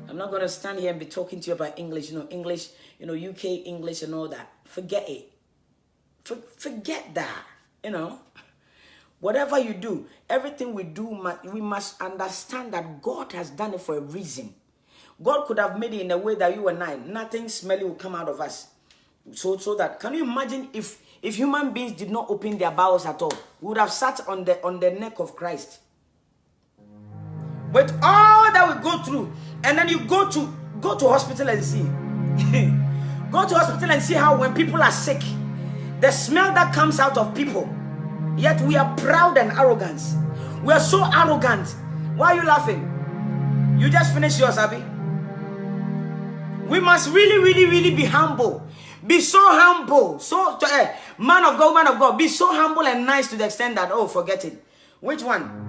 I'm not going to stand here and be talking to you about English, English, UK English and all that. Forget it. Forget that, Whatever you do, everything we do, we must understand that God has done it for a reason. God could have made it in a way that you and I, nothing smelly will come out of us. So that, can you imagine if human beings did not open their bowels at all? We would have sat on the neck of Christ. With all that we go through, and then you go to hospital and see. Go to hospital and see how when people are sick, the smell that comes out of people, yet we are proud and arrogant. We are so arrogant. Why are you laughing? You just finished yours, Abby. We must really, really, really be humble. Be so humble. Man of God, woman of God, be so humble and nice to the extent that, forget it. Which one?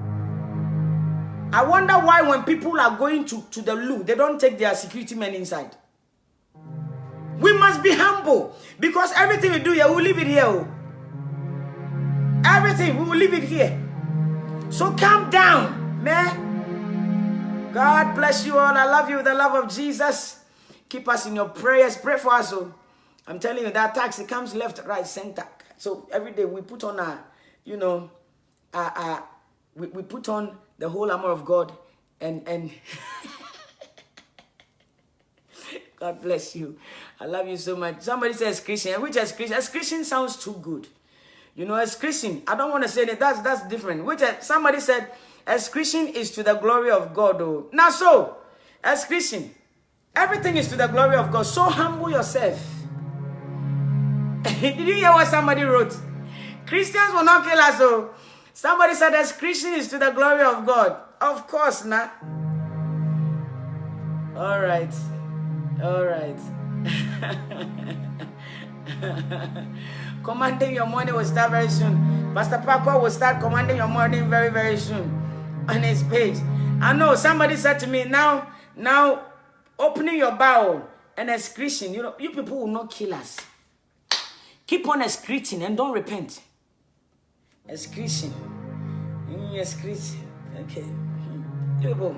I wonder why when people are going to the loo, they don't take their security men inside. We must be humble. Because everything we do here, we'll leave it here. Everything, we will leave it here. So calm down, man. God bless you all. I love you with the love of Jesus. Keep us in your prayers. Pray for us. I'm telling you, that tax, it comes left, right, center. So every day we put on we put on the whole armor of God and God bless you. I love you so much. Somebody says Christian. Which is Christian? As Christian sounds too good. As Christian, I don't want to say that. That's different. Somebody said, as Christian is to the glory of God. Oh, now so, as Christian, everything is to the glory of God. So humble yourself. Did you hear what somebody wrote? Christians will not kill us. Oh, somebody said, as Christian is to the glory of God. Of course, nah. All right. Commanding your morning will start very soon. Pastor Paco will start commanding your morning very, very soon on his page. I know somebody said to me, now opening your bowel and excretion, you people will not kill us. Keep on excreting and don't repent. Excretion. Excretion. Okay. People.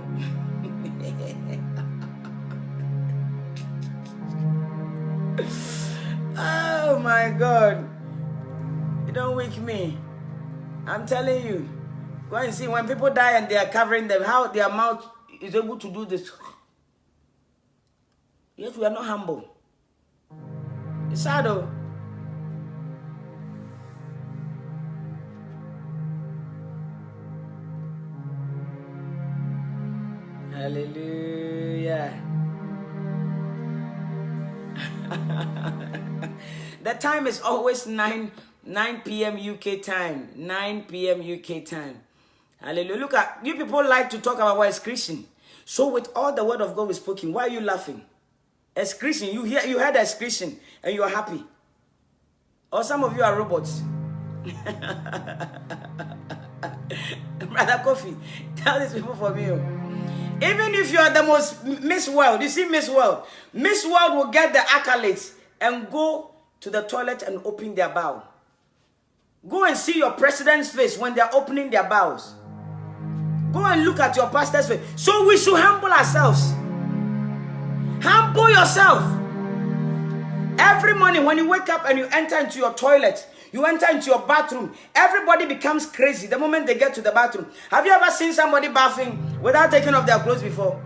Oh my God. You don't wake me. I'm telling you. Go and see when people die and they are covering them, how their mouth is able to do this. Yes, we are not humble. It's sad though. Hallelujah. The time is always 9 p.m. UK time. 9 p.m. UK time. Hallelujah. Look at you people like to talk about what is Christian. So with all the word of God is spoken, why are you laughing? As Christian, you heard as Christian and you are happy. Or some of you are robots. Brother Kofi, tell these people for me. Even if you are the most Miss World, you see Miss World will get the accolades and go to the toilet and open their bowel. Go and see your president's face when they are opening their bowels. Go and look at your pastor's face. So we should humble ourselves. Humble yourself. Every morning when you wake up and you enter into your toilet, you enter into your bathroom, everybody becomes crazy the moment they get to the bathroom. Have you ever seen somebody bathing without taking off their clothes before?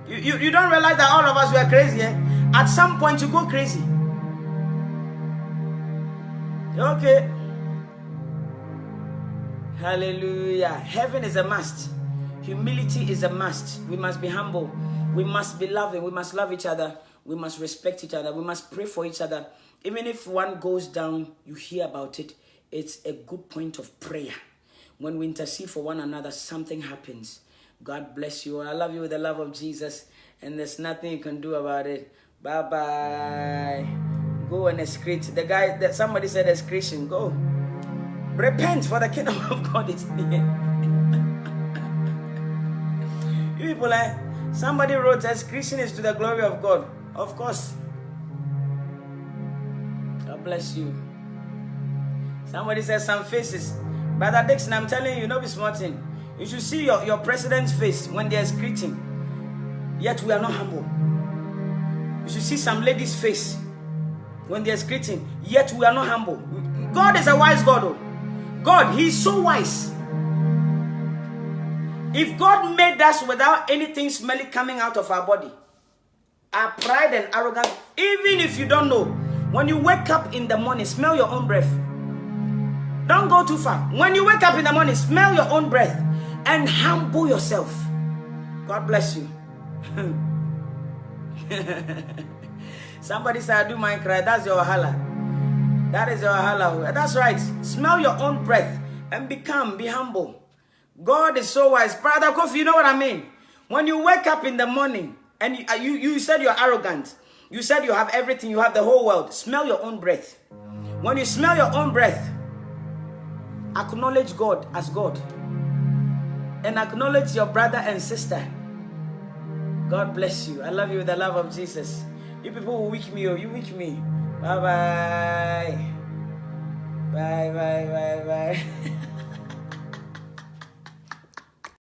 You don't realize that all of us were crazy, eh? At some point you go crazy. Okay. Hallelujah. Heaven is a must. Humility is a must. We must be humble. We must be loving. We must love each other. We must respect each other. We must pray for each other. Even if one goes down, you hear about it. It's a good point of prayer. When we intercede for one another, something happens. God bless you. I love you with the love of Jesus. And there's nothing you can do about it. Bye-bye. Go and excrete. The guy that somebody said excretion. Go. Repent, for the kingdom of God is near. You people, somebody wrote excretion is to the glory of God. Of course. God bless you. Somebody says some faces. Brother Dixon, I'm telling you, no be smart thing. You should see your president's face when they're excreting. Yet we are not humble. You should see some lady's face when they're excreting. Yet we are not humble. God is a wise God. Oh. God, He's so wise. If God made us without anything smelly coming out of our body, our pride and arrogance, even if you don't know, when you wake up in the morning, smell your own breath. Don't go too far. When you wake up in the morning, smell your own breath and humble yourself. God bless you. Somebody said, I do my cry. That's your wahala. That is your wahala. That's right. Smell your own breath and be humble. God is so wise. Brother Kofi, you know what I mean? When you wake up in the morning and you said you're arrogant. You said you have everything. You have the whole world. Smell your own breath. When you smell your own breath, acknowledge God as God. And acknowledge your brother and sister. God bless you. I love you with the love of Jesus. You people who wish me, oh, you wish me. Bye-bye. Bye.